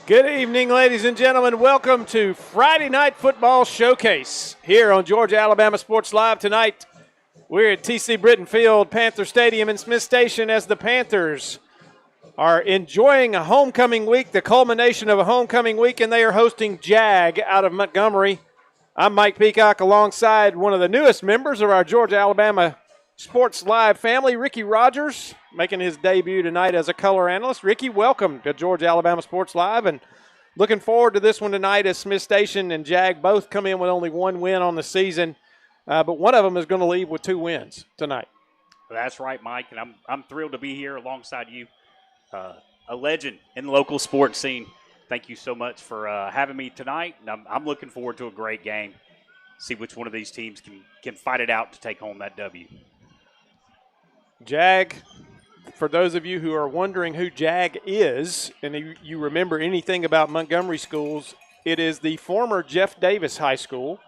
Good evening, ladies and gentlemen. Welcome to Friday Night Football Showcase here on Georgia Alabama Sports Live tonight. We're at T.C. Britton Field, Panther Stadium in Smiths Station as the Panthers are enjoying a homecoming week, the culmination of a homecoming week, and they are hosting JAG out of Montgomery. I'm Mike Peacock alongside one of the newest members of our Georgia Alabama Sports Live family, Ricky Rogers, making his debut tonight as a color analyst. Ricky, welcome to Georgia Alabama Sports Live, and looking forward to this one tonight as Smiths Station and JAG both come in with only one win on the season, but one of them is going to leave with 2 wins tonight. That's right, Mike, and I'm thrilled to be here alongside you, a legend in the local sports scene. Thank you so much for having me tonight, and I'm looking forward to a great game. See which one of these teams can fight it out to take home that W. JAG, for those of you who are wondering who JAG is, and you remember anything about Montgomery schools, it is the former Jeff Davis High School.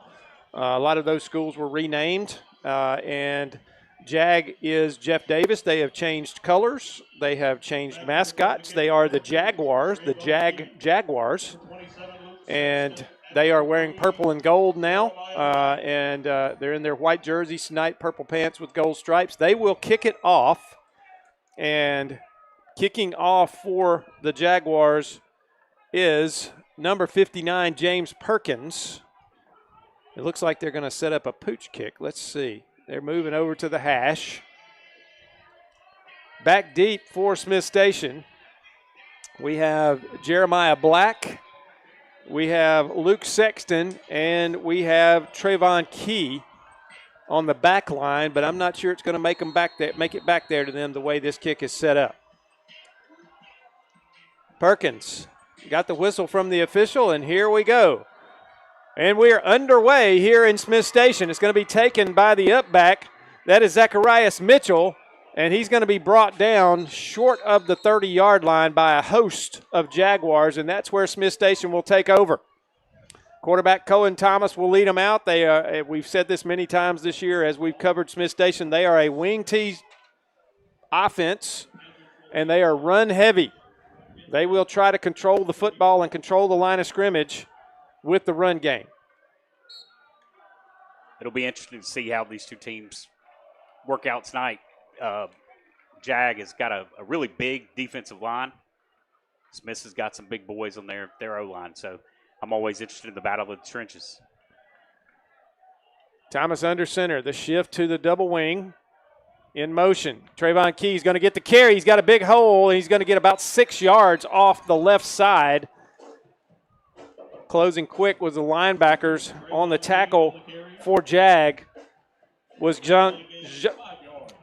A lot of those schools were renamed, and JAG is Jeff Davis. They have changed colors. They have changed mascots. They are the Jaguars, the Jaguars, and they are wearing purple and gold now, and they're in their white jerseys tonight, purple pants with gold stripes. They will kick it off, and kicking off for the Jaguars is number 59, James Perkins. It looks like they're going to set up a pooch kick. Let's see. They're moving over to the hash. Back deep for Smiths Station, we have Jeremiah Black. We have Luke Sexton, and we have Trayvon Key on the back line, but I'm not sure it's going to make it back there to them the way this kick is set up. Perkins got the whistle from the official, and here we go. And we are underway here in Smiths Station. It's going to be taken by the upback. That is Zacharias Mitchell, and he's going to be brought down short of the 30-yard line by a host of Jaguars, and that's where Smiths Station will take over. Quarterback Cohen Thomas will lead them out. We've said this many times this year as we've covered Smiths Station. They are a wing T offense, and they are run heavy. They will try to control the football and control the line of scrimmage with the run game. It'll be interesting to see how these two teams work out tonight. JAG has got a really big defensive line. Smiths has got some big boys on their O-line, so I'm always interested in the battle of the trenches. Thomas under center, the shift to the double wing in motion. Trayvon Key's going to get the carry. He's got a big hole, and he's going to get about 6 yards off the left side. Closing quick was the linebackers on the tackle for JAG was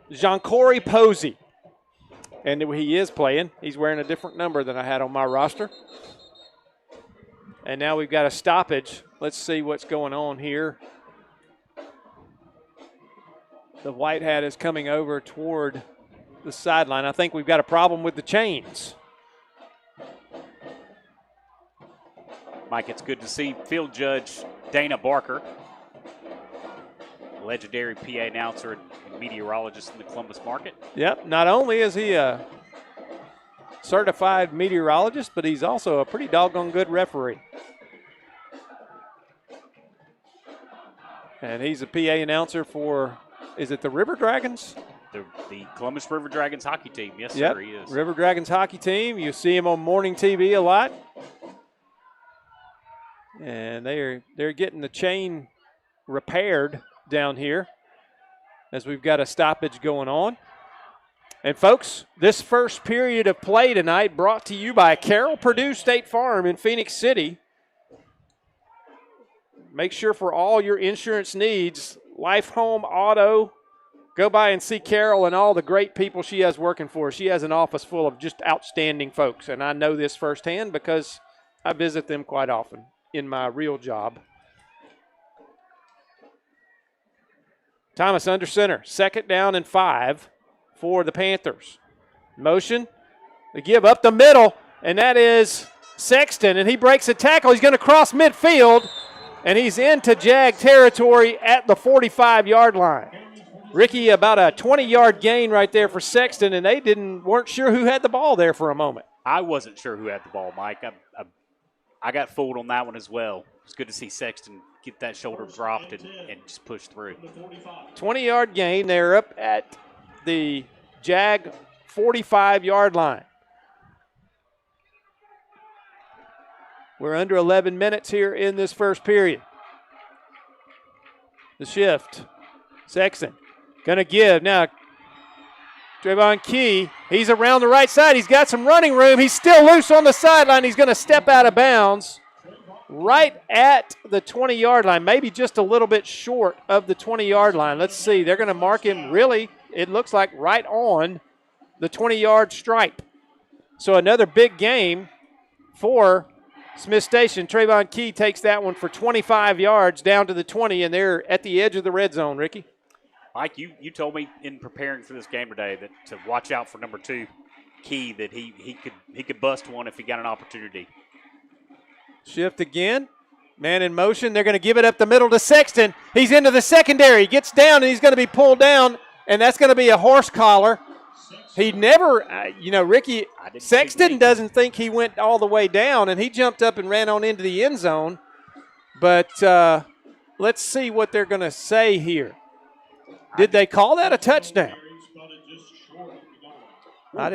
Jean-Corey Posey. And he is playing. He's wearing a different number than I had on my roster. And now we've got a stoppage. Let's see what's going on here. The white hat is coming over toward the sideline. I think we've got a problem with the chains. Mike, it's good to see field judge Dana Barker, legendary PA announcer and meteorologist in the Columbus market. Yep, not only is he a certified meteorologist, but he's also a pretty doggone good referee. And he's a PA announcer for, is it the River Dragons? The Columbus River Dragons hockey team. Yes, yep, sir, he is. River Dragons hockey team. You see him on morning TV a lot. And they're getting the chain repaired down here as we've got a stoppage going on. And, folks, this first period of play tonight brought to you by Carroll Purdue State Farm in Phoenix City. Make sure for all your insurance needs, life, home, auto, go by and see Carol and all the great people she has working for her. She has an office full of just outstanding folks, and I know this firsthand because I visit them quite often in my real job. Thomas under center, 2nd down and 5 for the Panthers. Motion, they give up the middle, and that is Sexton, and he breaks a tackle. He's going to cross midfield, and he's into JAG territory at the 45-yard line. Ricky, about a 20-yard gain right there for Sexton, and they weren't sure who had the ball there for a moment. I wasn't sure who had the ball, Mike. I got fooled on that one as well. It's good to see Sexton get that shoulder dropped and just push through. 20-yard gain. They're up at the Jag 45-yard line. We're under 11 minutes here in this first period. The shift. Sexton going to give. Now, Trayvon Key, he's around the right side. He's got some running room. He's still loose on the sideline. He's going to step out of bounds right at the 20-yard line, maybe just a little bit short of the 20-yard line. Let's see. They're going to mark him really, it looks like, right on the 20-yard stripe. So another big game for Smiths Station. Trayvon Key takes that one for 25 yards down to the 20, and they're at the edge of the red zone, Ricky. Mike, you told me in preparing for this game today that to watch out for number 2, Key, that he could bust one if he got an opportunity. Shift again. Man in motion. They're going to give it up the middle to Sexton. He's into the secondary. He gets down, and he's going to be pulled down, and that's going to be a horse collar. He never, Ricky, Sexton doesn't think he went all the way down, and he jumped up and ran on into the end zone. But let's see what they're going to say here. Did they call that a touchdown? I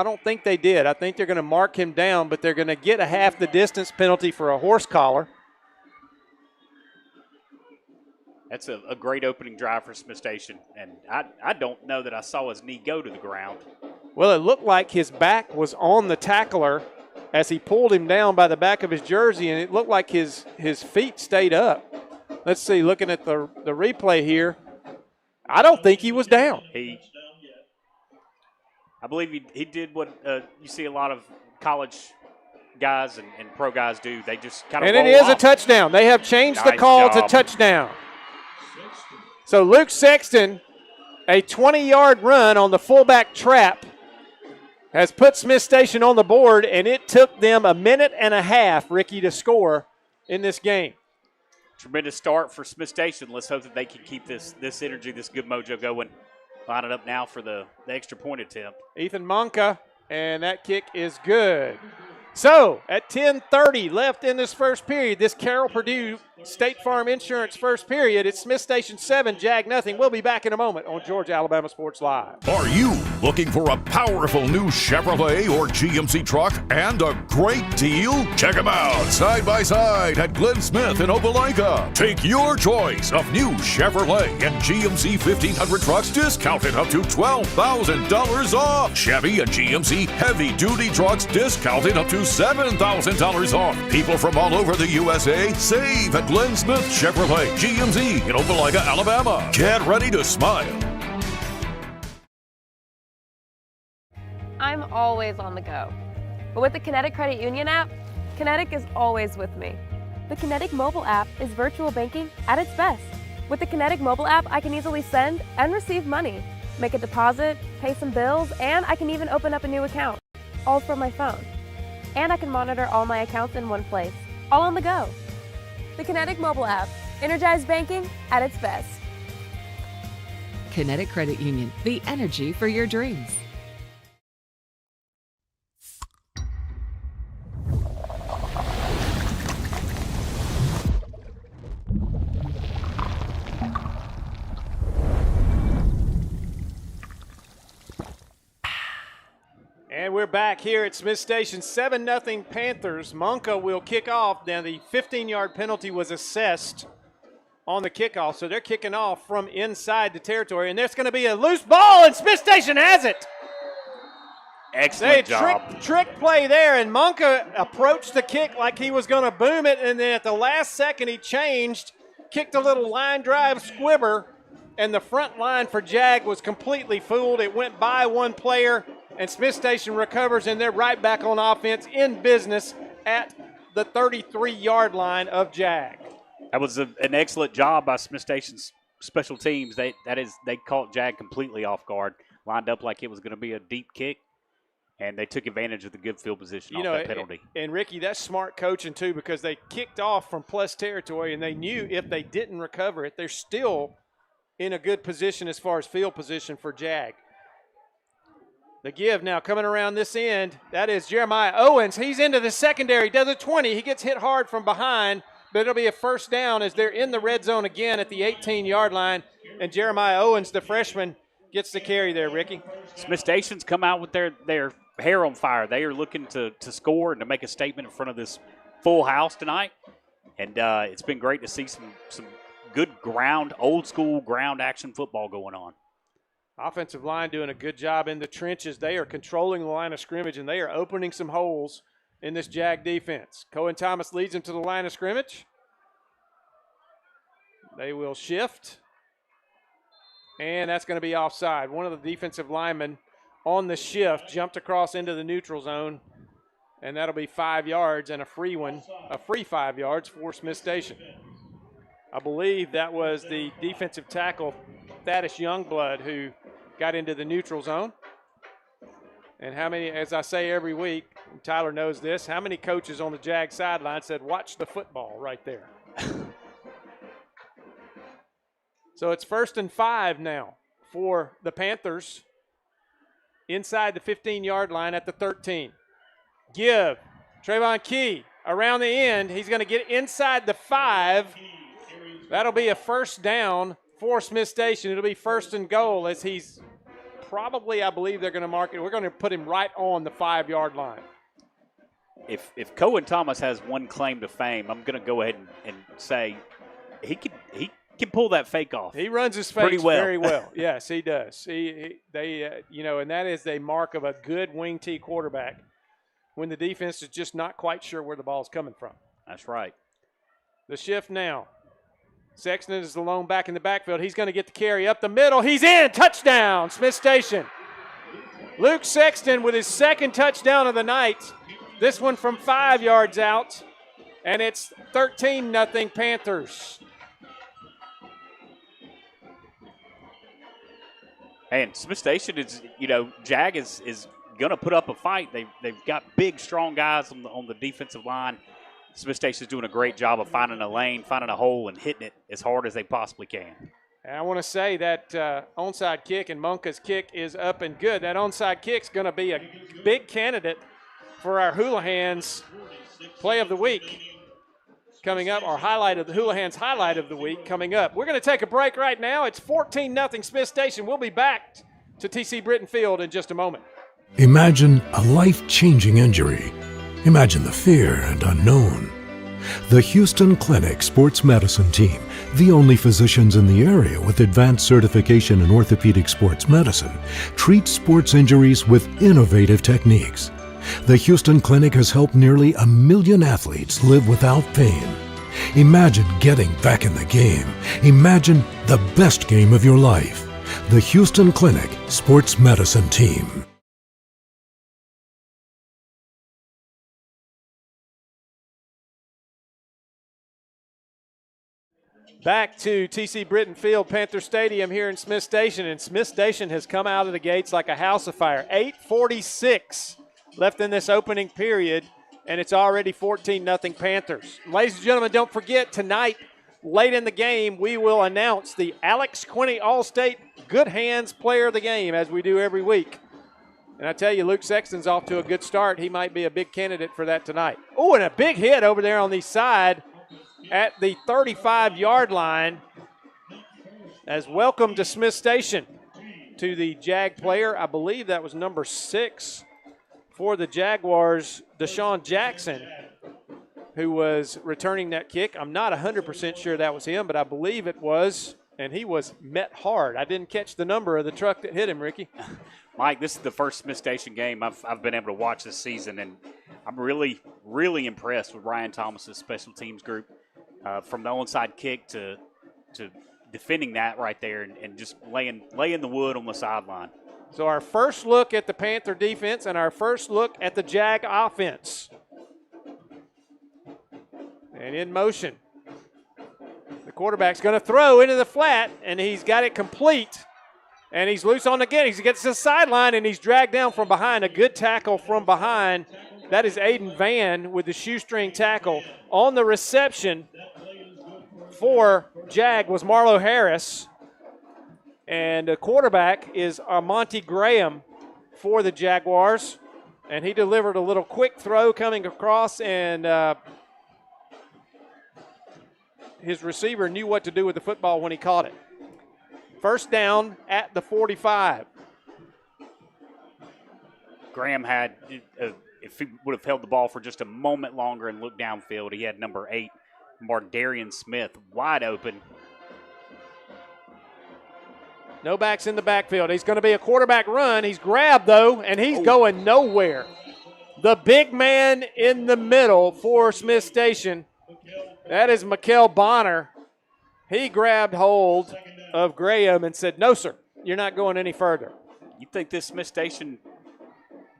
don't think they did. I think they're going to mark him down, but they're going to get a half the distance penalty for a horse collar. That's a great opening drive for Smiths Station, and I don't know that I saw his knee go to the ground. Well, it looked like his back was on the tackler as he pulled him down by the back of his jersey, and it looked like his feet stayed up. Let's see, looking at the replay here, I don't think he was down. I believe he did what you see a lot of college guys and pro guys do. They just kind of and it is a touchdown. They have changed the call to touchdown. So Luke Sexton, a 20-yard run on the fullback trap, has put Smiths Station on the board, and it took them a minute and a half, Ricky, to score in this game. Tremendous start for Smiths Station. Let's hope that they can keep this energy, this good mojo going. Line it up now for the extra point attempt. Ethan Monka, and that kick is good. So, at 10:30 left in this first period, this Carroll Purdue State Farm Insurance first period, it's Smiths Station 7, Jag nothing. We'll be back in a moment on Georgia Alabama Sports Live. Are you looking for a powerful new Chevrolet or GMC truck and a great deal? Check them out side by side at Glenn Smith in Opelika. Take your choice of new Chevrolet and GMC 1500 trucks discounted up to $12,000 off. Chevy and GMC heavy-duty trucks discounted up to $7,000 off. People from all over the USA save at Glenn Smith Chevrolet GMC in Opelika, Alabama. Get ready to smile. I'm always on the go. But with the Kinetic Credit Union app, Kinetic is always with me. The Kinetic mobile app is virtual banking at its best. With the Kinetic mobile app, I can easily send and receive money, make a deposit, pay some bills, and I can even open up a new account, all from my phone. And I can monitor all my accounts in one place, all on the go. The Kinetic mobile app, energized banking at its best. Kinetic Credit Union, the energy for your dreams. And we're back here at Smiths Station, 7-0 Panthers. Monka will kick off. Now the 15-yard penalty was assessed on the kickoff, so they're kicking off from inside the territory. And there's going to be a loose ball, and Smiths Station has it. Excellent job. Trick play there, and Monka approached the kick like he was going to boom it, and then at the last second he changed, kicked a little line drive squibber, and the front line for Jag was completely fooled. It went by one player, and Smiths Station recovers, and they're right back on offense in business at the 33-yard line of Jag. That was an excellent job by Smiths Station's special teams. They caught Jag completely off guard, lined up like it was going to be a deep kick, and they took advantage of the good field position off that penalty. And Ricky, that's smart coaching too, because they kicked off from plus territory, and they knew if they didn't recover it, they're still in a good position as far as field position for Jag. The give now coming around this end. That is Jeremiah Owens. He's into the secondary, does a 20. He gets hit hard from behind, but it'll be a first down as they're in the red zone again at the 18-yard line. And Jeremiah Owens, the freshman, gets the carry there, Ricky. Smiths Station's come out with their hair on fire. They are looking to score and to make a statement in front of this full house tonight. And it's been great to see some good ground, old school ground action football going on. Offensive line doing a good job in the trenches. They are controlling the line of scrimmage, and they are opening some holes in this Jag defense. Cohen Thomas leads them to the line of scrimmage. They will shift, and that's going to be offside. One of the defensive linemen on the shift jumped across into the neutral zone, and that'll be 5 yards and a free 5 yards for Smiths Station. I believe that was the defensive tackle, Thaddeus Youngblood, who got into the neutral zone. And how many, as I say every week, and Tyler knows this, how many coaches on the Jag sideline said, watch the football right there? So it's 1st and 5 now for the Panthers inside the 15-yard line at the 13. Give. Trayvon Key around the end. He's going to get inside the 5. That'll be a first down for Smiths Station. It'll be 1st and goal as he's probably, I believe they're going to mark it. We're going to put him right on the 5-yard line. If Cohen Thomas has one claim to fame, I'm going to go ahead and say he can pull that fake off. He runs his fakes very well. Yes, he does. And that is a mark of a good wing T quarterback when the defense is just not quite sure where the ball's coming from. That's right. The shift now. Sexton is alone back in the backfield. He's going to get the carry up the middle. He's in. Touchdown, Smiths Station. Luke Sexton with his second touchdown of the night. This one from 5 yards out. And it's 13-0 Panthers. And Smiths Station is, Jag is going to put up a fight. They've got big, strong guys on the defensive line. Smiths Station is doing a great job of finding a lane, finding a hole, and hitting it as hard as they possibly can. And I want to say that onside kick and Munka's kick is up and good. That onside kick's going to be a big candidate for our Houlihan's play of the week coming up, or Houlihan's highlight of the week coming up. We're going to take a break right now. It's 14-0 Smiths Station. We'll be back to TC Britton Field in just a moment. Imagine a life-changing injury. Imagine the fear and unknown. The Houston Clinic Sports Medicine Team, the only physicians in the area with advanced certification in orthopedic sports medicine, treats sports injuries with innovative techniques. The Houston Clinic has helped nearly 1 million athletes live without pain. Imagine getting back in the game. Imagine the best game of your life. The Houston Clinic Sports Medicine Team. Back to TC Britton Field, Panther Stadium here in Smiths Station, and Smiths Station has come out of the gates like a house of fire. 8:46 left in this opening period, and it's already 14-0 Panthers. Ladies and gentlemen, don't forget, tonight, late in the game, we will announce the Alex Quinney All-State Good Hands Player of the Game, as we do every week. And I tell you, Luke Sexton's off to a good start. He might be a big candidate for that tonight. Oh, and a big hit over there on the side at the 35-yard line as welcome to Smiths Station to the Jag player. I believe that was number 6 for the Jaguars, Deshaun Jackson, who was returning that kick. I'm not 100% sure that was him, but I believe it was, and he was met hard. I didn't catch the number of the truck that hit him, Ricky. Mike, this is the first Smiths Station game I've been able to watch this season, and I'm really, really impressed with Ryan Thomas's special teams group. From the onside kick to defending that right there and just laying the wood on the sideline. So our first look at the Panther defense and our first look at the Jag offense. And in motion. The quarterback's going to throw into the flat, and he's got it complete. And he's loose on the get. He gets to the sideline, and he's dragged down from behind. A good tackle from behind. That is Aiden Van with the shoestring tackle. On the reception for Jag was Marlo Harris. And the quarterback is Monty Graham for the Jaguars. And he delivered a little quick throw coming across, and his receiver knew what to do with the football when he caught it. First down at the 45. Graham had, if he would have held the ball for just a moment longer and looked downfield, he had number 8, Mardarian Smith, wide open. No backs in the backfield. He's going to be a quarterback run. He's grabbed, though, and he's going nowhere. The big man in the middle for Smiths Station, that is Mikael Bonner. He grabbed hold of Graham and said, no, sir, you're not going any further. You think this Smiths Station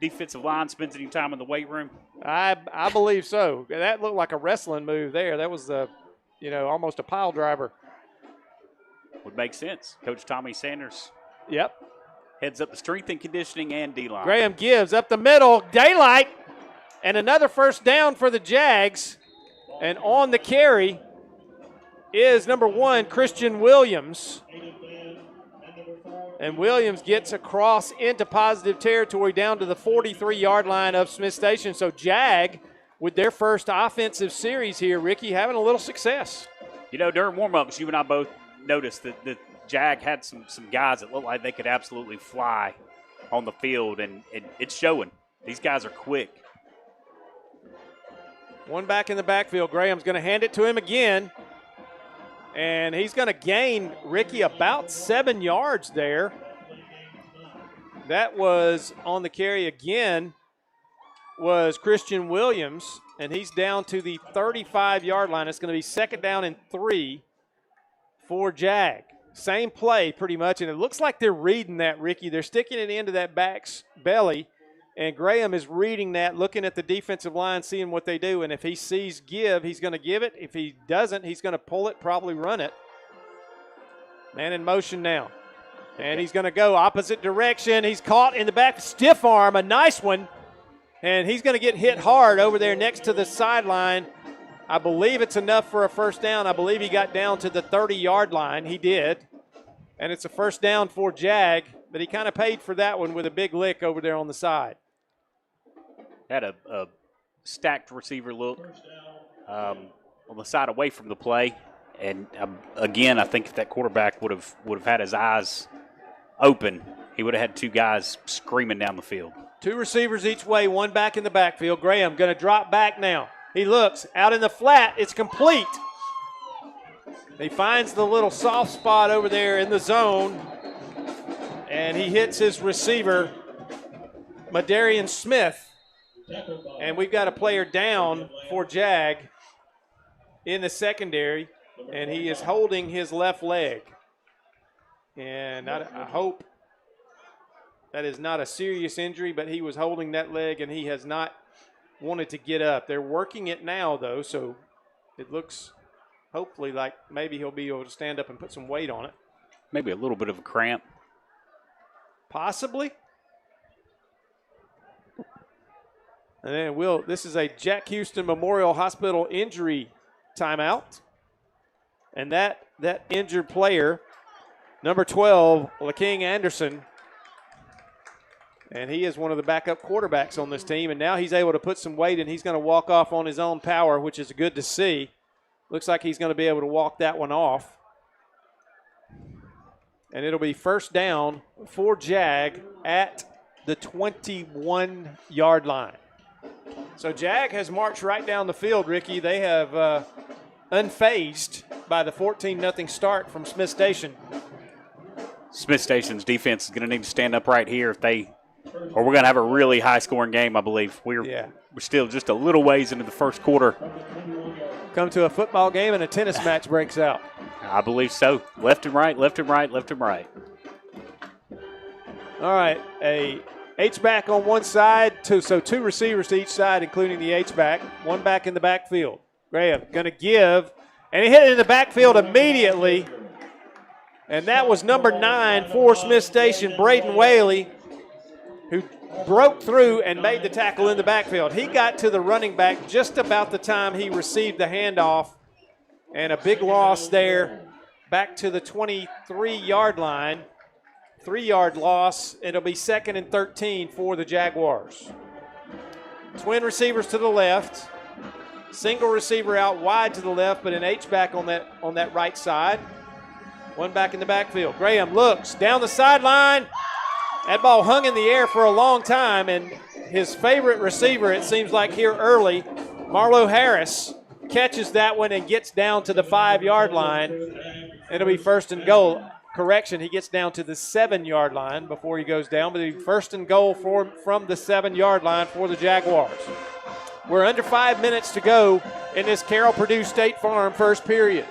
defensive line spends any time in the weight room? I believe so. That looked like a wrestling move there. That was, almost a pile driver. Would make sense. Coach Tommy Sanders. Yep. Heads up the strength and conditioning and D-line. Graham gives up the middle. Daylight. And another first down for the Jags. And on the carry is number 1, Christian Williams. And Williams gets across into positive territory down to the 43-yard line of Smiths Station. So Jag, with their first offensive series here, Ricky, having a little success. During warm-ups, you and I both noticed that the Jag had some guys that looked like they could absolutely fly on the field, and it's showing. These guys are quick. One back in the backfield. Graham's going to hand it to him again. And he's going to gain, Ricky, about 7 yards there. That was on the carry again, was Christian Williams, and he's down to the 35-yard line. It's going to be second down and 3 for Jag. Same play pretty much, and it looks like they're reading that, Ricky. They're sticking it into that back's belly, and Graham is reading that, looking at the defensive line, seeing what they do, and if he sees give, he's going to give it. If he doesn't, he's going to pull it, probably run it. Man in motion now, and he's going to go opposite direction. He's caught in the back, stiff arm, a nice one, and he's going to get hit hard over there next to the sideline. I believe it's enough for a first down. I believe he got down to the 30-yard line. He did. And it's a first down for Jag, but he kind of paid for that one with a big lick over there on the side. Had a stacked receiver look on the side away from the play. And, again, I think if that quarterback would have had his eyes open, he would have had 2 guys screaming down the field. 2 receivers each way, 1 back in the backfield. Graham going to drop back now. He looks out in the flat. It's complete. He finds the little soft spot over there in the zone, and he hits his receiver, Mardarian Smith. And we've got a player down for Jag in the secondary, and he is holding his left leg. And I hope that is not a serious injury, but he was holding that leg, and he has not wanted to get up. They're working it now, though, so it looks hopefully like maybe he'll be able to stand up and put some weight on it. Maybe a little bit of a cramp. Possibly. And then this is a Jack Houston Memorial Hospital injury timeout. And that injured player, number 12, LaKing Anderson, and he is one of the backup quarterbacks on this team. And now he's able to put some weight, and he's going to walk off on his own power, which is good to see. Looks like he's going to be able to walk that one off. And it'll be first down for Jag at the 21-yard line. So Jag has marched right down the field, Ricky. They have unfazed by the 14-0 start from Smiths Station. Smiths Station's defense is going to need to stand up right here or we're going to have a really high-scoring game, I believe. We're still just a little ways into the first quarter. Come to a football game and a tennis match breaks out. I believe so. Left and right, left and right, left and right. All right, a H-back on one side, so 2 receivers to each side, including the H-back. 1 back in the backfield. Graham going to give, and he hit it in the backfield immediately. And that was number 9 for Smiths Station, Braden Whaley, who broke through and made the tackle in the backfield. He got to the running back just about the time he received the handoff, and a big loss there back to the 23-yard line 3-yard loss. It'll be 2nd and 13 for the Jaguars. Twin receivers to the left. Single receiver out wide to the left, but an H-back on that right side. One back in the backfield. Graham looks down the sideline. That ball hung in the air for a long time, and his favorite receiver, it seems like here early, Marlo Harris, catches that one and gets down to the 5-yard line. It'll be 1st and goal. Correction, he gets down to the 7-yard line before he goes down, but it'll be 1st and goal from the 7-yard line for the Jaguars. We're under 5 minutes to go in this Carroll Purdue State Farm first period.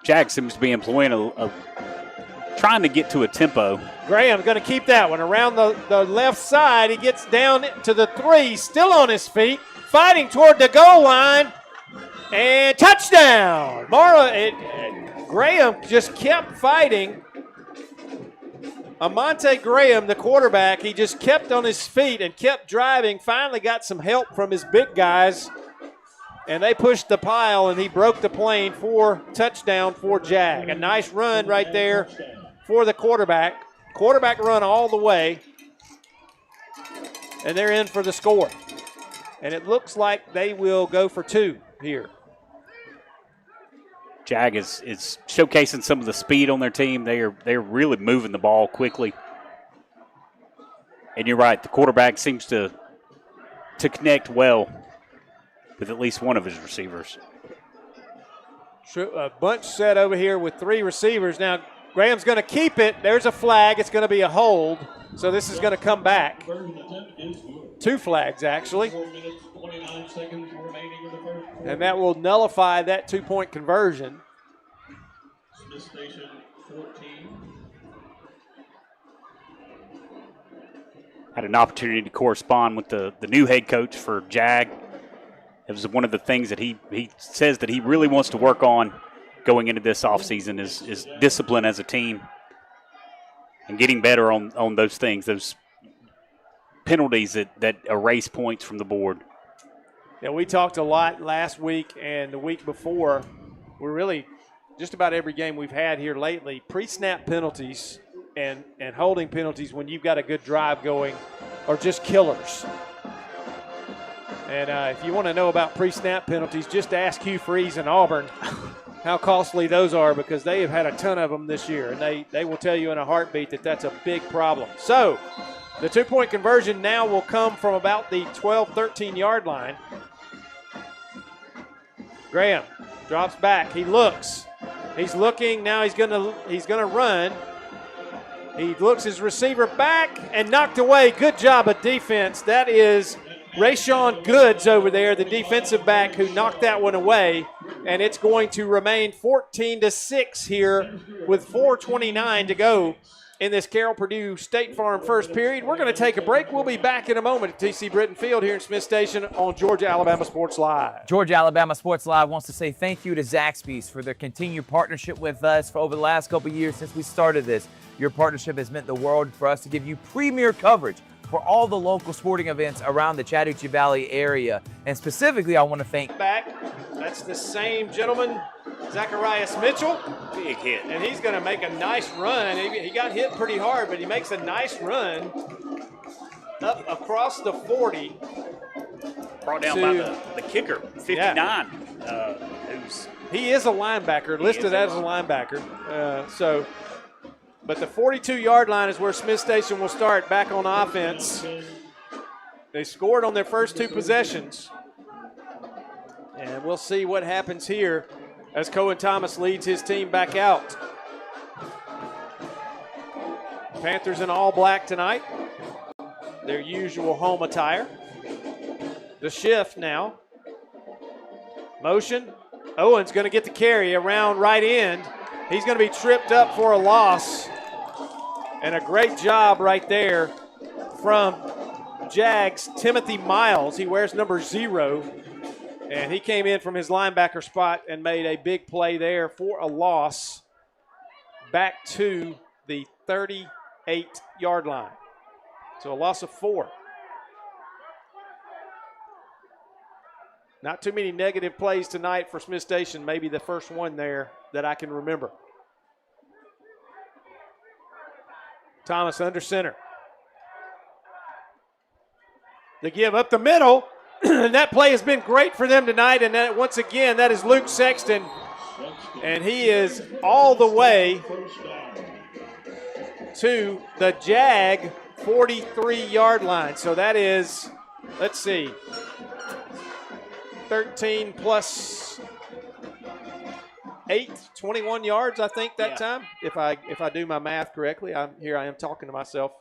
Jag seems to be employing trying to get to a tempo. Graham going to keep that one around the left side. He gets down to the 3, still on his feet, fighting toward the goal line, and touchdown. Graham just kept fighting. Amonte Graham, the quarterback, he just kept on his feet and kept driving, finally got some help from his big guys, and they pushed the pile, and he broke the plane for touchdown for Jag. A nice run right there for the quarterback. Quarterback run all the way, and they're in for the score. And it looks like they will go for 2 here. Jag is showcasing some of the speed on their team. They're really moving the ball quickly. And you're right, the quarterback seems to connect well with at least one of his receivers. A bunch set over here with 3 receivers. Now, Graham's going to keep it. There's a flag. It's going to be a hold. So this is going to come back. 2 flags, actually. 4 minutes, 29 seconds remaining in the first quarter. And that will nullify that 2-point conversion. Smiths Station 14. Had an opportunity to correspond with the new head coach for Jag. It was one of the things that he says that he really wants to work on going into this offseason is discipline as a team and getting better on those things, those penalties that erase points from the board. Yeah, we talked a lot last week and the week before. We're really just about every game we've had here lately, pre-snap penalties and holding penalties when you've got a good drive going are just killers. And if you want to know about pre-snap penalties, just ask Hugh Freeze in Auburn how costly those are, because they have had a ton of them this year, and they will tell you in a heartbeat that that's a big problem. So the 2-point conversion now will come from about the 12, 13-yard line. Graham drops back. He looks. He's looking. Now he's gonna run. He looks his receiver back and knocked away. Good job of defense. That is Rayshawn Goods over there, the defensive back, who knocked that one away. And it's going to remain 14-6 here with 4:29 to go in this Carroll Purdue State Farm first period. We're going to take a break. We'll be back in a moment at TC Britton Field here in Smiths Station on Georgia Alabama Sports Live. Georgia Alabama Sports Live wants to say thank you to Zaxby's for their continued partnership with us for over the last couple of years since we started this. Your partnership has meant the world for us to give you premier coverage for all the local sporting events around the Chattahoochee Valley area. And specifically, I want to thank back. That's the same gentleman, Zacharias Mitchell. Big hit. And he's going to make a nice run. He got hit pretty hard, but he makes a nice run up across the 40. Brought down by the kicker, 59. Yeah. He is a linebacker, listed as a linebacker. But the 42-yard line is where Smiths Station will start back on offense. They scored on their first 2 possessions. And we'll see what happens here as Cohen Thomas leads his team back out. Panthers in all black tonight, their usual home attire. The shift now. Motion. Owen's going to get the carry around right end. He's going to be tripped up for a loss. And a great job right there from Jags' Timothy Miles. He wears number 0. And he came in from his linebacker spot and made a big play there for a loss back to the 38-yard line. So a loss of 4. Not too many negative plays tonight for Smiths Station. Maybe the first one there that I can remember. Thomas under center. The give up the middle. And that play has been great for them tonight. And that, once again, that is Luke Sexton. And he is all the way to the JAG 43-yard line. So that is, let's see, 13 plus 8, 21 yards, I think, that time. If I do my math correctly. I am talking to myself,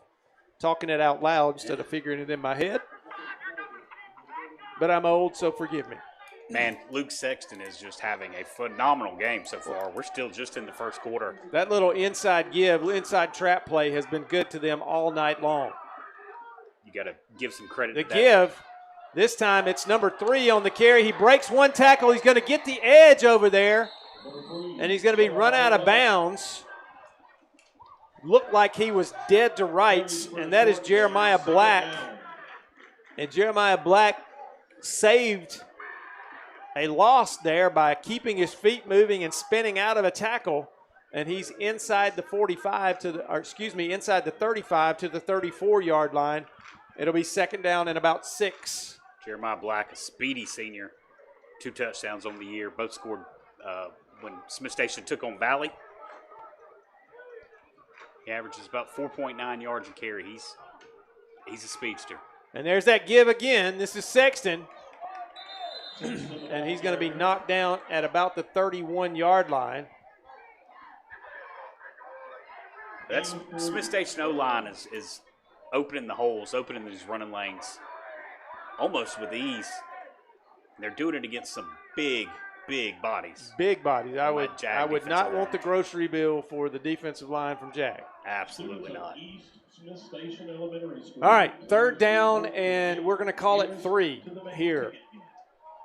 talking it out loud instead of figuring it in my head. But I'm old, so forgive me. Man, Luke Sexton is just having a phenomenal game so far. We're still just in the first quarter. That little inside trap play has been good to them all night long. You got to give some credit to that. The give, this time it's number 3 on the carry. He breaks one tackle. He's going to get the edge over there, and he's going to be run out of bounds. Looked like he was dead to rights, and that is Jeremiah Black. And Jeremiah Black saved a loss there by keeping his feet moving and spinning out of a tackle, and he's inside the 45 inside the 35 to the 34-yard line. It'll be second down and about 6. Jeremiah Black, a speedy senior, 2 touchdowns on the year, both scored when Smiths Station took on Valley. He averages about 4.9 yards a carry. He's a speedster. And there's that give again. This is Sexton. And he's going to be knocked down at about the 31-yard line. That's Smiths Station O-line is opening the holes, opening these running lanes almost with ease. They're doing it against some big bodies. Big bodies. I would not want the grocery bill for the defensive line from JAG. Absolutely not. All right, third down, and we're going to call it 3 here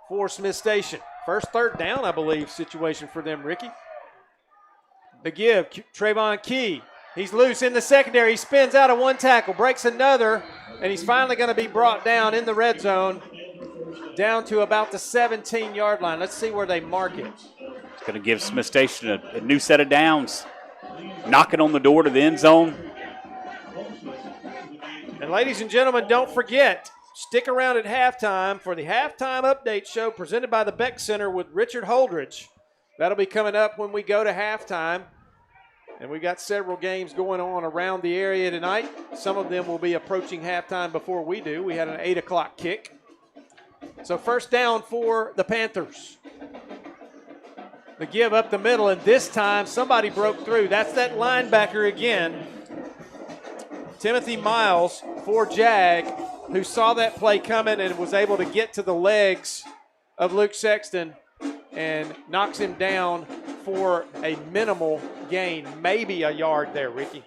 for Smiths Station. First third down, I believe, situation for them, Ricky. The give, Trayvon Key. He's loose in the secondary. He spins out of one tackle, breaks another, and he's finally going to be brought down in the red zone down to about the 17-yard line. Let's see where they mark it. It's going to give Smiths Station a new set of downs, knocking on the door to the end zone. And ladies and gentlemen, don't forget, stick around at halftime for the halftime update show presented by the Beck Center with Richard Holdridge. That'll be coming up when we go to halftime. And we got several games going on around the area tonight. Some of them will be approaching halftime before we do. We had an 8 o'clock kick. So first down for the Panthers. The give up the middle, and this time somebody broke through. That's that linebacker again. Timothy Miles for JAG, who saw that play coming and was able to get to the legs of Luke Sexton and knocks him down for a minimal gain, maybe a yard there, Ricky.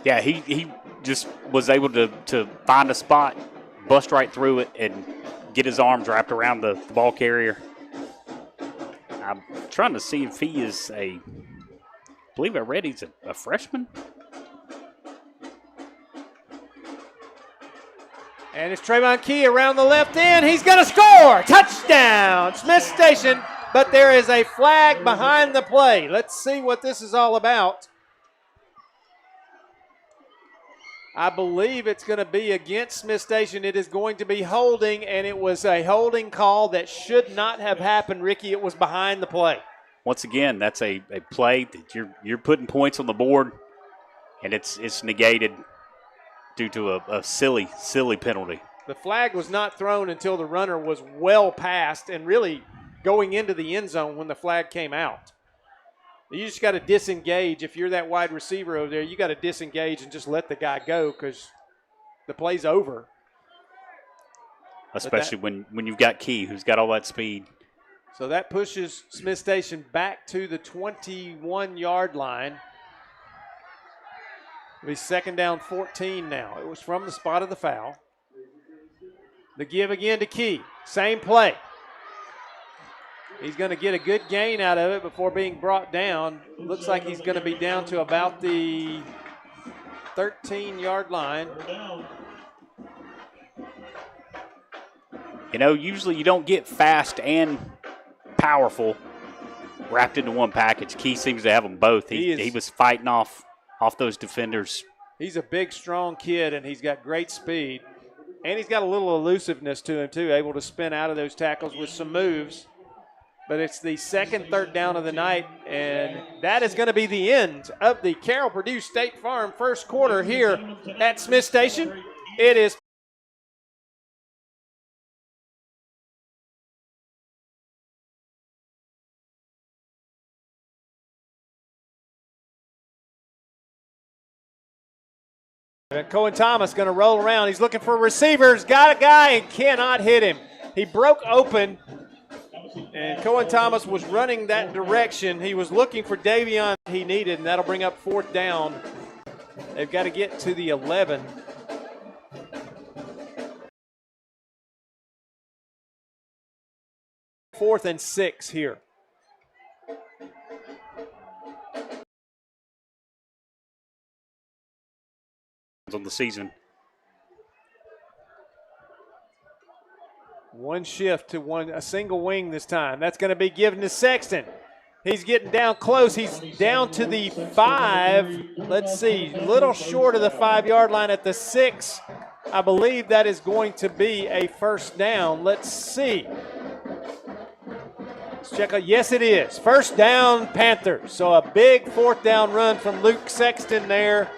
Yeah, he just was able to find a spot, bust right through it, and get his arms wrapped around the ball carrier. I'm trying to see if he is I believe I read he's a freshman. And it's Trayvon Key around the left end. He's going to score. Touchdown, Smiths Station. But there is a flag behind the play. Let's see what this is all about. I believe it's going to be against Smiths Station. It is going to be holding, and it was a holding call that should not have happened, Ricky. It was behind the play. Once again, that's a play that you're putting points on the board, and it's negated due to a silly penalty. The flag was not thrown until the runner was well past and really going into the end zone when the flag came out. You just got to disengage. If you're that wide receiver over there, you got to disengage and just let the guy go because the play's over. Especially when you've got Key, who's got all that speed. So that pushes Smiths Station back to the 21-yard line. It'll be second down 14 now. It was from the spot of the foul. The give again to Key. Same play. He's going to get a good gain out of it before being brought down. Looks like he's going to be down to about the 13-yard line. You know, usually you don't get fast and powerful wrapped into one package. Key seems to have them both. He was fighting off those defenders. He's a big, strong kid, and he's got great speed. And he's got a little elusiveness to him, too, able to spin out of those tackles with some moves. But it's the second third down of the night, and that is going to be the end of the Carroll Purdue State Farm first quarter here at Smiths Station. It is Cohen Thomas going to roll around. He's looking for receivers. Got a guy and cannot hit him. He broke open, and Cohen Thomas was running that direction. He was looking for Davion he needed, and that'll bring up fourth down. They've got to get to the 11. Fourth and 6 here. On the season. One shift to a single wing this time. That's going to be given to Sexton. He's getting down close. He's down to the 5. Let's see, a little short of the 5-yard line at the 6. I believe that is going to be a first down. Let's see. Let's check out. Yes, it is. First down, Panthers. So a big fourth down run from Luke Sexton there.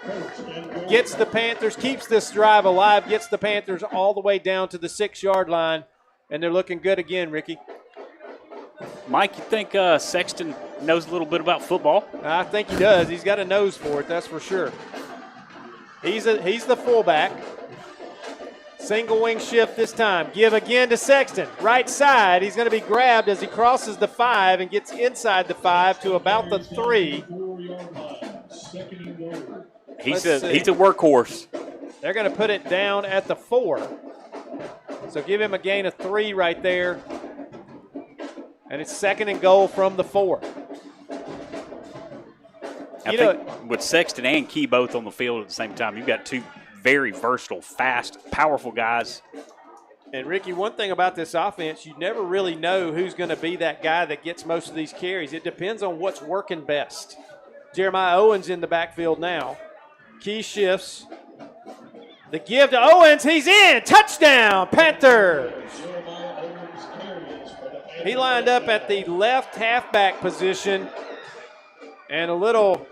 Gets the Panthers, keeps this drive alive, gets the Panthers all the way down to the 6-yard line, and they're looking good again, Ricky. Mike, you think Sexton knows a little bit about football? I think he does. He's got a nose for it, that's for sure. He's the fullback. Single wing shift this time. Give again to Sexton. Right side. He's going to be grabbed as he crosses the 5 and gets inside the 5 to about the 3. He's a workhorse. They're going to put it down at the 4. So give him a gain of 3 right there. And it's second and goal from the 4. I think with Sexton and Key both on the field at the same time, you've got two very versatile, fast, powerful guys. And, Ricky, one thing about this offense, you never really know who's going to be that guy that gets most of these carries. It depends on what's working best. Jeremiah Owens in the backfield now. Key shifts. The give to Owens. He's in. Touchdown, Panther. He lined up at the left halfback position. And a little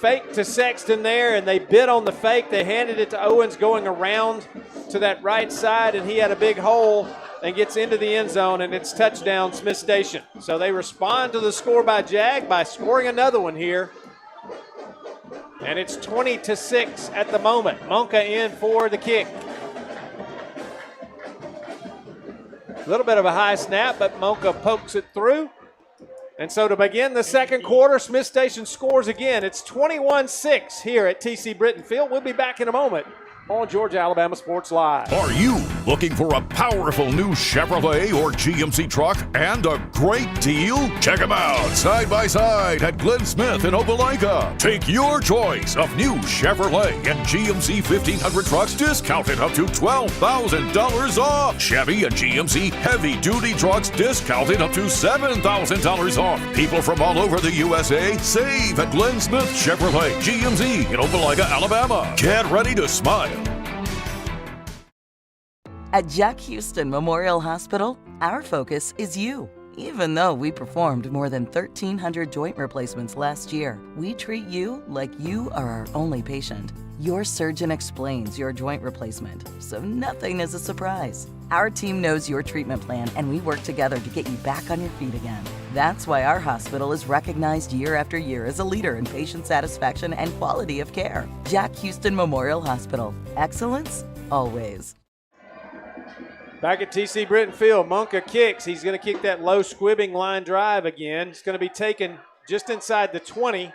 fake to Sexton there, and they bid on the fake. They handed it to Owens going around to that right side, and he had a big hole and gets into the end zone, and it's touchdown Smiths Station. So they respond to the score by Jag by scoring another one here. And it's 20-6 at the moment. Monka in for the kick. A little bit of a high snap, but Monka pokes it through. And so to begin the second quarter, Smiths Station scores again. It's 21-6 here at TC Britton Field. We'll be back in a moment on Georgia Alabama Sports Live. Are you looking for a powerful new Chevrolet or GMC truck and a great deal? Check them out side by side at Glenn Smith in Opelika. Take your choice of new Chevrolet and GMC 1500 trucks discounted up to $12,000 off. Chevy and GMC heavy duty trucks discounted up to $7,000 off. People from all over the USA save at Glenn Smith Chevrolet GMC in Opelika, Alabama. Get ready to smile. At Jack Houston Memorial Hospital, our focus is you. Even though we performed more than 1,300 joint replacements last year, we treat you like you are our only patient. Your surgeon explains your joint replacement, so nothing is a surprise. Our team knows your treatment plan, and we work together to get you back on your feet again. That's why our hospital is recognized year after year as a leader in patient satisfaction and quality of care. Jack Houston Memorial Hospital. Excellence, always. Back at TC Britton Field, Monka kicks. He's going to kick that low squibbing line drive again. It's going to be taken just inside the 20.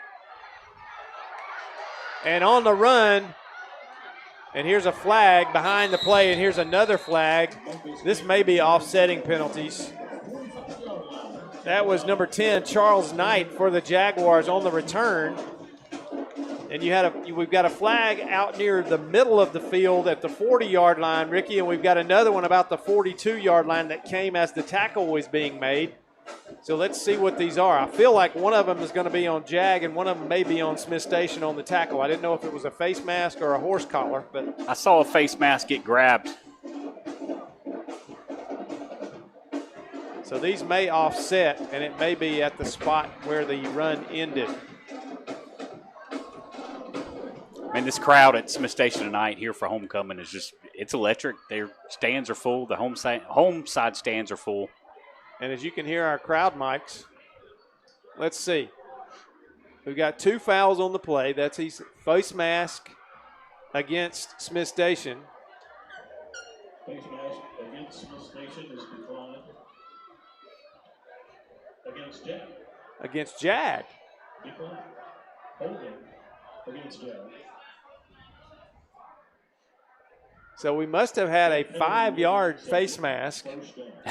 And on the run, and here's a flag behind the play, and here's another flag. This may be offsetting penalties. That was number 10, Charles Knight, for the Jaguars on the return. And we've got a flag out near the middle of the field at the 40-yard line, Ricky, and we've got another one about the 42-yard line that came as the tackle was being made. So let's see what these are. I feel like one of them is going to be on JAG and one of them may be on Smiths Station on the tackle. I didn't know if it was a face mask or a horse collar, but I saw a face mask get grabbed. So these may offset, and it may be at the spot where the run ended. Man, this crowd at Smiths Station tonight here for homecoming is it's electric. Their stands are full. The home side stands are full. And as you can hear our crowd mics, let's see. We've got 2 fouls on the play. That's his face mask against Smiths Station. Face mask against Smiths Station is declined. Against JAG. Against JAG. Declined. Holding against JAG. So we must have had a 5-yard face mask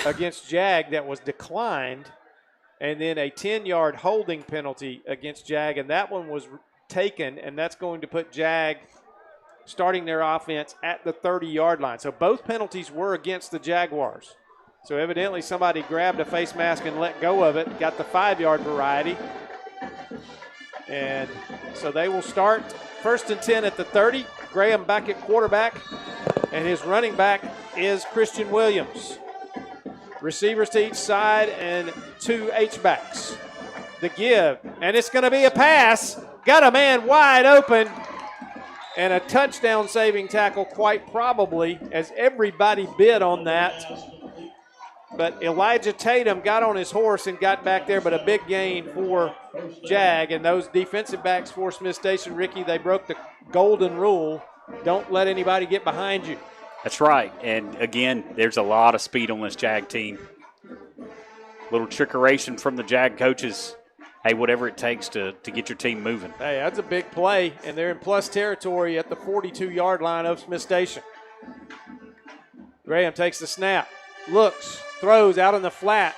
against JAG that was declined, and then a 10-yard holding penalty against JAG, and that one was taken, and that's going to put JAG starting their offense at the 30-yard line. So both penalties were against the Jaguars. So evidently somebody grabbed a face mask and let go of it, got the 5-yard variety. And so they will start 1st and 10 at the 30. Graham back at quarterback, and his running back is Christian Williams. Receivers to each side and 2 H-backs. The give, and it's going to be a pass. Got a man wide open, and a touchdown-saving tackle quite probably, as everybody bid on that. But Elijah Tatum got on his horse and got back there, but a big gain for JAG. And those defensive backs for Smiths Station, Ricky, they broke the golden rule. Don't let anybody get behind you. That's right. And, again, there's a lot of speed on this JAG team. Little trickeration from the JAG coaches. Hey, whatever it takes to get your team moving. Hey, that's a big play, and they're in plus territory at the 42-yard line of Smiths Station. Graham takes the snap, looks, throws out in the flat.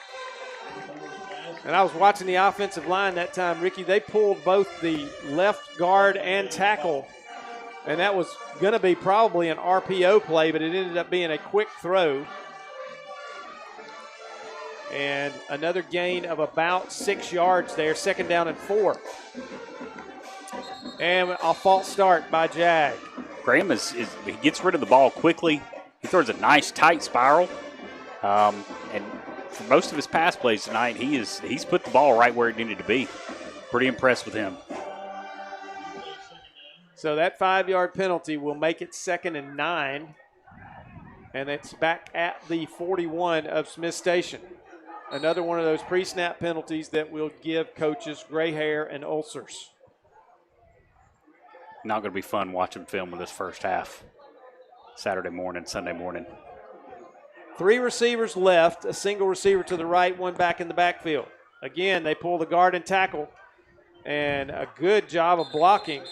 And I was watching the offensive line that time, Ricky. They pulled both the left guard and tackle, and that was going to be probably an RPO play, but it ended up being a quick throw. And another gain of about 6 yards there, 2nd down and 4. And a false start by JAG. Graham he gets rid of the ball quickly. He throws a nice tight spiral. And for most of his pass plays tonight, he's put the ball right where it needed to be. Pretty impressed with him. So that 5-yard penalty will make it 2nd and 9. And it's back at the 41 of Smiths Station. Another one of those pre-snap penalties that will give coaches gray hair and ulcers. Not going to be fun watching film of this first half. Saturday morning, Sunday morning. 3 receivers left, a single receiver to the right, 1 back in the backfield. Again, they pull the guard and tackle, and a good job of blocking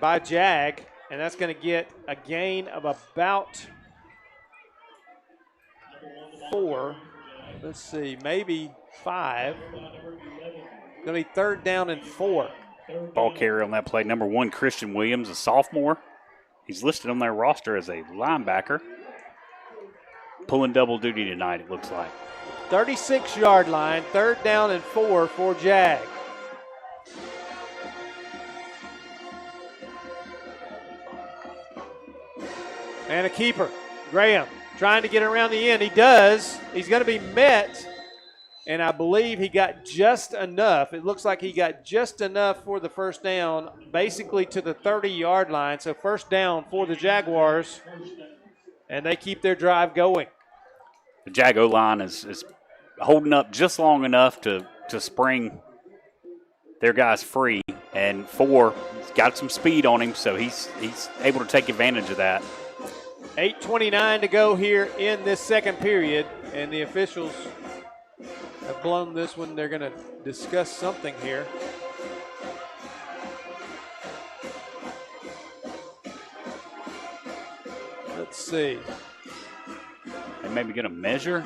by JAG, and that's going to get a gain of about 4. Let's see, maybe 5. Going to be 3rd down and 4. Ball carrier on that play, number 1, Christian Williams, a sophomore. He's listed on their roster as a linebacker. Pulling double duty tonight, it looks like. 36-yard line, 3rd down and 4 for JAG. And a keeper, Graham, trying to get around the end. He does. He's going to be met, and I believe he got just enough. It looks like he got just enough for the 1st down, basically to the 30-yard line. So 1st down for the Jaguars, and they keep their drive going. The Jag O-line is holding up just long enough to spring their guys free, and 4's got some speed on him, so he's able to take advantage of that. 8:29 to go here in this 2nd period, and the officials have blown this one. They're going to discuss something here. Let's see. They maybe going to measure.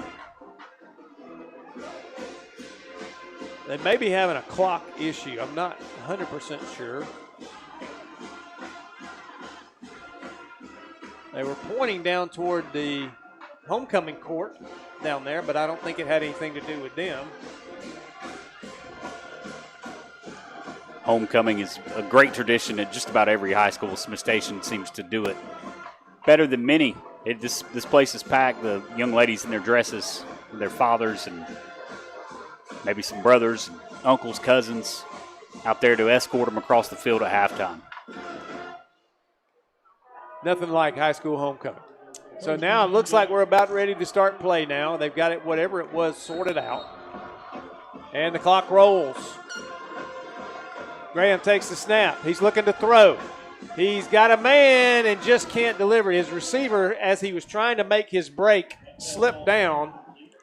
They may be having a clock issue. I'm not 100% sure. They were pointing down toward the homecoming court down there, but I don't think it had anything to do with them. Homecoming is a great tradition at just about every high school. Smiths Station seems to do it better than many. This place is packed. The young ladies in their dresses, their fathers, and maybe some brothers, and uncles, cousins out there to escort them across the field at halftime. Nothing like high school homecoming. So now it looks like we're about ready to start play now. They've got it, whatever it was, sorted out. And the clock rolls. Graham takes the snap. He's looking to throw. He's got a man and just can't deliver. His receiver, as he was trying to make his break, slipped down,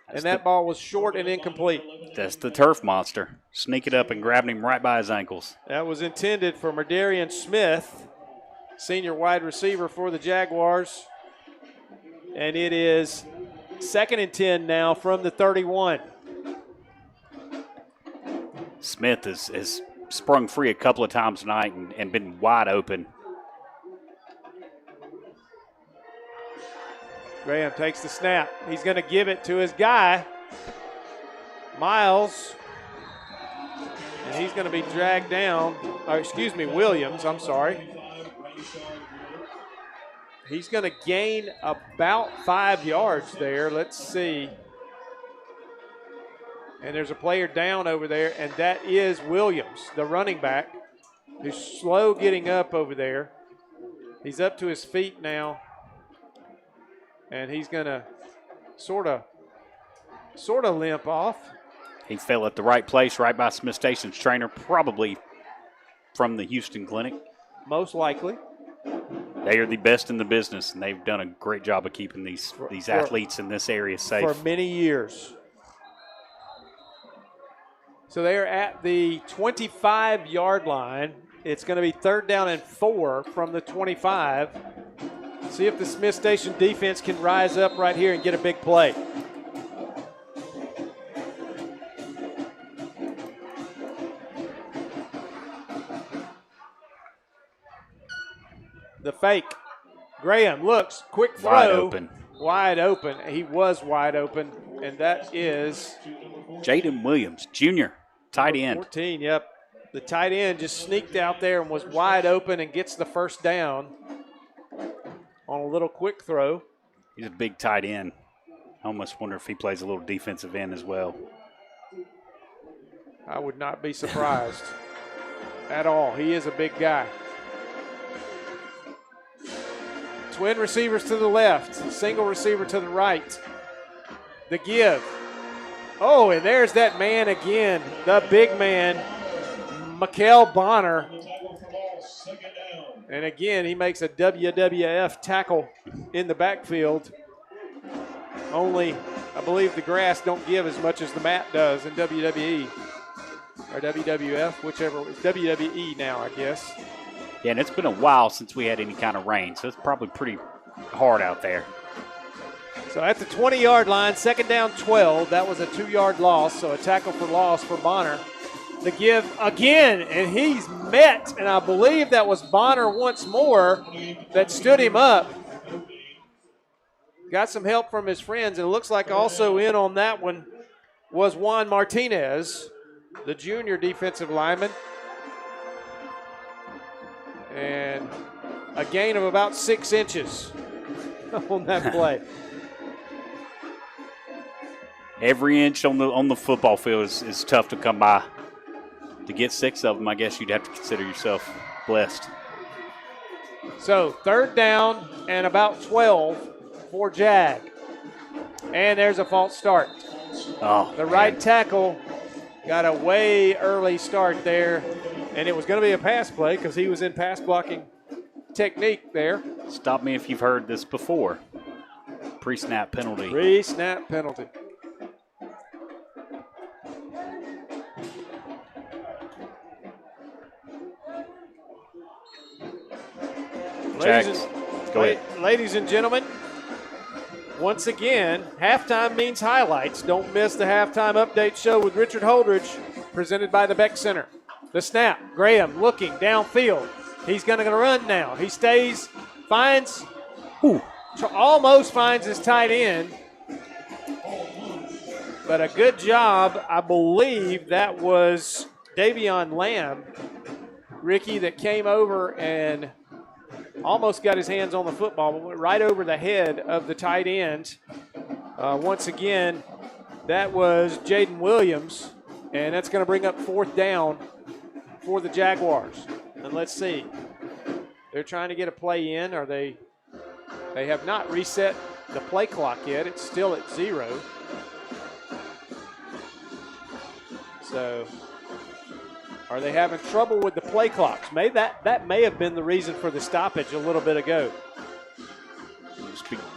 and that ball was short and incomplete. That's the turf monster. Sneak it up and grabbing him right by his ankles. That was intended for Merdarian Smith, senior wide receiver for the Jaguars. And it is 2nd and 10 now from the 31. Smith has sprung free a couple of times tonight and been wide open. Graham takes the snap. He's going to give it to his guy, Miles. And he's going to be dragged down. Williams, I'm sorry. He's going to gain about 5 yards there. Let's see. And there's a player down over there, and that is Williams, the running back, who's slow getting up over there. He's up to his feet now, and he's going to sort of limp off. He fell at the right place, right by Smiths Station's trainer, probably from the Houston Clinic. Most likely. They are the best in the business, and they've done a great job of keeping these athletes in this area safe. For many years. So they are at the 25-yard line. It's going to be 3rd down and 4 from the 25. See if the Smiths Station defense can rise up right here and get a big play. The fake. Graham looks, quick throw. Wide open. Wide open. He was wide open, and that is Jaden Williams, Jr., tight end. 14, yep. The tight end just sneaked out there and was wide open and gets the first down on a little quick throw. He's a big tight end. I almost wonder if he plays a little defensive end as well. I would not be surprised at all. He is a big guy. Twin receivers to the left, single receiver to the right. The give. Oh, and there's that man again, the big man, Mikael Bonner. And again, he makes a WWF tackle in the backfield. Only, I believe the grass don't give as much as the mat does in WWE. Or WWF, whichever. It's WWE now, I guess. Yeah, and it's been a while since we had any kind of rain, so it's probably pretty hard out there. So at the 20-yard line, 2nd down 12. That was a 2-yard loss, so a tackle for loss for Bonner. The give again, and he's met, and I believe that was Bonner once more that stood him up. Got some help from his friends, and it looks like also in on that one was Juan Martinez, the junior defensive lineman. And a gain of about 6 inches on that play. Every inch on the football field is tough to come by. To get 6 of them, I guess you'd have to consider yourself blessed. So 3rd down and about 12 for Jag. And there's a false start. Oh, the right tackle got a way early start there. And it was going to be a pass play because he was in pass blocking technique there. Stop me if you've heard this before. Pre-snap penalty. Pre-snap penalty. Ladies and gentlemen, once again, halftime means highlights. Don't miss the halftime update show with Richard Holdridge, presented by the Beck Center. The snap, Graham looking downfield. He's going to run now. He stays, finds Almost finds his tight end. But a good job, I believe that was Davion Lamb, Ricky, that came over and almost got his hands on the football, but went right over the head of the tight end. Once again, that was Jaden Williams, and that's going to bring up 4th down for the Jaguars. And let's see. They're trying to get a play in. They have not reset the play clock yet. It's still at 0. So are they having trouble with the play clocks? Maybe that may have been the reason for the stoppage a little bit ago.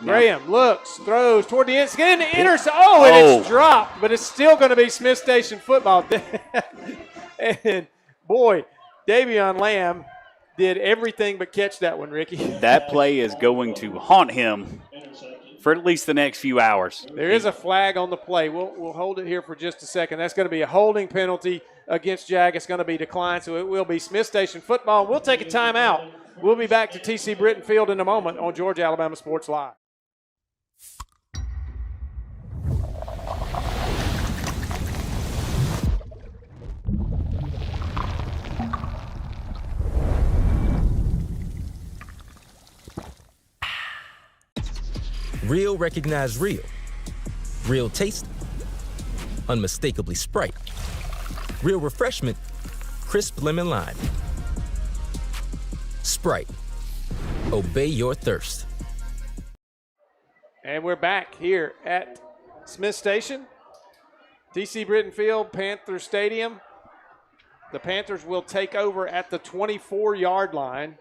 Graham looks, throws toward the end, getting the intercept. And it's dropped, but it's still going to be Smiths Station football. And boy, Davion Lamb did everything but catch that one, Ricky. That play is going to haunt him for at least the next few hours. There is a flag on the play. We'll hold it here for just a second. That's going to be a holding penalty against Jag. It's going to be declined, so it will be Smiths Station football. We'll take a timeout. We'll be back to TC Britton Field in a moment on Georgia Alabama Sports Live. Real recognize real. Real taste, unmistakably Sprite. Real refreshment, crisp lemon lime. Sprite, obey your thirst. And we're back here at Smiths Station, TC Britton Field, Panther Stadium. The Panthers will take over at the 24-yard line.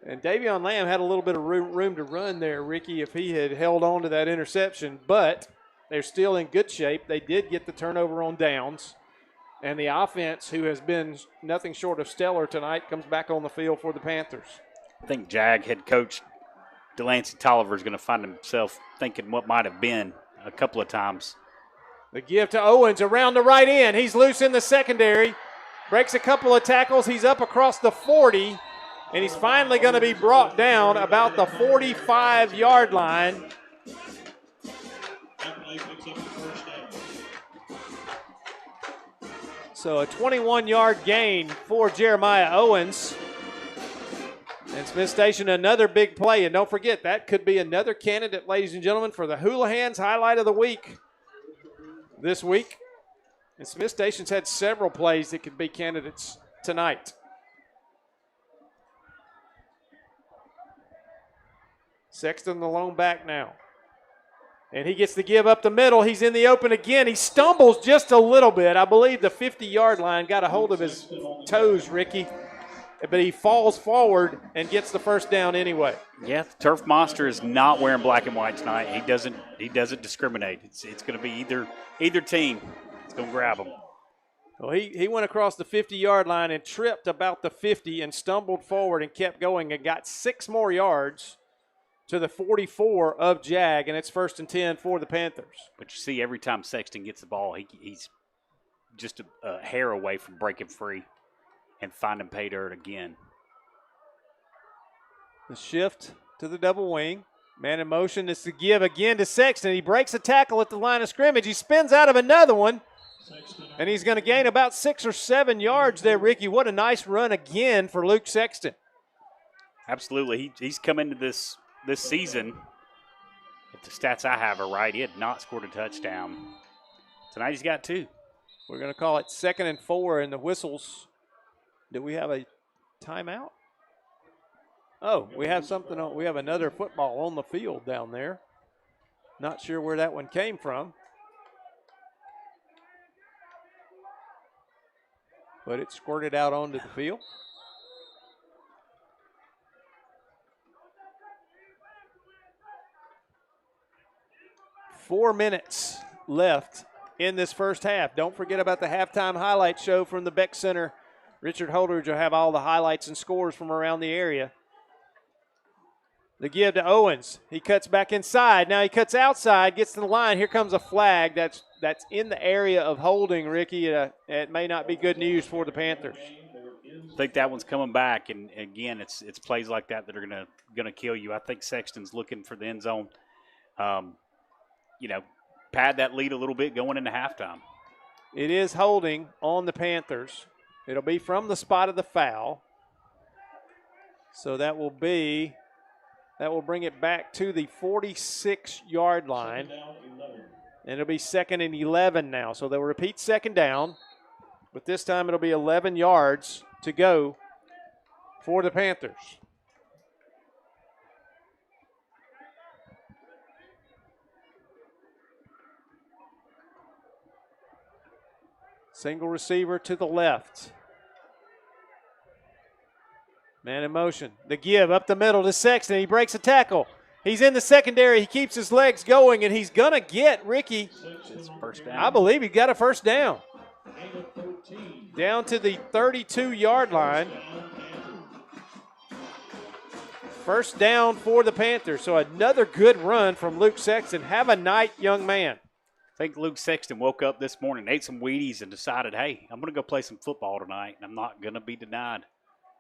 And Davion Lamb had a little bit of room to run there, Ricky, if he had held on to that interception. But they're still in good shape. They did get the turnover on downs. And the offense, who has been nothing short of stellar tonight, comes back on the field for the Panthers. I think Jag head coach Delancey Tolliver is going to find himself thinking what might have been a couple of times. The give to Owens around the right end. He's loose in the secondary. Breaks a couple of tackles. He's up across the 40. And he's finally going to be brought down about the 45-yard line. So a 21-yard gain for Jeremiah Owens. And Smiths Station, another big play. And don't forget, that could be another candidate, ladies and gentlemen, for the Houlihan's highlight of the week this week. And Smiths Station's had several plays that could be candidates tonight. Sexton the lone back now. And he gets the give up the middle. He's in the open again. He stumbles just a little bit. I believe the 50-yard line got a hold of his toes, Ricky. But he falls forward and gets the first down anyway. Yeah, the Turf Monster is not wearing black and white tonight. He doesn't discriminate. It's going to be either team. It's going to grab him. Well, he went across the 50-yard line and tripped about the 50 and stumbled forward and kept going and got 6 more yards to the 44 of Jag, and it's 1st and 10 for the Panthers. But you see, every time Sexton gets the ball, he's just a hair away from breaking free and finding pay dirt again. The shift to the double wing. Man in motion is to give again to Sexton. He breaks a tackle at the line of scrimmage. He spins out of another one, and he's going to gain about 6 or 7 yards there, Ricky. What a nice run again for Luke Sexton. Absolutely. He's come into this season, if the stats I have are right, he had not scored a touchdown. Tonight he's got 2. We're going to call it 2nd and 4, and the whistles. Do we have a timeout? Oh, we have something on. We have another football on the field down there. Not sure where that one came from. But it squirted out onto the field. Four minutes left in this first half. Don't forget about the halftime highlight show from the Beck Center. Richard Holdridge will have all the highlights and scores from around the area. The give to Owens. He cuts back inside. Now he cuts outside, gets to the line. Here comes a flag that's in the area of holding, Ricky. It may not be good news for the Panthers. think that one's coming back, and again, it's plays like that that are gonna kill you. I think Sexton's looking for the end zone. Pad that lead a little bit going into halftime. It is holding on the Panthers. It'll be from the spot of the foul. So that will bring it back to the 46-yard line. And it'll be 2nd and 11 now. So they'll repeat 2nd down, but this time it'll be 11 yards to go for the Panthers. Single receiver to the left. Man in motion. The give up the middle to Sexton. He breaks a tackle. He's in the secondary. He keeps his legs going, and he's going to get Ricky. First down. I believe he got a first down. Down to the 32-yard line. First down for the Panthers. So another good run from Luke Sexton. Have a night, young man. I think Luke Sexton woke up this morning, ate some Wheaties, and decided, hey, I'm going to go play some football tonight, and I'm not going to be denied.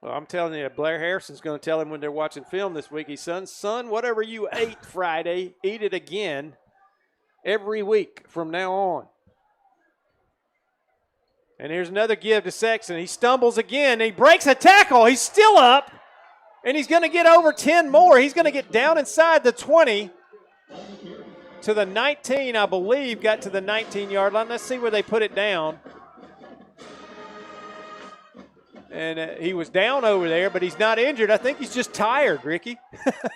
Well, I'm telling you, Blair Harrison's going to tell him when they're watching film this week, he says, son, whatever you ate Friday, eat it again every week from now on. And here's another give to Sexton. He stumbles again. He breaks a tackle. He's still up, and he's going to get over 10 more. He's going to get down inside the 20. To the 19, I believe, got to the 19-yard line. Let's see where they put it down. And he was down over there, but he's not injured. I think he's just tired, Ricky.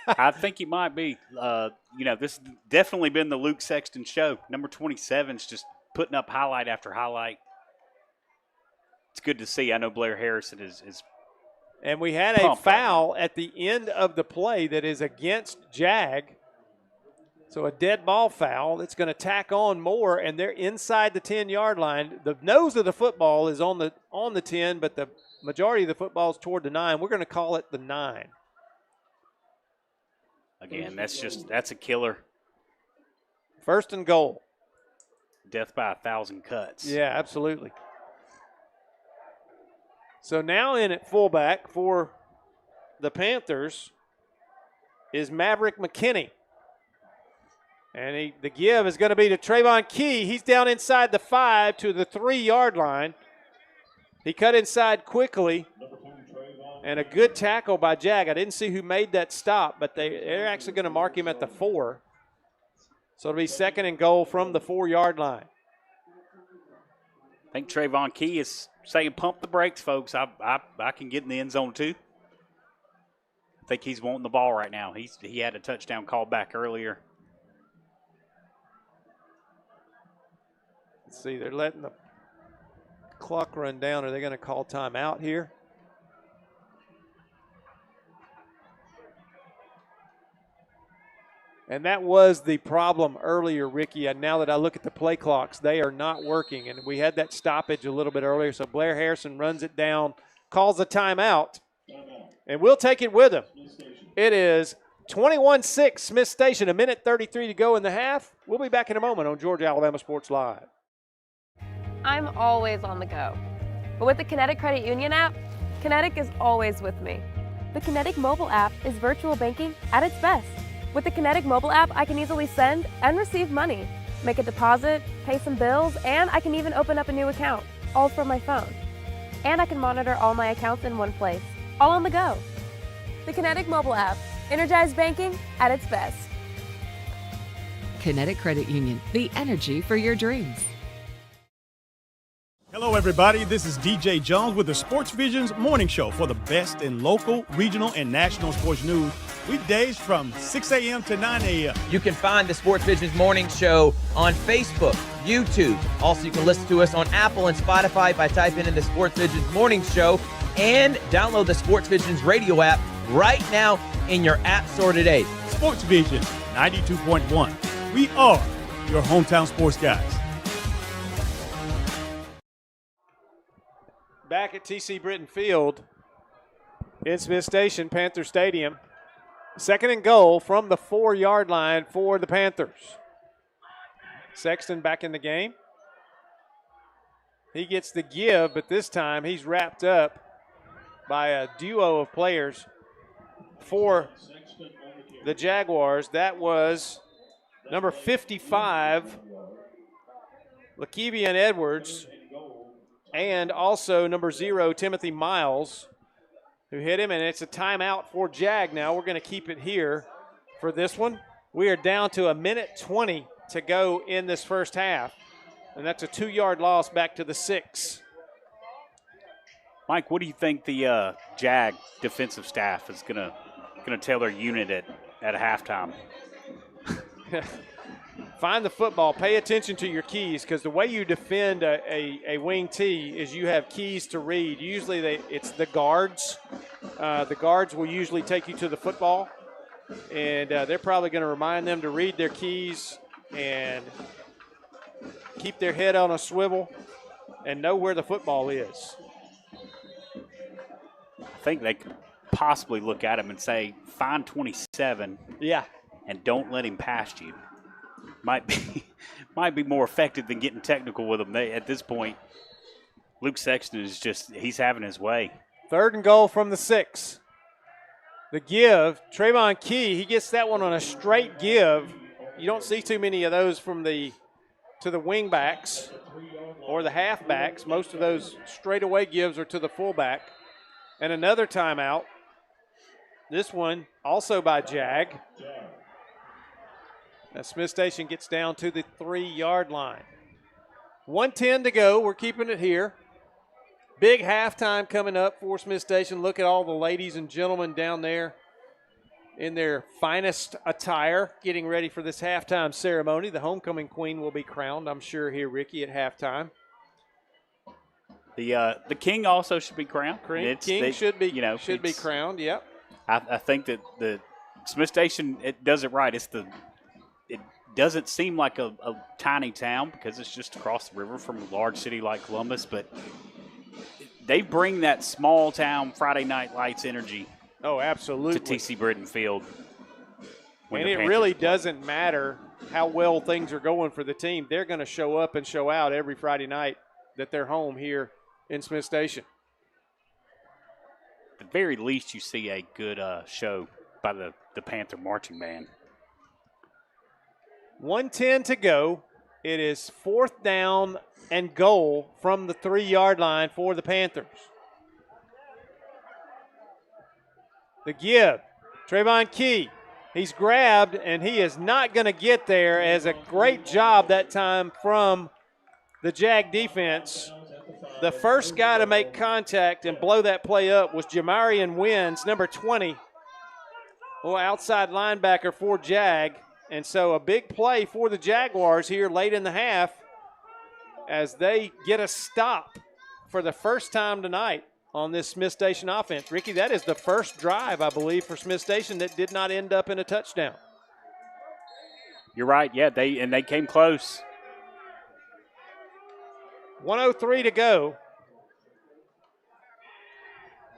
I think he might be. This has definitely been the Luke Sexton show. Number 27's just putting up highlight after highlight. It's good to see. I know Blair Harrison is and we had a foul at the end of the play that is against Jag. So a dead ball foul that's going to tack on more, and they're inside the 10-yard line. The nose of the football is on the 10, but the majority of the football is toward the 9. We're going to call it the 9. Again, that's a killer. First and goal. Death by 1,000 cuts. Yeah, absolutely. So now in at fullback for the Panthers is Maverick McKinney. And the give is going to be to Trayvon Key. He's down inside the 5 to the 3-yard line. He cut inside quickly. And a good tackle by Jag. I didn't see who made that stop, but they're actually going to mark him at the 4. So it'll be 2nd and goal from the 4-yard line. I think Trayvon Key is saying, pump the brakes, folks. I can get in the end zone too. I think he's wanting the ball right now. He had a touchdown call back earlier. Let's see, they're letting the clock run down. Are they going to call timeout here? And that was the problem earlier, Ricky. And now that I look at the play clocks, they are not working. And we had that stoppage a little bit earlier. So Blair Harrison runs it down, calls a timeout, and we'll take it with him. It is 21-6 Smiths Station, 1:33 to go in the half. We'll be back in a moment on Georgia Alabama Sports Live. I'm always on the go. But with the Kinetic Credit Union app, Kinetic is always with me. The Kinetic mobile app is virtual banking at its best. With the Kinetic mobile app, I can easily send and receive money, make a deposit, pay some bills, and I can even open up a new account, all from my phone. And I can monitor all my accounts in one place, all on the go. The Kinetic mobile app, energized banking at its best. Kinetic Credit Union, the energy for your dreams. Hello, everybody. This is DJ Jones with the Sports Visions Morning Show for the best in local, regional, and national sports news. Weekdays from 6 a.m. to 9 a.m. You can find the Sports Visions Morning Show on Facebook, YouTube. Also, you can listen to us on Apple and Spotify by typing in the Sports Visions Morning Show, and download the Sports Visions radio app right now in your app store today. Sports Vision 92.1. We are your hometown sports guys. Back at TC Britton Field in Smiths Station, Panther Stadium. 2nd and goal from the 4-yard line for the Panthers. Sexton back in the game. He gets the give, but this time he's wrapped up by a duo of players for the Jaguars. That was number 55, Lakevian Edwards, and also number 0, Timothy Miles, who hit him, and it's a timeout for Jag now. We're going to keep it here for this one. We are down to 1:20 to go in this first half, and that's a 2-yard loss back to the 6. Mike, what do you think the Jag defensive staff is going to tell their unit at halftime? Find the football. Pay attention to your keys, because the way you defend a wing T is you have keys to read. Usually it's the guards. The guards will usually take you to the football, and they're probably going to remind them to read their keys and keep their head on a swivel and know where the football is. I think they could possibly look at him and say, find 27 and don't let him past you. Might be more effective than getting technical with him. At this point, Luke Sexton is he's having his way. 3rd and goal from the 6. The give, Trayvon Key, he gets that one on a straight give. You don't see too many of those to the wing backs or the half backs. Most of those straightaway gives are to the fullback. And another timeout. This one also by Jag. As Smiths Station gets down to the 3-yard line. 1:10 to go. We're keeping it here. Big halftime coming up for Smiths Station. Look at all the ladies and gentlemen down there in their finest attire, getting ready for this halftime ceremony. The homecoming queen will be crowned, I'm sure, here, Ricky, at halftime. The king also should be crowned. King should be crowned. Yep. I think that the Smiths Station, it does it right. It doesn't seem like a tiny town because it's just across the river from a large city like Columbus, but they bring that small town Friday Night Lights energy. Oh, absolutely. To TC Britton Field. And it really doesn't matter how well things are going for the team. They're going to show up and show out every Friday night that they're home here in Smiths Station. At the very least, you see a good show by the Panther marching band. 1:10 to go. It is 4th down and goal from the 3-yard line for the Panthers. The give, Trayvon Key. He's grabbed, and he is not going to get there, as a great job that time from the Jag defense. The first guy to make contact and blow that play up was Jamarian Wins, number 20, outside linebacker for Jag. And so a big play for the Jaguars here late in the half as they get a stop for the first time tonight on this Smiths Station offense. Ricky, that is the first drive, I believe, for Smiths Station that did not end up in a touchdown. You're right. Yeah, they came close. 1:03 to go.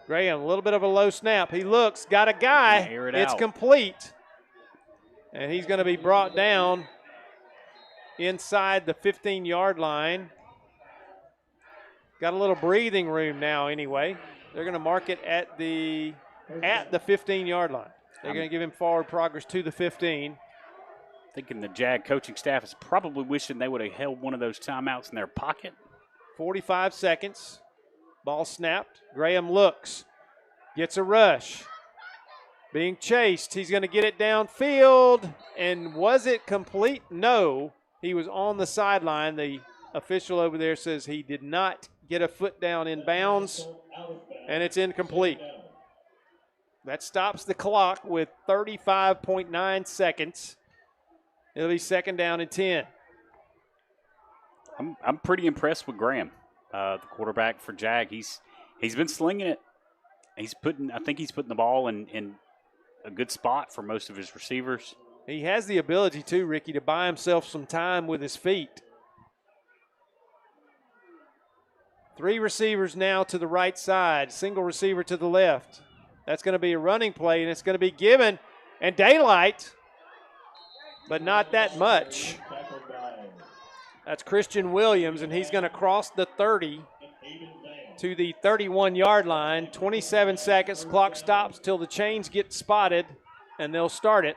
Graham, a little bit of a low snap. He looks, got a guy. It's complete. And he's going to be brought down inside the 15-yard line. Got a little breathing room now anyway. They're going to mark it at the 15-yard line. They're going to give him forward progress to the 15. Thinking the Jag coaching staff is probably wishing they would have held one of those timeouts in their pocket. 45 seconds. Ball snapped. Graham looks. Gets a rush. Being chased. He's going to get it downfield. And was it complete? No. He was on the sideline. The official over there says he did not get a foot down in bounds, and it's incomplete. That stops the clock with 35.9 seconds. It'll be 2nd down and 10. I'm pretty impressed with Graham, the quarterback for Jag. He's been slinging it. I think he's putting the ball in a good spot for most of his receivers. He has the ability to, Ricky, to buy himself some time with his feet. 3 receivers now to the right side, single receiver to the left. That's going to be a running play, and it's going to be given. And daylight, but not that much. That's Christian Williams, and he's going to cross the 30 to the 31-yard line. 27 seconds. Clock stops till the chains get spotted, and they'll start it.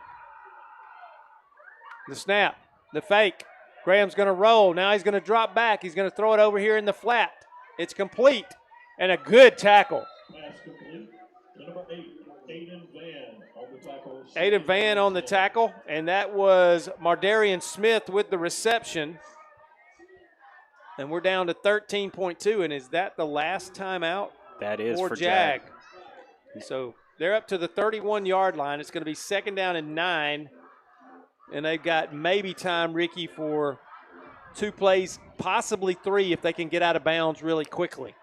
The snap, the fake. Graham's going to roll. Now he's going to drop back. He's going to throw it over here in the flat. It's complete, and a good tackle. Pass complete. Number 8, Aiden Van on the tackle. Aiden Van on the tackle, and that was Mardarian Smith with the reception. And we're down to 13.2, and is that the last timeout? That is for JAG. So they're up to the 31-yard line. It's going to be 2nd down and 9, and they've got maybe time, Ricky, for 2 plays, possibly 3 if they can get out of bounds really quickly.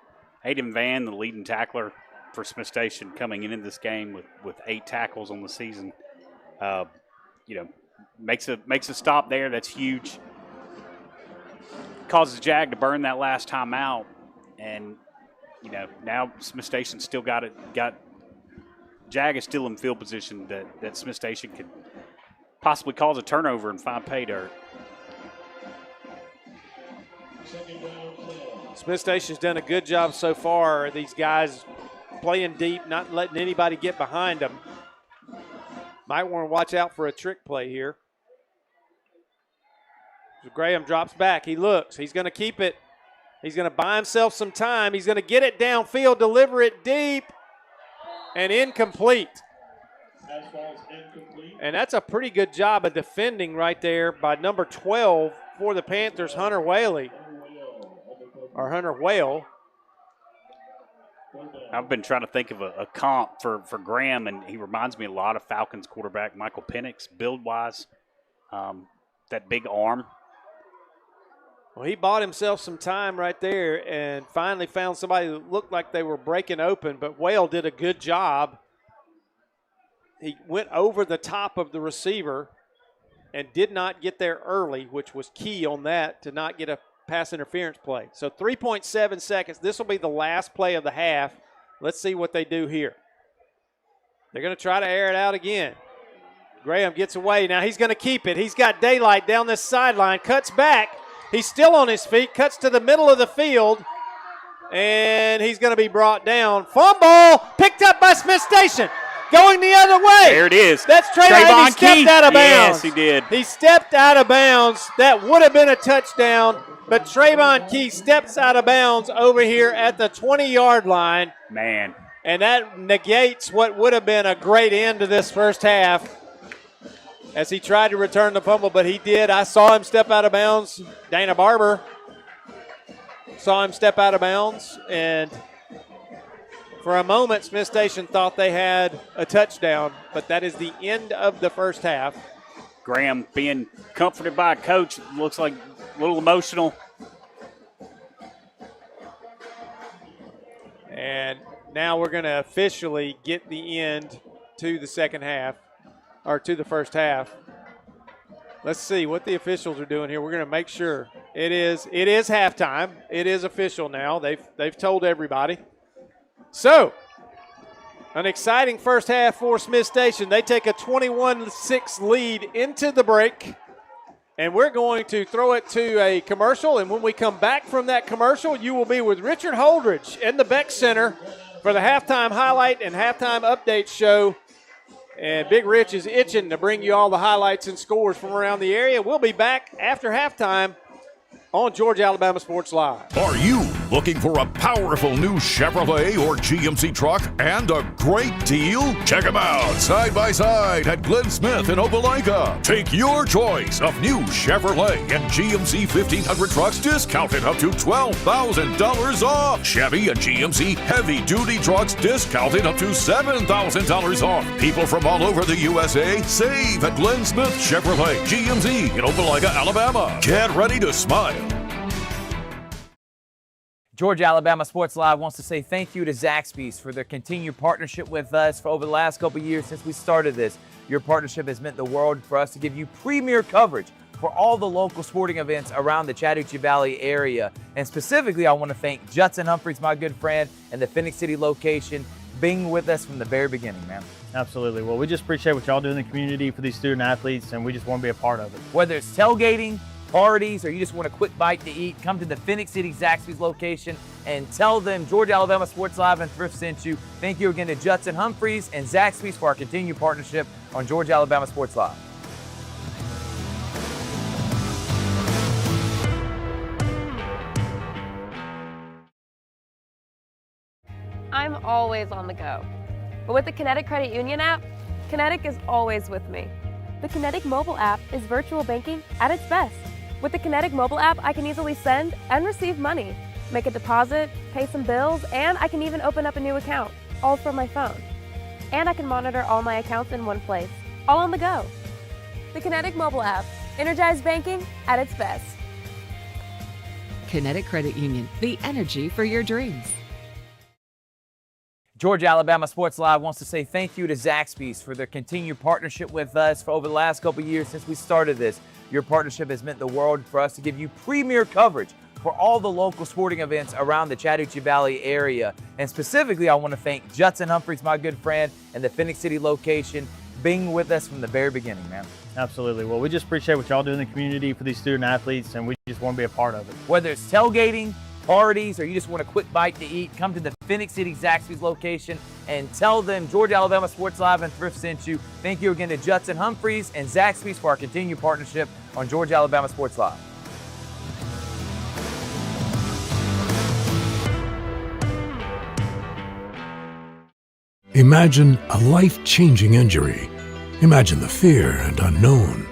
Aiden Van, the leading tackler for Smiths Station, coming into this game with 8 tackles on the season. Makes a stop there. That's huge. Causes JAG to burn that last time out, and now Smiths Station still got JAG is still in field position that Smiths Station could possibly cause a turnover and find pay dirt. Smiths Station's done a good job so far. These guys playing deep, not letting anybody get behind them. Might want to watch out for a trick play here. So Graham drops back. He looks. He's going to keep it. He's going to buy himself some time. He's going to get it downfield, deliver it deep, and incomplete. And that's a pretty good job of defending right there by number 12 for the Panthers, Hunter Whaley. I've been trying to think of a comp for Graham, and he reminds me a lot of Falcons quarterback Michael Penix, build-wise. That big arm. Well, he bought himself some time right there and finally found somebody that looked like they were breaking open, but Whale did a good job. He went over the top of the receiver and did not get there early, which was key on that to not get a pass interference play. So 3.7 seconds. This will be the last play of the half. Let's see what they do here. They're going to try to air it out again. Graham gets away. Now he's going to keep it. He's got daylight down this sideline. Cuts back. He's still on his feet. Cuts to the middle of the field. And he's going to be brought down. Fumble picked up by Smiths Station. Going the other way. There it is. That's Trayvon. He stepped out of bounds. Yes, he did. He stepped out of bounds. That would have been a touchdown. But Trayvon Key steps out of bounds over here at the 20-yard line. Man. And that negates what would have been a great end to this first half as he tried to return the fumble, but he did. I saw him step out of bounds. Dana Barber saw him step out of bounds, and for a moment, Smiths Station thought they had a touchdown, but that is the end of the first half. Graham being comforted by a coach, looks like a little emotional. And now we're going to officially get the end to the second half, or to the first half. Let's see what the officials are doing here. We're going to make sure it is halftime. It is official now. They've told everybody. So, an exciting first half for Smiths Station. They take a 21-6 lead into the break. And we're going to throw it to a commercial. And when we come back from that commercial, you will be with Richard Holdridge in the Beck Center for the halftime highlight and halftime update show. And Big Rich is itching to bring you all the highlights and scores from around the area. We'll be back after halftime on Georgia Alabama Sports Live. Are you looking for a powerful new Chevrolet or GMC truck and a great deal? Check them out side by side at Glenn Smith in Opelika. Take your choice of new Chevrolet and GMC 1500 trucks discounted up to $12,000 off. Chevy and GMC heavy-duty trucks discounted up to $7,000 off. People from all over the USA save at Glenn Smith Chevrolet GMC in Opelika, Alabama. Get ready to smile. Georgia Alabama Sports Live wants to say thank you to Zaxby's for their continued partnership with us for over the last couple of years since we started this. Your partnership has meant the world for us to give you premier coverage for all the local sporting events around the Chattahoochee Valley area. And specifically, I want to thank Judson Humphreys, my good friend, and the Phoenix City location, being with us from the very beginning, man. Absolutely. Well, we just appreciate what y'all do in the community for these student athletes, and we just want to be a part of it. Whether it's tailgating, parties, or you just want a quick bite to eat, come to the Phoenix City Zaxby's location and tell them Georgia Alabama Sports Live and Thrift sent you. Thank you again to Judson Humphreys and Zaxby's for our continued partnership on Georgia Alabama Sports Live. I'm always on the go. But with the Kinetic Credit Union app, Kinetic is always with me. The Kinetic mobile app is virtual banking at its best. With the Kinetic mobile app, I can easily send and receive money, make a deposit, pay some bills, and I can even open up a new account, all from my phone. And I can monitor all my accounts in one place, all on the go. The Kinetic mobile app, energized banking at its best. Kinetic Credit Union, the energy for your dreams. Georgia Alabama Sports Live wants to say thank you to Zaxby's for their continued partnership with us for over the last couple years since we started this. Your partnership has meant the world for us to give you premier coverage for all the local sporting events around the Chattahoochee Valley area. And specifically, I want to thank Judson Humphreys, my good friend, and the Phoenix City location, being with us from the very beginning, man. Absolutely. Well, we just appreciate what y'all do in the community for these student athletes, and we just want to be a part of it. Whether it's tailgating, parties, or you just want a quick bite to eat, come to the Phoenix City Zaxby's location and tell them Georgia Alabama Sports Live and Thrift sent you. Thank you again to Judson Humphreys and Zaxby's for our continued partnership on Georgia Alabama Sports Live. Imagine a life-changing injury. Imagine the fear and unknown.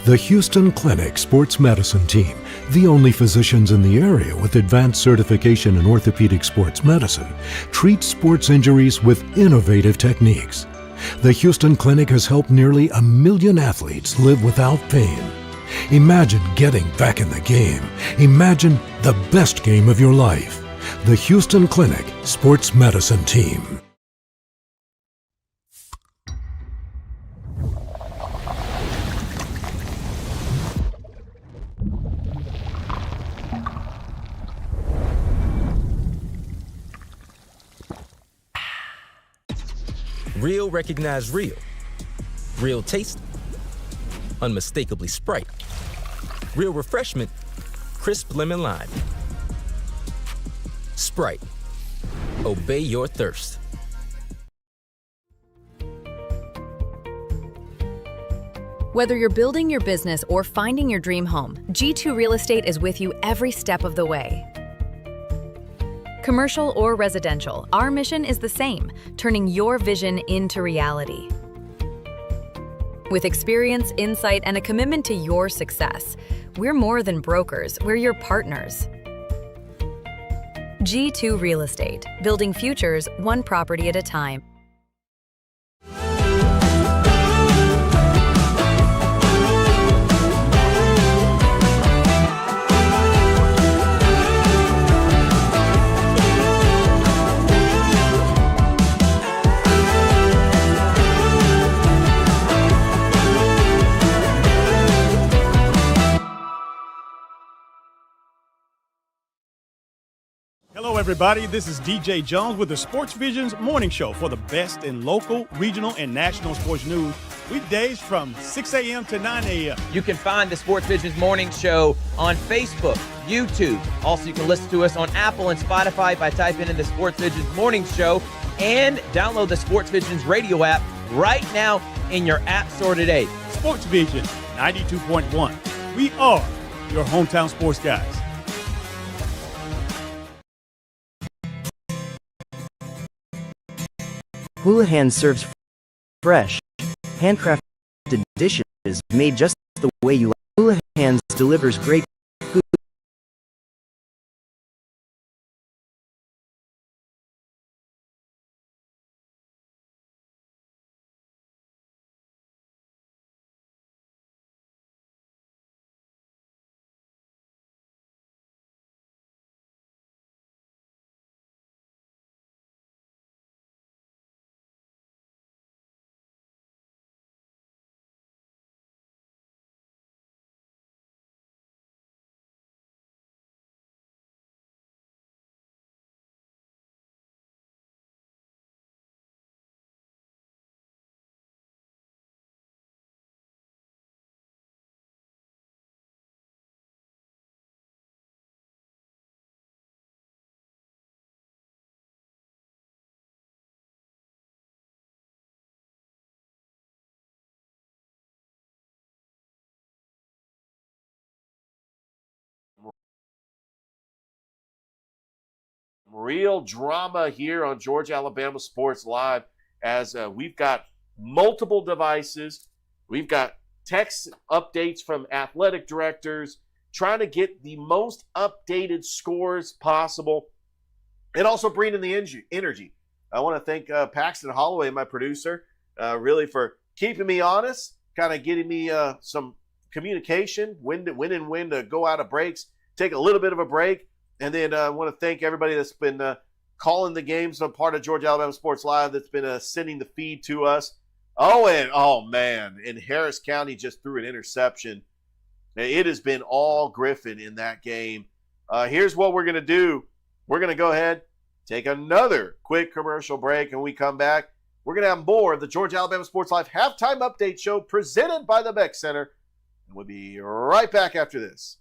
The Houston Clinic Sports Medicine Team, the only physicians in the area with advanced certification in orthopedic sports medicine, treats sports injuries with innovative techniques. The Houston Clinic has helped nearly 1 million athletes live without pain. Imagine getting back in the game. Imagine the best game of your life. The Houston Clinic Sports Medicine Team. Real recognize real. Real taste, unmistakably Sprite. Real refreshment, crisp lemon lime. Sprite, obey your thirst. Whether you're building your business or finding your dream home, G2 Real Estate is with you every step of the way. Commercial or residential, our mission is the same, turning your vision into reality. With experience, insight, and a commitment to your success, we're more than brokers, we're your partners. G2 Real Estate, building futures one property at a time. Hello, everybody. This is DJ Jones with the Sports Visions Morning Show for the best in local, regional, and national sports news. Weekdays from 6 a.m. to 9 a.m. You can find the Sports Visions Morning Show on Facebook, YouTube. Also, you can listen to us on Apple and Spotify by typing in the Sports Visions Morning Show, and download the Sports Visions radio app right now in your app store today. Sports Vision 92.1. We are your hometown sports guys. Houlihan serves fresh, handcrafted dishes made just the way you like. Houlihan's delivers great real drama here on Georgia Alabama Sports Live as we've got multiple devices. We've got text updates from athletic directors trying to get the most updated scores possible and also bringing in the energy. I want to thank Paxton Holloway, my producer, really for keeping me honest, kind of getting me some communication, when to go out of breaks, take a little bit of a break. And then I want to thank everybody that's been calling the games on part of Georgia Alabama Sports Live that's been sending the feed to us. Oh, man, and Harris County just threw an interception. It has been all Griffin in that game. Here's what we're going to do. We're going to go ahead, take another quick commercial break, and when we come back, we're going to have more of the Georgia Alabama Sports Live Halftime Update Show presented by the Beck Center. And we'll be right back after this.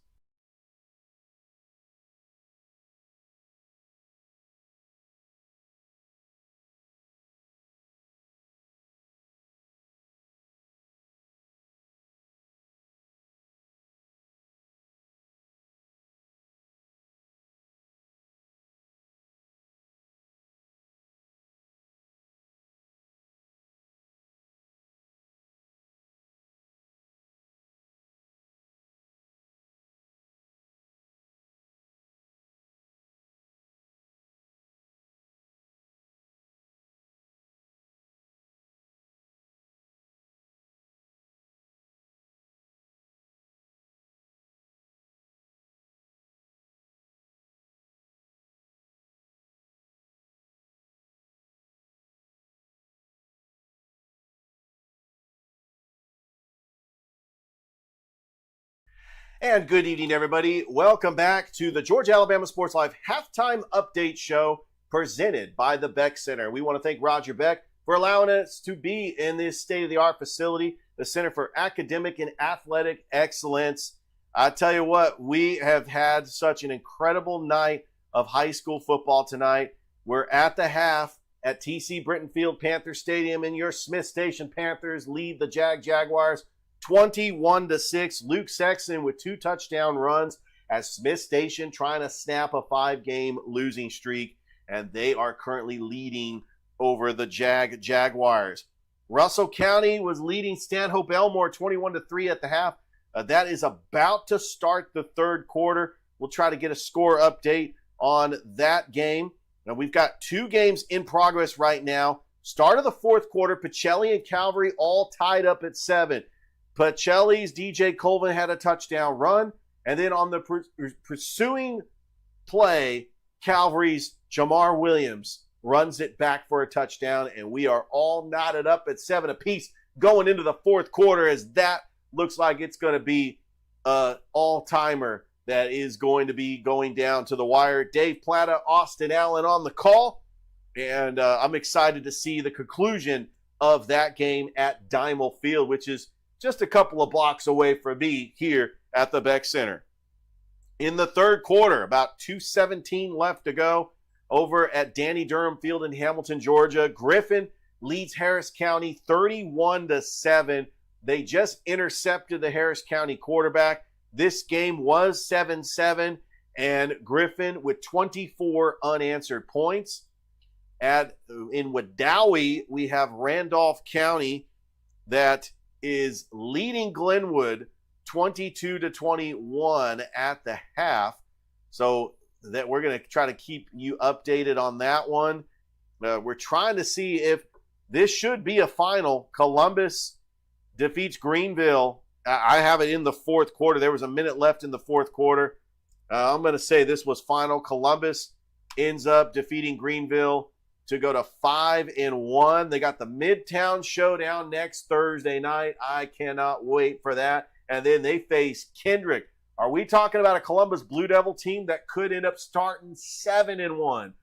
And good evening, everybody. Welcome back to the Georgia Alabama Sports Live Halftime Update Show presented by the Beck Center. We want to thank Roger Beck for allowing us to be in this state-of-the-art facility, the Center for Academic and Athletic Excellence. I tell you what, we have had such an incredible night of high school football tonight. We're at the half at TC Britton Field Panther Stadium, and your Smiths Station Panthers lead the Jaguars 21-6. Luke Sexton with 2 touchdown runs as Smiths Station trying to snap a 5-game losing streak, and they are currently leading over the Jaguars. Russell County was leading Stanhope Elmore 21-3 at the half. That is about to start the third quarter. We'll try to get a score update on that game. Now we've got 2 games in progress right now. Start of the fourth quarter, Pacelli and Calvary all tied up at 7. Pacelli's DJ Colvin had a touchdown run, and then on the pursuing play, Calvary's Jamar Williams runs it back for a touchdown, and we are all knotted up at 7 apiece going into the fourth quarter, as that looks like it's going to be an all-timer that is going to be going down to the wire. Dave Plata, Austin Allen on the call, and I'm excited to see the conclusion of that game at Dimel Field, which is just a couple of blocks away from me here at the Beck Center. In the third quarter, about 2:17 left to go, over at Danny Durham Field in Hamilton, Georgia, Griffin leads Harris County 31-7. They just intercepted the Harris County quarterback. This game was 7-7, and Griffin with 24 unanswered points. In Wadowee, we have Randolph County that is leading Glenwood 22-21 at the half. So that we're going to try to keep you updated on that one. We're trying to see if this should be a final. Columbus defeats Greenville. I have it in the fourth quarter. There was a minute left in the fourth quarter. I'm going to say this was final. Columbus ends up defeating Greenville to go to 5-1. They got the Midtown Showdown next Thursday night. I cannot wait for that. And then they face Kendrick. Are we talking about a Columbus Blue Devil team that could end up starting 7-1?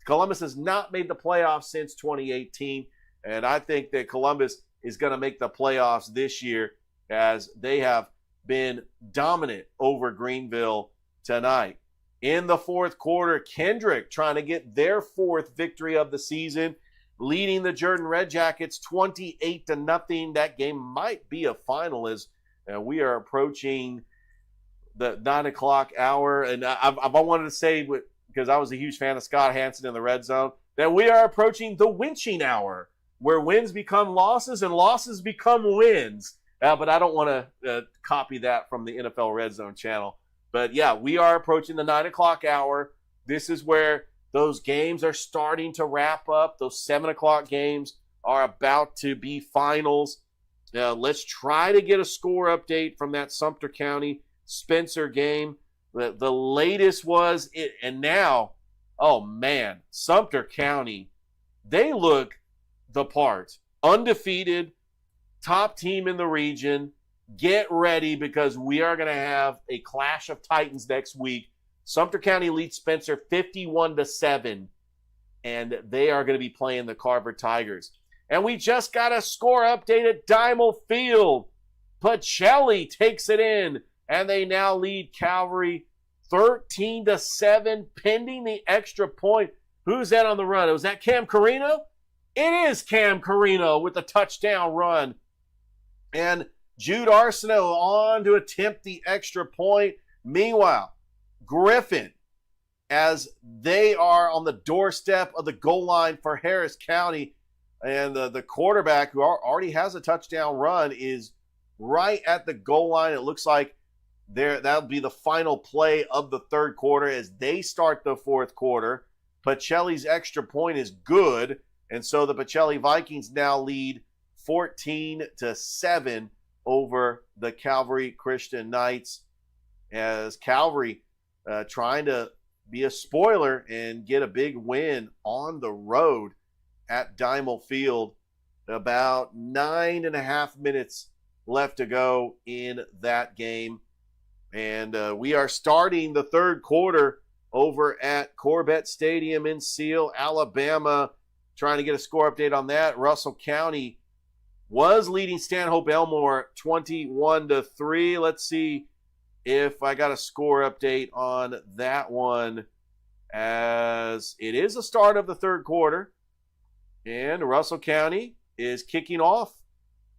Columbus has not made the playoffs since 2018, and I think that Columbus is going to make the playoffs this year, as they have been dominant over Greenville tonight. In the fourth quarter, Kendrick trying to get their 4th victory of the season, leading the Jordan Red Jackets 28-0. That game might be a final, as we are approaching the 9 o'clock hour. And I wanted to say, because I was a huge fan of Scott Hansen in the red zone, that we are approaching the winching hour, where wins become losses and losses become wins. But I don't want to copy that from the NFL Red Zone channel. But yeah, we are approaching the 9 o'clock hour. This is where those games are starting to wrap up. Those 7 o'clock games are about to be finals. Let's try to get a score update from that Sumter County Spencer game. The latest was it, and now, oh man, Sumter County, they look the part. Undefeated, top team in the region. Get ready because we are going to have a clash of titans next week. Sumter County leads Spencer 51-7, and they are going to be playing the Carver Tigers. And we just got a score update at Diamond Field. Pacelli takes it in, and they now lead Calvary 13-7, pending the extra point. Who's that on the run? Was that Cam Carino? It is Cam Carino with the touchdown run. And Jude Arsenault on to attempt the extra point. Meanwhile, Griffin, as they are on the doorstep of the goal line for Harris County, and the quarterback, who already has a touchdown run, is right at the goal line. It looks like that'll be the final play of the third quarter as they start the fourth quarter. Pacelli's extra point is good, and so the Pacelli Vikings now lead 14-7 over the Calvary Christian Knights, as Calvary trying to be a spoiler and get a big win on the road at Diamond Field. About 9.5 minutes left to go in that game. And we are starting the third quarter over at Corbett Stadium in Seal, Alabama. Trying to get a score update on that. Russell County was leading Stanhope Elmore 21-3. Let's see if I got a score update on that one, as it is the start of the third quarter. And Russell County is kicking off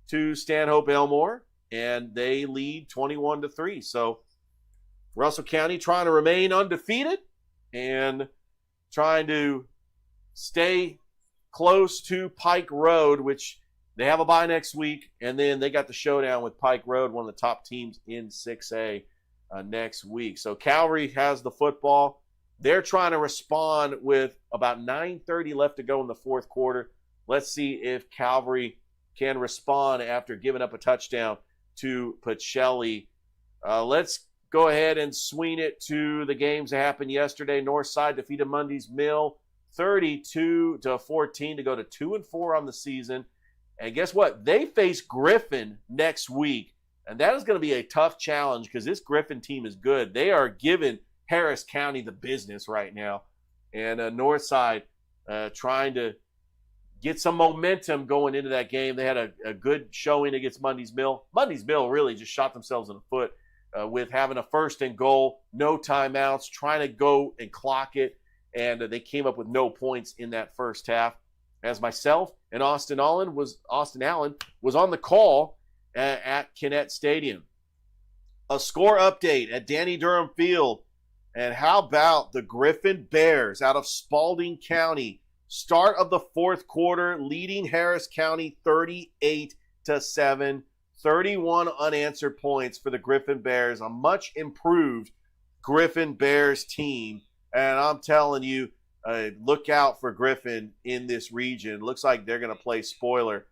to Stanhope Elmore, and they lead 21-3. So Russell County trying to remain undefeated and trying to stay close to Pike Road, which they have a bye next week, and then they got the showdown with Pike Road, one of the top teams in 6A next week. So Calvary has the football. They're trying to respond with about 9:30 left to go in the fourth quarter. Let's see if Calvary can respond after giving up a touchdown to Pacelli. Let's go ahead and swing it to the games that happened yesterday. Northside defeated Mundy's Mill 32-14 to go to 2-4 on the season. And guess what? They face Griffin next week. And that is going to be a tough challenge because this Griffin team is good. They are giving Harris County the business right now. And Northside trying to get some momentum going into that game. They had a good showing against Mundy's Mill. Mundy's Mill really just shot themselves in the foot with having a first and goal, no timeouts, trying to go and clock it. And they came up with no points in that first half. As myself and Austin Allen was on the call at Kinnett Stadium. A score update at Danny Durham Field. And how about the Griffin Bears out of Spalding County? Start of the fourth quarter, leading Harris County 38-7. 31 unanswered points for the Griffin Bears. A much improved Griffin Bears team. And I'm telling you, look out for Griffin in this region. Looks like they're going to play spoiler.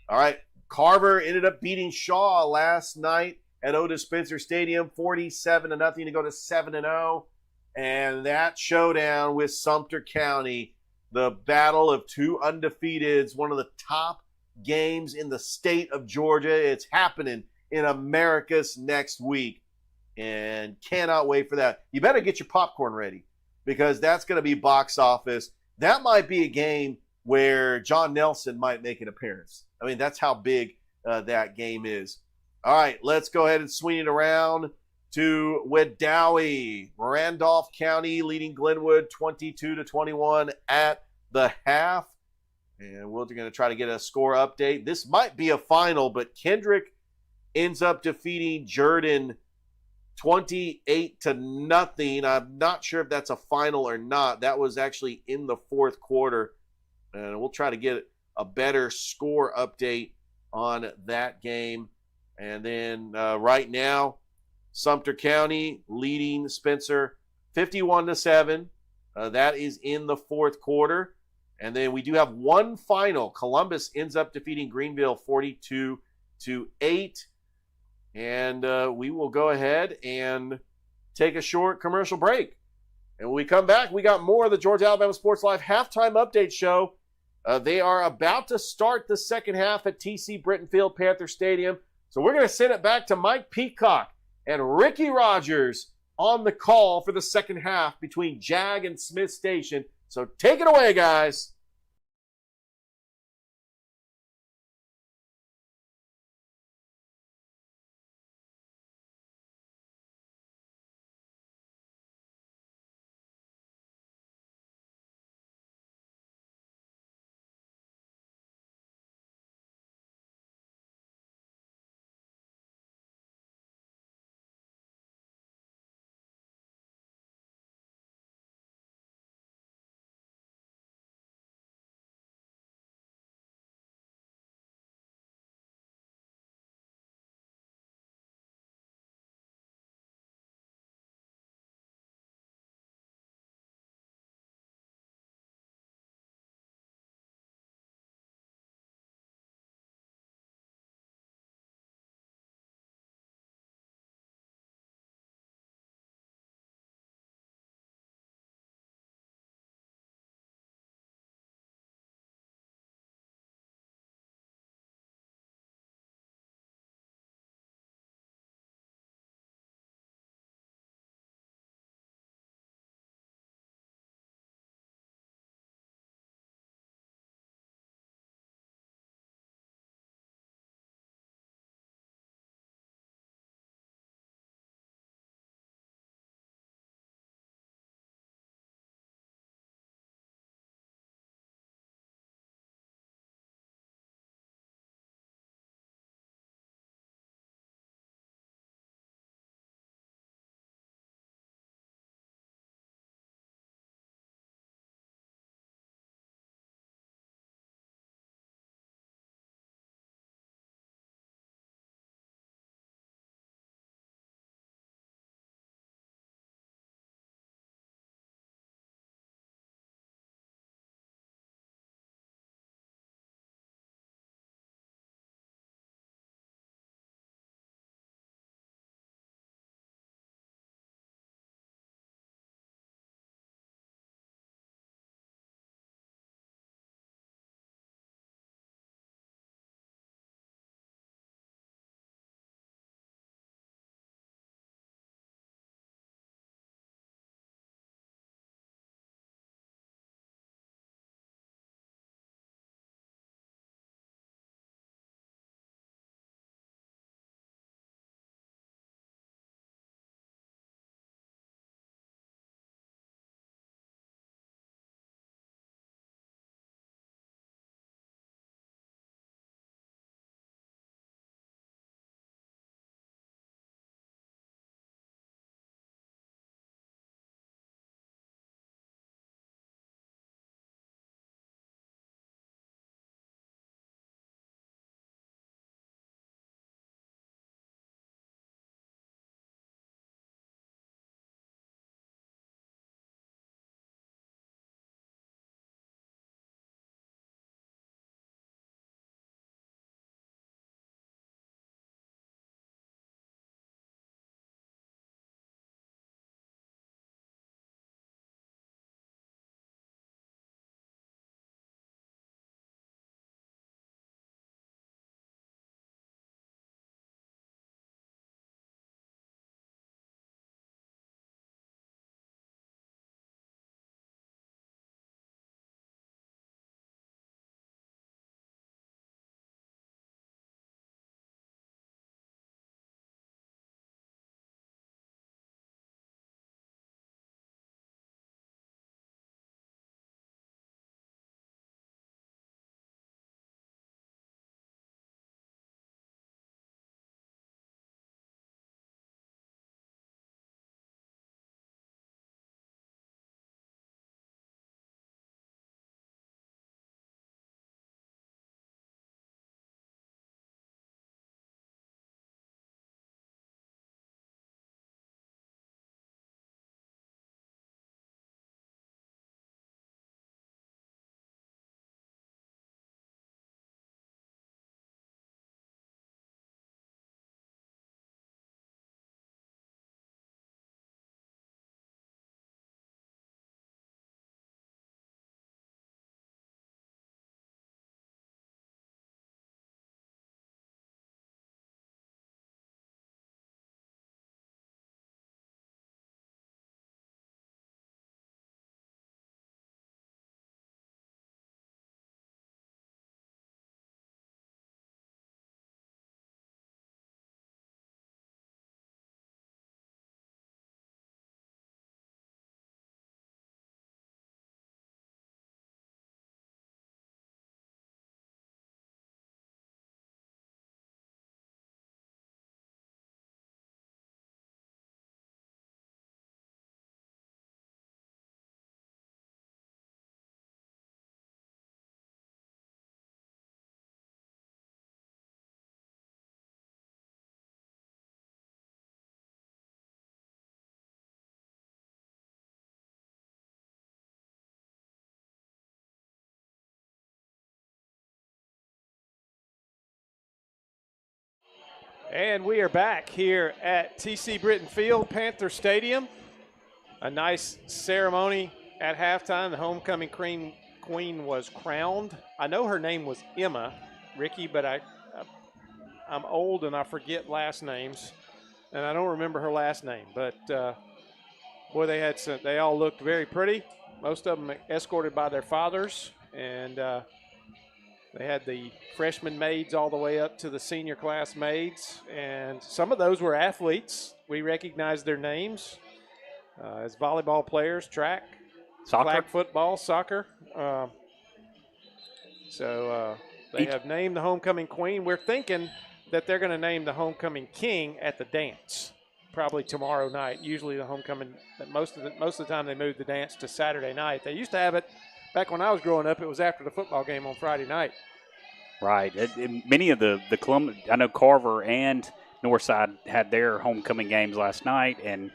All right, Carver ended up beating Shaw last night at Otis Spencer Stadium, 47-0 to go to 7-0. And that showdown with Sumter County, the battle of two undefeateds, one of the top games in the state of Georgia. It's happening in Americus next week, and cannot wait for that. You better get your popcorn ready, because that's going to be box office. That might be a game where John Nelson might make an appearance. I mean, that's how big that game is. All right, let's go ahead and swing it around to Wedowee. Randolph County leading Glenwood 22-21 at the half. And we're going to try to get a score update. This might be a final, but Kendrick ends up defeating Jordan 28-0. I'm not sure if that's a final or not. That was actually in the fourth quarter. And we'll try to get a better score update on that game. And then right now, Sumter County leading Spencer 51-7. That is in the fourth quarter. And then we do have one final. Columbus ends up defeating Greenville 42-8. And we will go ahead and take a short commercial break. And when we come back, we got more of the Georgia Alabama Sports Live halftime update show. They are about to start the second half at TC Brittenfield Panther Stadium. So we're going to send it back to Mike Peacock and Ricky Rogers on the call for the second half between JAG and Smiths Station. So take it away, guys. And we are back here at TC Britton Field, Panther Stadium. A nice ceremony at halftime. The homecoming queen was crowned. I know her name was Emma, Ricky, but I'm old and I forget last names, and I don't remember her last name. But boy, they all looked very pretty. Most of them escorted by their fathers, and they had the freshman maids all the way up to the senior class maids, and some of those were athletes. We recognized their names as volleyball players, track, flag football, soccer. They have named the homecoming queen. We're thinking that they're going to name the homecoming king at the dance, probably tomorrow night. Usually the homecoming, most of the time they move the dance to Saturday night. They used to have it back when I was growing up. It was after the football game on Friday night. Right. Many of the Columbus, I know Carver and Northside had their homecoming games last night, and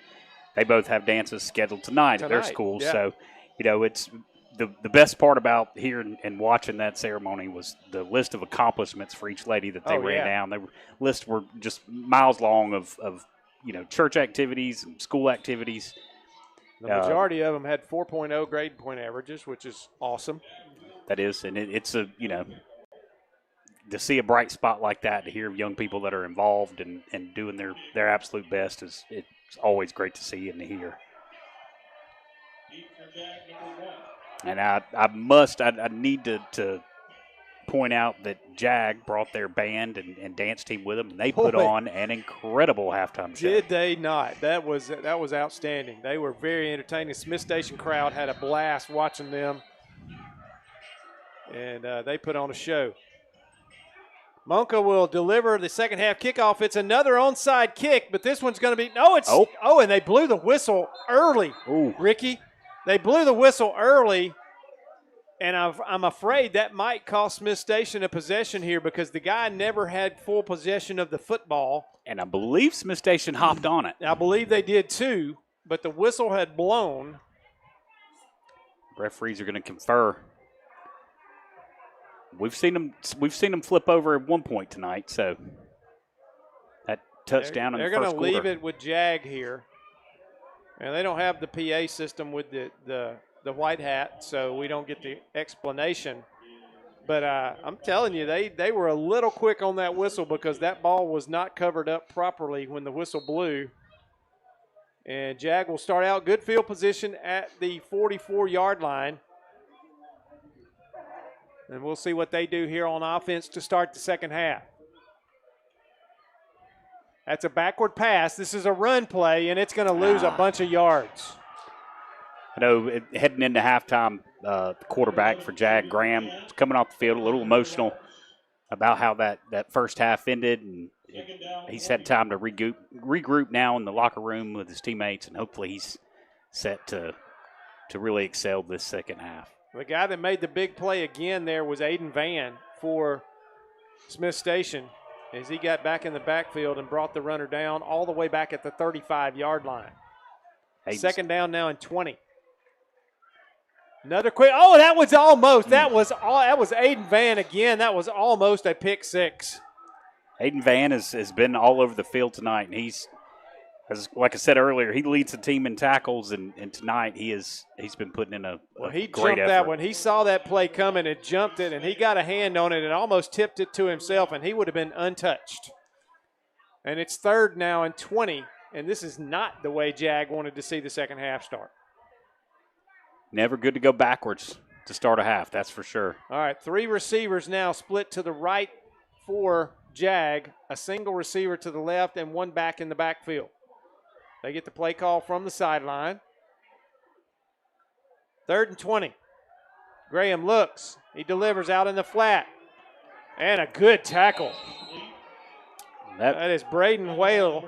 they both have dances scheduled tonight at their schools. Yeah. So, it's the best part about hearing and watching that ceremony was the list of accomplishments for each lady that they ran down. The lists were just miles long of church activities and school activities. The majority of them had 4.0 grade point averages, which is awesome. That is, and it's to see a bright spot like that, to hear young people that are involved and doing their absolute best it's always great to see and to hear. And I need to point out that JAG brought their band and dance team with them, and they put on an incredible halftime show. Did they not? That was outstanding. They were very entertaining. The Smiths Station crowd had a blast watching them, and they put on a show. Monca will deliver the second half kickoff. It's another onside kick, but this one's going to be and they blew the whistle early. Ooh. Ricky, they blew the whistle early, and I'm afraid that might cost Smiths Station a possession here because the guy never had full possession of the football. And I believe Smiths Station hopped on it. I believe they did too, but the whistle had blown. Referees are going to confer. We've seen them flip over at one point tonight, so that touchdown in the first quarter. They're going to leave it with JAG here. And they don't have the PA system with the white hat, so we don't get the explanation. But I'm telling you, they were a little quick on that whistle because that ball was not covered up properly when the whistle blew. And JAG will start out good field position at the 44-yard line. And we'll see what they do here on offense to start the second half. That's a backward pass. This is a run play, and it's going to lose a bunch of yards. I know heading into halftime, the quarterback for JAG, Graham, is coming off the field a little emotional about how that first half ended. And he's had time to regroup now in the locker room with his teammates, and hopefully he's set to really excel this second half. The guy that made the big play again there was Aiden Van for Smiths Station as he got back in the backfield and brought the runner down all the way back at the 35-yard line. Second down now and 20. Another quick. Oh, that was almost. That was Aiden Van again. That was almost a pick six. Aiden Van has been all over the field tonight, and he's, like I said earlier, he leads the team in tackles, and tonight he's been putting in a he great jumped effort. that one. He saw that play coming and jumped it, and he got a hand on it and almost tipped it to himself, and he would have been untouched. And it's third now and 20, and this is not the way JAG wanted to see the second half start. Never good to go backwards to start a half, that's for sure. All right, three receivers now split to the right for JAG, a single receiver to the left, and one back in the backfield. They get the play call from the sideline. Third and 20. Graham looks. He delivers out in the flat. And a good tackle. That is Braden Whale.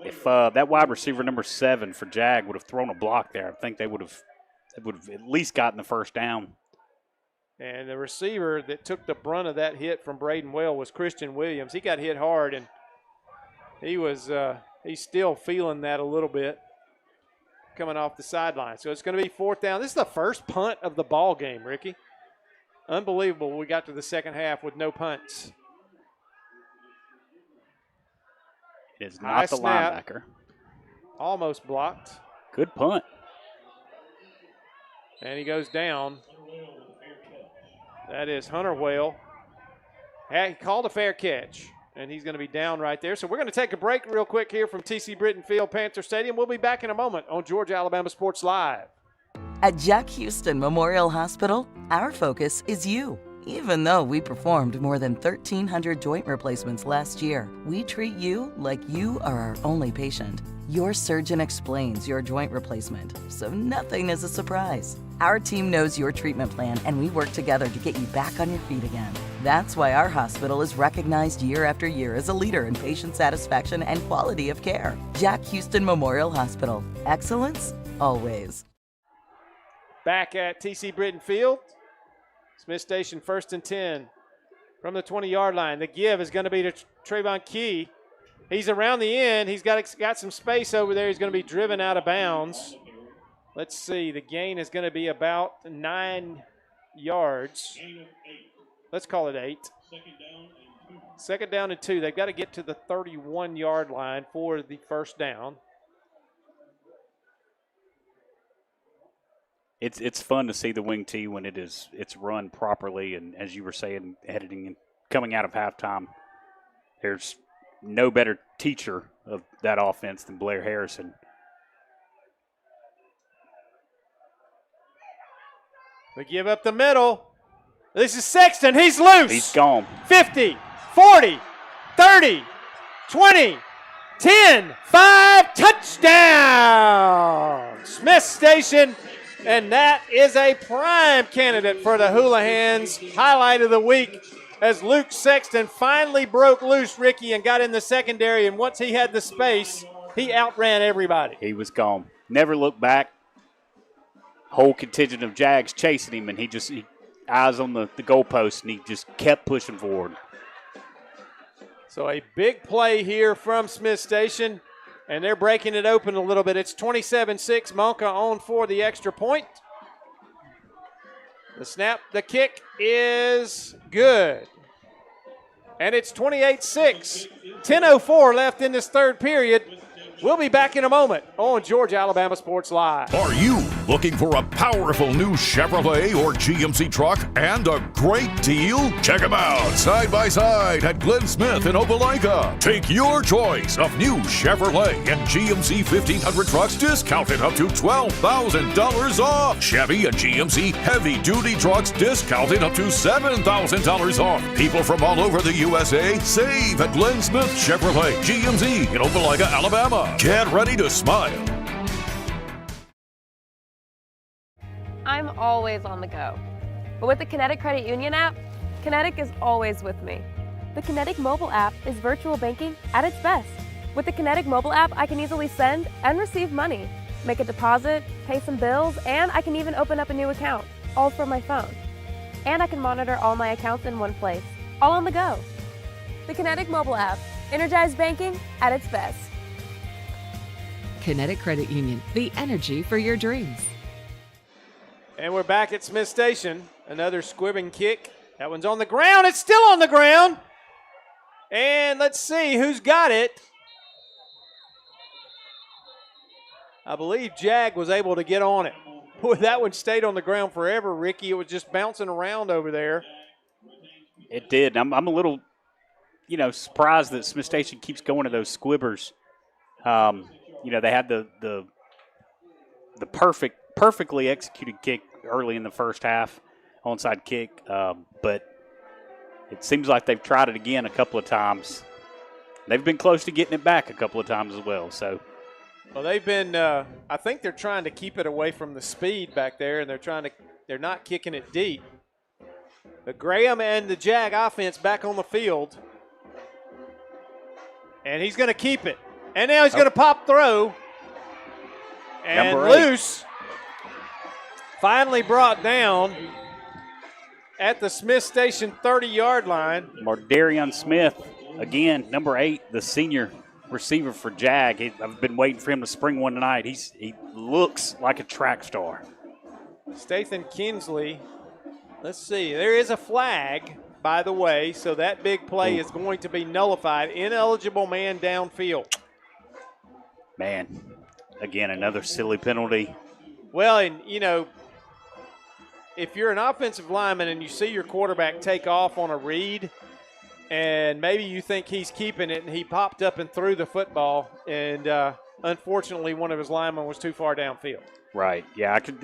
If that wide receiver number 7 for JAG would have thrown a block there, I think they would have at least gotten the first down. And the receiver that took the brunt of that hit from Braden Whale was Christian Williams. He got hit hard, and he was he's still feeling that a little bit coming off the sideline. So it's going to be fourth down. This is the first punt of the ball game, Ricky. Unbelievable. We got to the second half with no punts. It is High not the snap. linebacker. Almost blocked. Good punt. And he goes down. That is Hunter Whale. He called a fair catch, and he's going to be down right there. So we're going to take a break real quick here from T.C. Britton Field, Panther Stadium. We'll be back in a moment on Georgia Alabama Sports Live. At Jack Houston Memorial Hospital, our focus is you. Even though we performed more than 1,300 joint replacements last year, we treat you like you are our only patient. Your surgeon explains your joint replacement, so nothing is a surprise. Our team knows your treatment plan, and we work together to get you back on your feet again. That's why our hospital is recognized year after year as a leader in patient satisfaction and quality of care. Jack Houston Memorial Hospital. Excellence, always. Back at T.C. Britton Field. Smiths Station 1st and 10 from the 20-yard line. The give is going to be to Trayvon Key. He's around the end. He's got some space over there. He's going to be driven out of bounds. Let's see. The gain is going to be about 9 yards. Let's call it 8. Second down and 2. They've got to get to the 31-yard line for the first down. It's fun to see the wing tee when it's run properly, and as you were saying, heading and coming out of halftime, there's no better teacher of that offense than Blair Harrison. They give up the middle. This is Sexton. He's loose. He's gone. 50, 40, 30, 20, 10, 5, touchdown. Smiths Station. And that is a prime candidate for the Hoolahans. Highlight of the week as Luke Sexton finally broke loose, Ricky, and got in the secondary. And once he had the space, he outran everybody. He was gone. Never looked back. Whole contingent of Jags chasing him, and he eyes on the goalpost, and he just kept pushing forward. So a big play here from Smiths Station. And they're breaking it open a little bit. It's 27-6. Monka on for the extra point. The snap, the kick is good. And it's 28-6. 10:04 left in this third period. We'll be back in a moment on Georgia Alabama Sports Live. Are you looking for a powerful new Chevrolet or GMC truck and a great deal? Check them out side by side at Glenn Smith in Opelika. Take your choice of new Chevrolet and GMC 1500 trucks discounted up to $12,000 off. Chevy and GMC heavy-duty trucks discounted up to $7,000 off. People from all over the USA save at Glenn Smith Chevrolet GMC in Opelika, Alabama. Get ready to smile. I'm always on the go. But with the Kinetic Credit Union app, Kinetic is always with me. The Kinetic mobile app is virtual banking at its best. With the Kinetic mobile app, I can easily send and receive money, make a deposit, pay some bills, and I can even open up a new account, all from my phone. And I can monitor all my accounts in one place, all on the go. The Kinetic mobile app, energized banking at its best. Kinetic Credit Union, the energy for your dreams. And we're back at Smiths Station. Another squibbing kick. That one's on the ground. It's still on the ground. And let's see who's got it. I believe Jag was able to get on it. Boy, that one stayed on the ground forever, Ricky. It was just bouncing around over there. It did. I'm a little, surprised that Smiths Station keeps going to those squibbers. They had the perfectly executed kick early in the first half, onside kick, but it seems like they've tried it again a couple of times. They've been close to getting it back a couple of times as well. Well, they've been. I think they're trying to keep it away from the speed back there, and they're not kicking it deep. But Graham and the Jag offense back on the field, and he's going to keep it. And now he's going to pop throw. And loose. Finally brought down at the Smiths Station 30-yard line. Mardarian Smith, again, number 8, the senior receiver for Jag. I've been waiting for him to spring one tonight. He looks like a track star. Stathan Kinsley. Let's see. There is a flag. by the way, so that big play is going to be nullified. Ineligible man downfield. Man, again, another silly penalty. Well, and, you know, if you're an offensive lineman and you see your quarterback take off on a read, and maybe you think he's keeping it, and he popped up and threw the football, and unfortunately one of his linemen was too far downfield. Right. Yeah, I could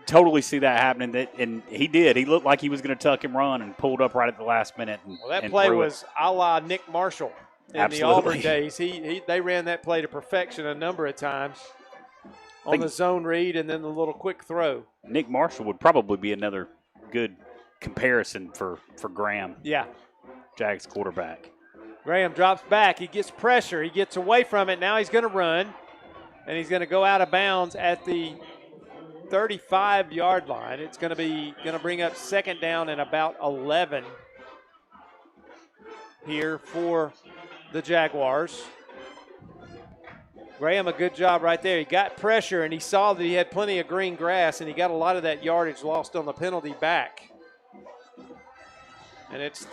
totally see that happening. And he did. He looked like he was going to tuck and run and pulled up right at the last minute. Well, that play was a la Nick Marshall in the Auburn days. They ran that play to perfection a number of times on the zone read and then the little quick throw. Nick Marshall would probably be another good comparison for Graham. Yeah. Jags quarterback. Graham drops back. He gets pressure. He gets away from it. Now he's going to run, and he's going to go out of bounds at the 35-yard line. It's going to bring up second down and about 11 here for the Jaguars. Graham, a good job right there. He got pressure, and he saw that he had plenty of green grass, and he got a lot of that yardage lost on the penalty back. And it's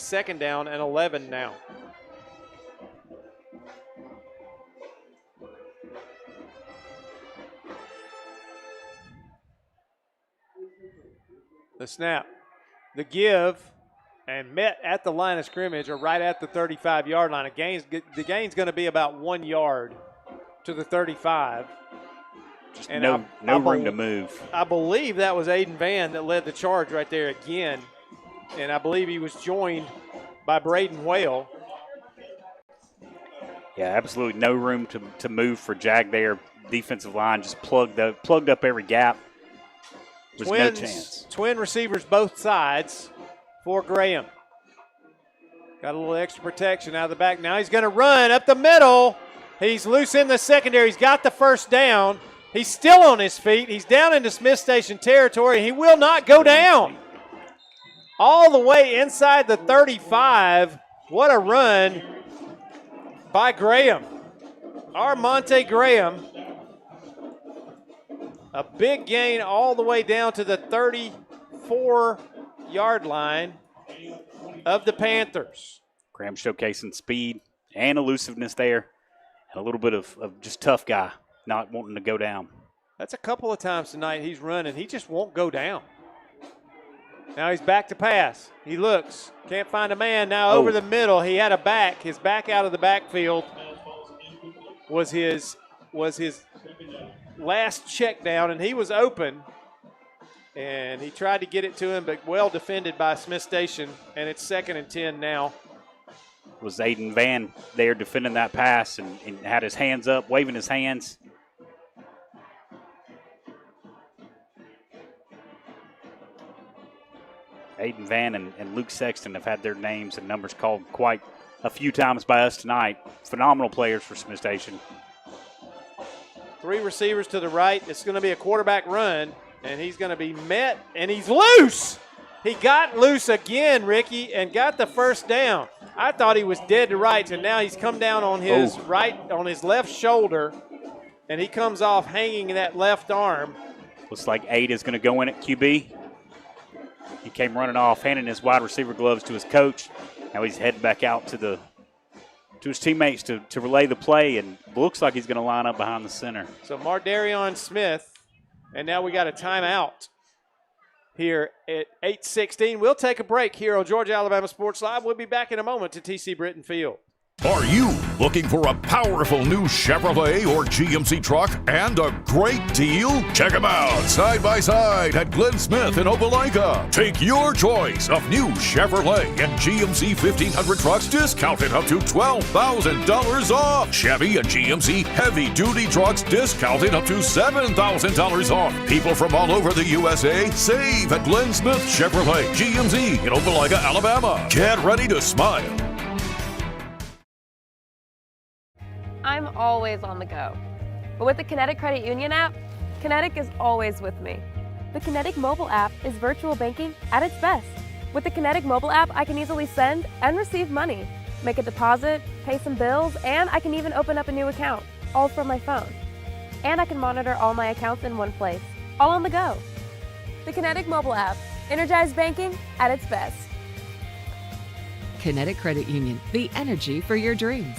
second down and 11 now. The snap, the give, and met at the line of scrimmage or right at the 35-yard line. The gain's going to be about 1 yard to the 35. Just no room to move. I believe that was Aiden Van that led the charge right there again. And I believe he was joined by Braden Whale. Yeah, absolutely no room to move for Jag there. Defensive line just plugged up every gap. There's no chance. Twin receivers both sides for Graham. Got a little extra protection out of the back. Now he's going to run up the middle. He's loose in the secondary. He's got the first down. He's still on his feet. He's down into Smiths Station territory. He will not go down. All the way inside the 35. What a run by Graham. Armonte Graham. A big gain all the way down to the 34-yard line of the Panthers. Graham showcasing speed and elusiveness there, and a little bit of just tough guy, not wanting to go down. That's a couple of times tonight he's running. He just won't go down. Now he's back to pass. He looks. Can't find a man. Now over the middle. He had a back. His back out of the backfield was his last check down, and he was open. And he tried to get it to him, but well defended by Smiths Station. And it's 2nd and 10 now. Was Aiden Van there defending that pass and had his hands up, waving his hands. Aiden Van and Luke Sexton have had their names and numbers called quite a few times by us tonight. Phenomenal players for Smiths Station. 3 receivers to the right. It's going to be a quarterback run, and he's going to be met, and he's loose. He got loose again, Ricky, and got the first down. I thought he was dead to rights, and now he's come down on his on his left shoulder, and he comes off hanging that left arm. Looks like 8 is going to go in at QB. He came running off, handing his wide receiver gloves to his coach. Now he's heading back out to his teammates to relay the play, and looks like he's going to line up behind the center. So Mardarion Smith, and now we got a timeout here at 8:16. We'll take a break here on Georgia Alabama Sports Live. We'll be back in a moment to TC Britton Field. Are you looking for a powerful new Chevrolet or GMC truck and a great deal? Check them out side by side at Glenn Smith in Opelika. Take your choice of new Chevrolet and GMC 1500 trucks discounted up to $12,000 off. Chevy and GMC heavy-duty trucks discounted up to $7,000 off. People from all over the USA save at Glenn Smith Chevrolet GMC in Opelika, Alabama. Get ready to smile. I'm always on the go. But with the Kinetic Credit Union app, Kinetic is always with me. The Kinetic mobile app is virtual banking at its best. With the Kinetic mobile app, I can easily send and receive money, make a deposit, pay some bills, and I can even open up a new account, all from my phone. And I can monitor all my accounts in one place, all on the go. The Kinetic mobile app, Energized banking at its best. Kinetic Credit Union, the energy for your dreams.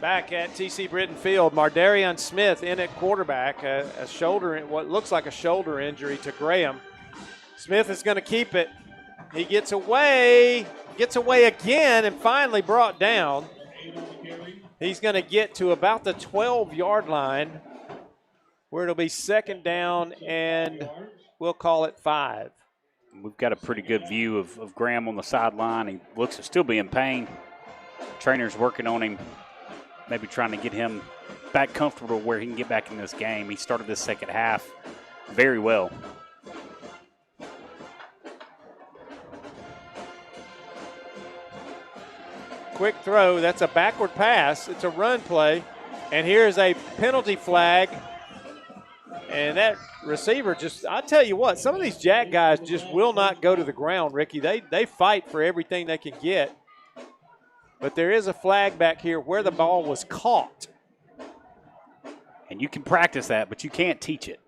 Back at TC Britton Field, Mardarion Smith in at quarterback, a shoulder, what looks like a shoulder injury to Graham. Smith is going to keep it. He gets away again, and finally brought down. He's going to get to about the 12-yard line, where it'll be second down, and we'll call it 5. We've got a pretty good view of Graham on the sideline. He looks to still be in pain. Trainer's working on him, maybe trying to get him back comfortable where he can get back in this game. He started this second half very well. Quick throw. That's a backward pass. It's a run play. And here's a penalty flag. And that receiver just, I tell you what, some of these JAG guys just will not go to the ground, Ricky. They fight for everything they can get. But there is a flag back here where the ball was caught. And you can practice that, but you can't teach it.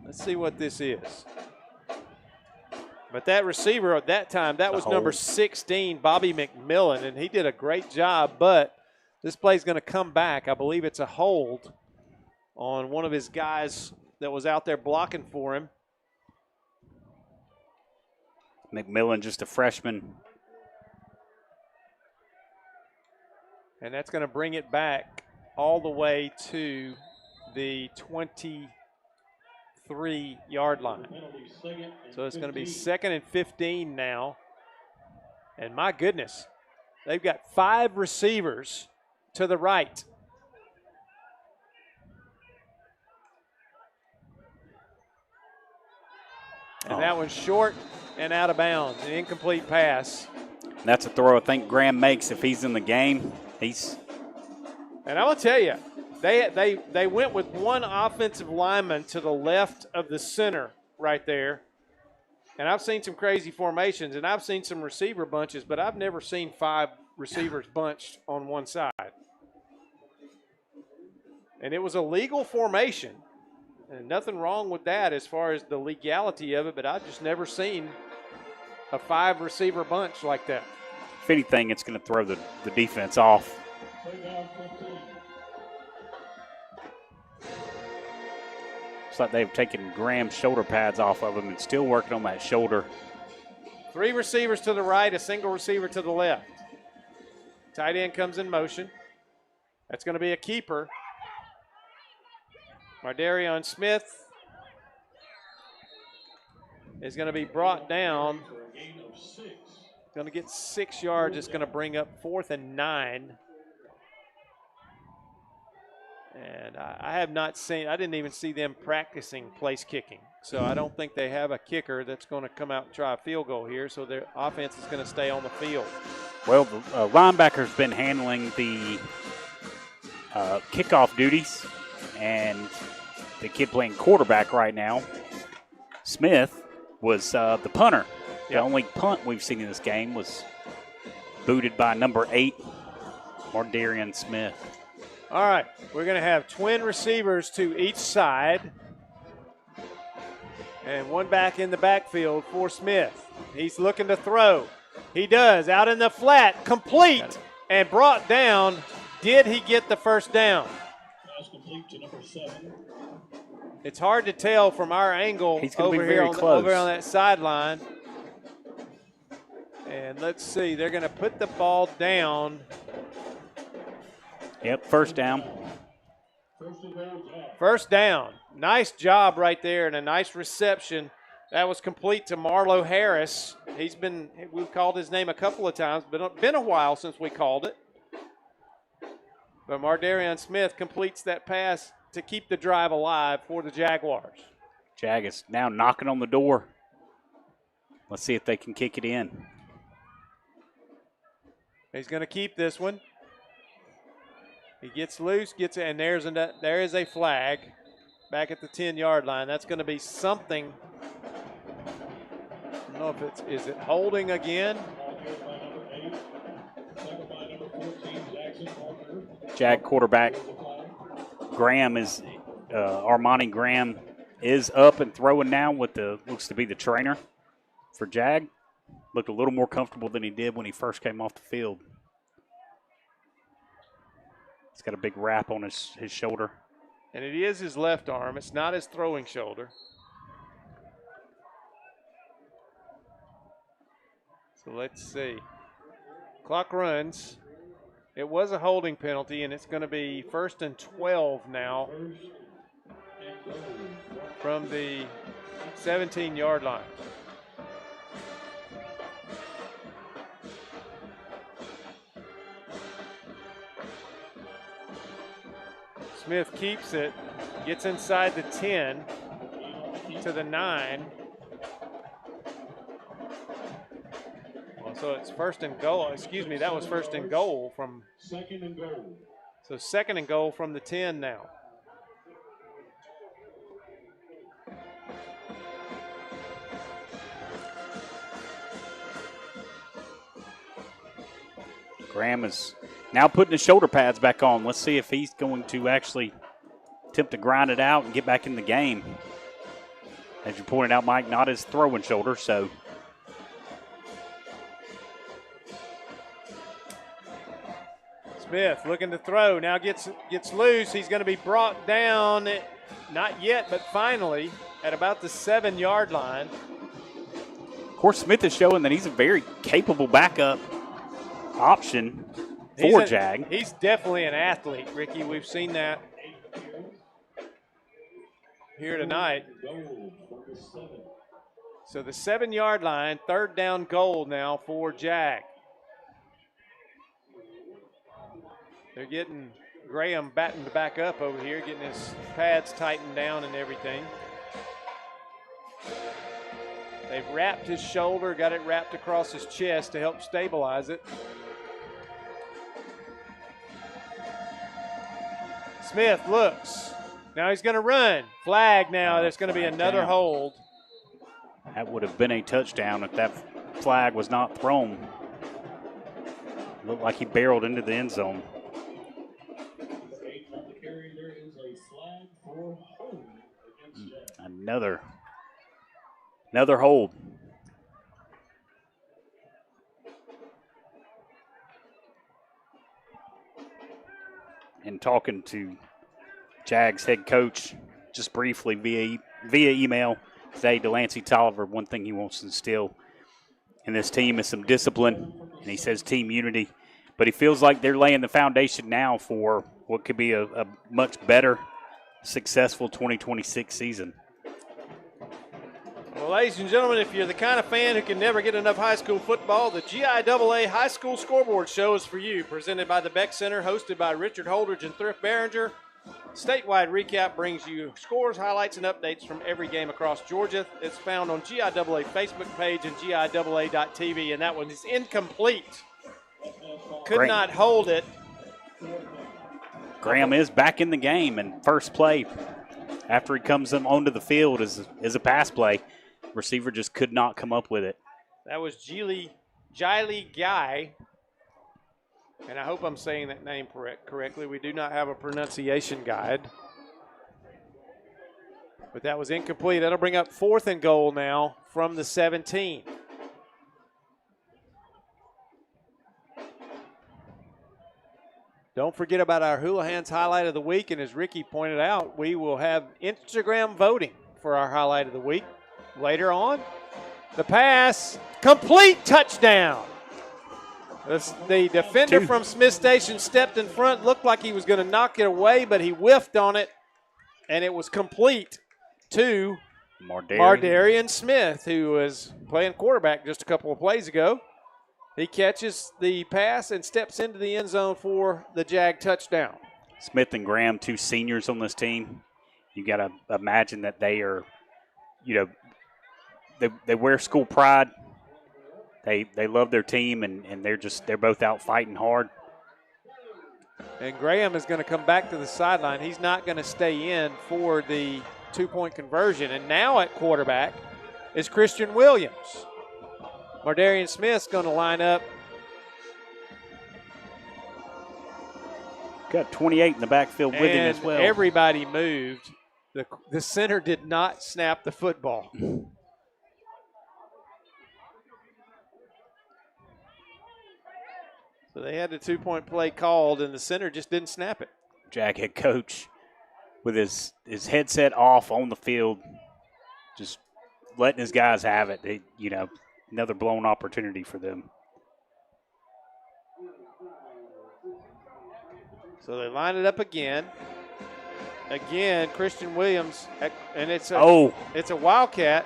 Let's see what this is. But that receiver at that time, that was number 16, Bobby McMillan, and he did a great job. But this play's going to come back. I believe it's a hold on one of his guys that was out there blocking for him. McMillan, just a freshman. And that's going to bring it back all the way to the 23-yard line. So it's going to be 2nd and 15 now. And my goodness, they've got 5 receivers to the right. And that one's short and out of bounds, an incomplete pass. That's a throw I think Graham makes if he's in the game. And I will tell you, they went with one offensive lineman to the left of the center right there. And I've seen some crazy formations, and I've seen some receiver bunches, but I've never seen 5 receivers bunched on one side. And it was a legal formation. And nothing wrong with that as far as the legality of it, but I've just never seen a 5-receiver bunch like that. If anything, it's going to throw the defense off. It's like they've taken Graham's shoulder pads off of him and still working on that shoulder. 3 receivers to the right, a single receiver to the left. Tight end comes in motion. That's going to be a keeper. Mardarion Smith is going to be brought down. Going to get 6 yards. It's going to bring up 4th and 9. And I have not seen, I didn't even see them practicing place kicking. So I don't think they have a kicker that's going to come out and try a field goal here. So their offense is going to stay on the field. Well, the linebacker's been handling the kickoff duties, and the kid playing quarterback right now, Smith, was the punter. The only punt we've seen in this game was booted by number 8, Mardarion Smith. All right, we're going to have twin receivers to each side. And one back in the backfield for Smith. He's looking to throw. He does, out in the flat, complete, and brought down. Did he get the first down? Pass complete to number 7. It's hard to tell from our angle over here over on that sideline. And let's see, they're going to put the ball down. Yep, first down. First down. Nice job right there and a nice reception. That was complete to Marlo Harris. We've called his name a couple of times, but been a while since we called it. But Mardarion Smith completes that pass to keep the drive alive for the Jaguars. Jag is now knocking on the door. Let's see if they can kick it in. He's going to keep this one. He gets loose, and there is a flag back at the 10-yard line. That's going to be something. I don't know if is it holding again? Jag quarterback Graham is Armani Graham is up and throwing now with the looks to be the trainer for Jag. Looked a little more comfortable than he did when he first came off the field. He's got a big wrap on his shoulder. And it is his left arm. It's not his throwing shoulder. So let's see. Clock runs. It was a holding penalty, and it's going to be 1st and 12 now from the 17-yard line. Smith keeps it, gets inside the 10 to the 9. So it's 1st and goal. Excuse me, that was 1st and goal from. 2nd and goal. So 2nd and goal from the 10 now. Graham is now putting his shoulder pads back on. Let's see if he's going to actually attempt to grind it out and get back in the game. As you pointed out, Mike, not his throwing shoulder, so. Smith looking to throw, now gets loose. He's going to be brought down, not yet, but finally, at about the 7-yard line. Of course, Smith is showing that he's a very capable backup option for Jag. He's definitely an athlete, Ricky. We've seen that here tonight. So the 7-yard line, 3rd down goal now for Jag. They're getting Graham battened back up over here, getting his pads tightened down and everything. They've wrapped his shoulder, got it wrapped across his chest to help stabilize it. Smith looks. Now he's going to run. Flag now. There's going to be another hold. That would have been a touchdown if that flag was not thrown. Looked like he barreled into the end zone. Another hold. And talking to Jag's head coach just briefly via email today, Delancey Tolliver, one thing he wants to instill in this team is some discipline, and he says team unity. But he feels like they're laying the foundation now for what could be a much better, successful 2026 season. Well, ladies and gentlemen, if you're the kind of fan who can never get enough high school football, the GIAA High School Scoreboard Show is for you. Presented by the Beck Center, hosted by Richard Holdridge and Thrift Behringer. Statewide Recap brings you scores, highlights, and updates from every game across Georgia. It's found on GIAA Facebook page and GIAA.tv, and that one is incomplete. Could not hold it. Graham is back in the game, and first play after he comes onto the field is a pass play. Receiver just could not come up with it. That was Jiley Guy, and I hope I'm saying that name correctly. We do not have a pronunciation guide. But that was incomplete. That'll bring up 4th and goal now from the 17. Don't forget about our Houlihan's Highlight of the Week, and as Ricky pointed out, we will have Instagram voting for our Highlight of the Week later on. The pass, complete touchdown. The defender from Smiths Station stepped in front, looked like he was going to knock it away, but he whiffed on it, and it was complete to Mardarian Smith, who was playing quarterback just a couple of plays ago. He catches the pass and steps into the end zone for the Jag touchdown. Smith and Graham, 2 seniors on this team. You got to imagine that they are, they wear school pride. They love their team, and they're both out fighting hard. And Graham is going to come back to the sideline. He's not going to stay in for the 2-point conversion. And now at quarterback is Christian Williams. Mardarian Smith's going to line up Got 28 in the backfield with him as well. Everybody moved. The center did not snap the football. So they had the 2-point play called, and the center just didn't snap it. Jag head coach with his headset off on the field, just letting his guys have it. Another blown opportunity for them. So they line it up again. Again, Christian Williams, and it's a Wildcat.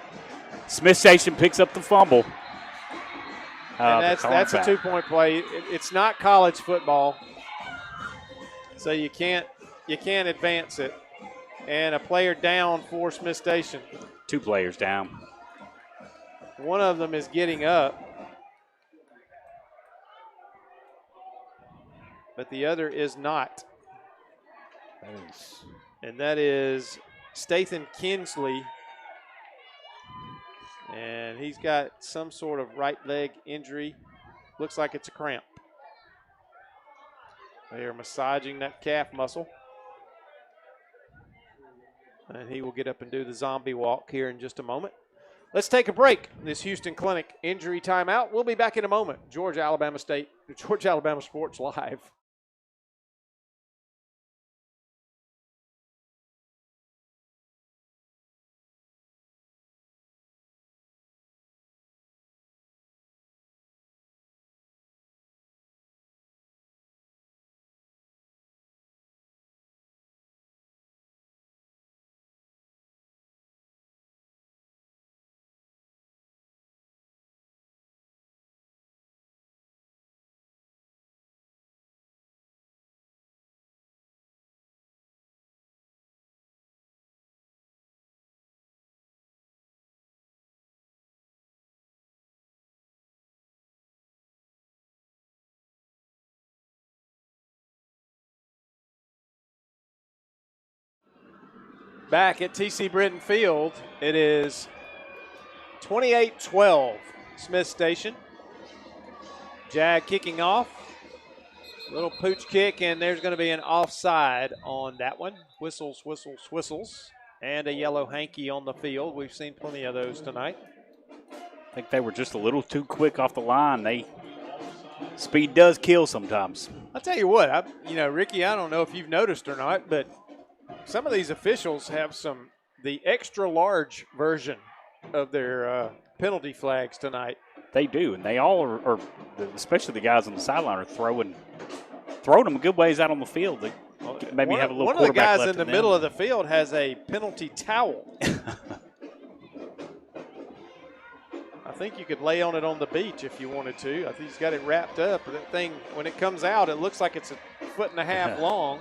Smiths Station picks up the fumble. And that's a 2-point play. It's not college football, so you can't advance it. And a player down for Smiths Station. 2 players down. One of them is getting up, but the other is not. And that is Stathan Kinsley. And he's got some sort of right leg injury. Looks like it's a cramp. They are massaging that calf muscle. And he will get up and do the zombie walk here in just a moment. Let's take a break. This Houston Clinic injury timeout. We'll be back in a moment. Georgia Alabama Sports Live. Back at TC Britton Field, it is 28-12, Smiths Station. Jag kicking off. Little pooch kick, and there's going to be an offside on that one. Whistles, whistles, whistles. And a yellow hanky on the field. We've seen plenty of those tonight. I think they were just a little too quick off the line. Speed does kill sometimes. I'll tell you what, Ricky, I don't know if you've noticed or not, but some of these officials have the extra large version of their penalty flags tonight. They do, and they all are, especially the guys on the sideline, are throwing them a good ways out on the field. They maybe have a little quarterback left in them. One of the guys in the middle of the field has a penalty towel. I think you could lay on it on the beach if you wanted to. I think he's got it wrapped up. That thing, when it comes out, it looks like it's a 1.5 feet long.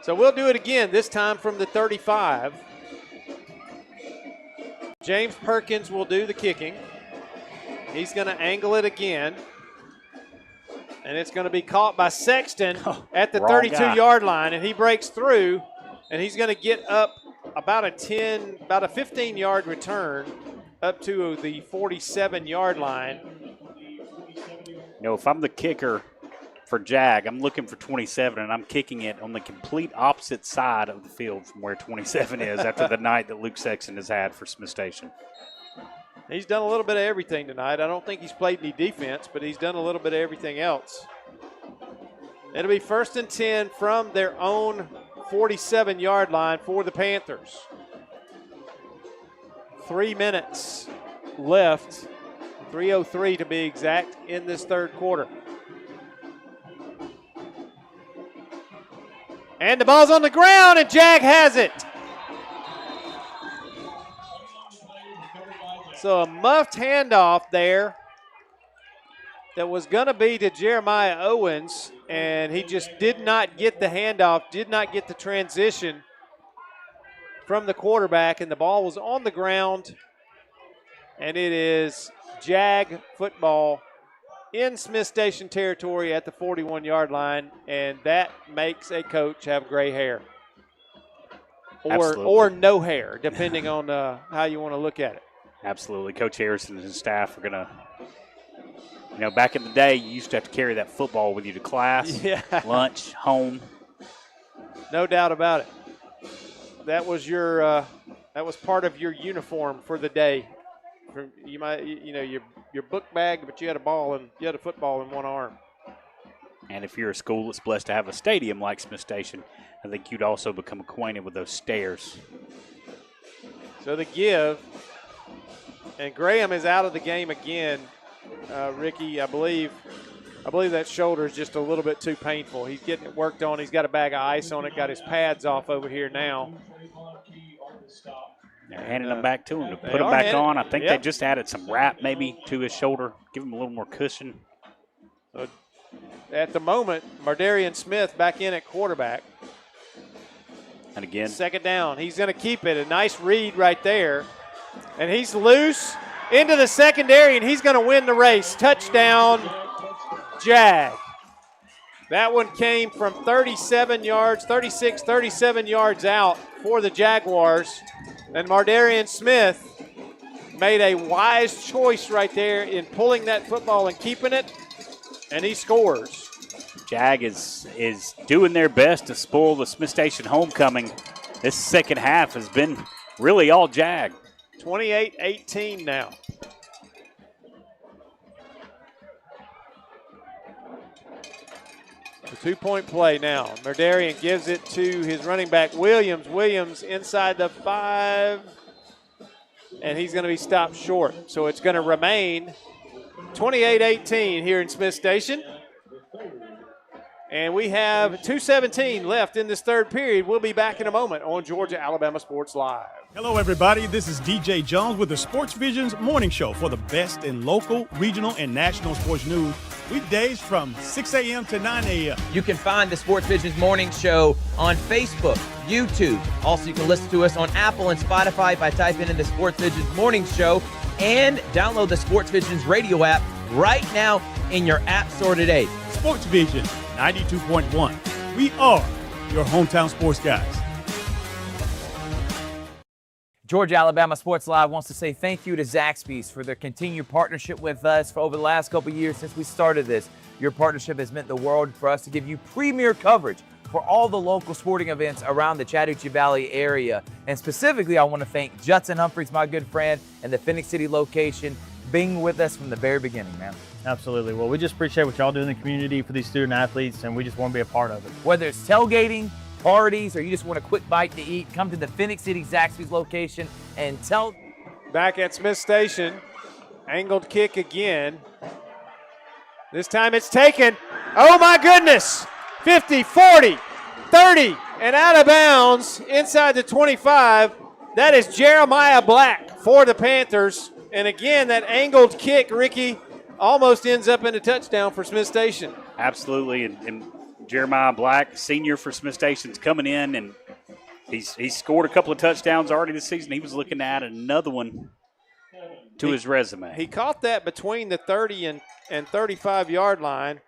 So we'll do it again, this time from the 35. James Perkins will do the kicking. He's going to angle it again. And it's going to be caught by Sexton at the 32-yard line. And he breaks through, and he's going to get up about a 15-yard return up to the 47-yard line. If I'm the kicker for Jag, I'm looking for 27, and I'm kicking it on the complete opposite side of the field from where 27 is after the night that Luke Sexton has had for Smiths Station. He's done a little bit of everything tonight. I don't think he's played any defense, but he's done a little bit of everything else. It'll be 1st and 10 from their own 47-yard line for the Panthers. 3 minutes left, 3:03 to be exact, in this third quarter. And the ball's on the ground, and Jag has it. So a muffed handoff there that was going to be to Jeremiah Owens, and he just did not get the handoff, did not get the transition from the quarterback, and the ball was on the ground, and it is Jag football in Smiths Station territory at the 41-yard line, and that makes a coach have gray hair or no hair, depending on how you want to look at it. Absolutely. Coach Harrison and his staff are going to You know, back in the day, you used to have to carry that football with you to class, lunch, home. No doubt about it. That was that was part of your uniform for the day. You might, your book bag, but you had a football in one arm. And if you're a school that's blessed to have a stadium like Smiths Station, I think you'd also become acquainted with those stairs. So the give, and Graham is out of the game again. Ricky, I believe that shoulder is just a little bit too painful. He's getting it worked on. He's got a bag of ice on it, got his pads off over here now. They're handing them back to him to put them back on. I think they just added some wrap maybe to his shoulder, give him a little more cushion. So at the moment, Mardarian Smith back in at quarterback. And again, second down. He's going to keep it. A nice read right there. And he's loose into the secondary, and he's going to win the race. Touchdown, Jag. That one came from 37 yards, 36, 37 yards out for the Jaguars. And Mardarian Smith made a wise choice right there in pulling that football and keeping it, and he scores. Jag is doing their best to spoil the Smiths Station homecoming. This second half has been really all Jag. 28-18 now. The 2-point play now. Mardarian gives it to his running back, Williams. Williams inside the 5, and he's going to be stopped short. So it's going to remain 28-18 here in Smiths Station. And we have 2:17 left in this third period. We'll be back in a moment on Georgia-Alabama Sports Live. Hello, everybody. This is DJ Jones with the Sports Visions Morning Show for the best in local, regional, and national sports news. Weekdays from 6 a.m. to 9 a.m. You can find the Sports Visions Morning Show on Facebook, YouTube. Also, you can listen to us on Apple and Spotify by typing in the Sports Visions Morning Show, and download the Sports Visions radio app right now in your app store today. Sports Vision 92.1. We are your hometown sports guys. Georgia-Alabama Sports Live wants to say thank you to Zaxby's for their continued partnership with us for over the last couple of years since we started this. Your partnership has meant the world for us to give you premier coverage for all the local sporting events around the Chattahoochee Valley area. And specifically, I want to thank Judson Humphreys, my good friend, and the Phoenix City location, being with us from the very beginning, man. Absolutely. Well, we just appreciate what y'all do in the community for these student athletes, and we just want to be a part of it. Whether it's tailgating, parties, or you just want a quick bite to eat, come to the Phoenix City Zaxby's location and tell. Back at Smiths Station, angled kick again. This time it's taken. Oh my goodness! 50, 40, 30, and out of bounds inside the 25. That is Jeremiah Black for the Panthers. And again, that angled kick, Ricky, almost ends up in a touchdown for Smiths Station. Absolutely, and Jeremiah Black, senior for Smiths Station, is coming in, and he's scored a couple of touchdowns already this season. He was looking to add another one to his resume. He caught that between the 30 and 35-yard line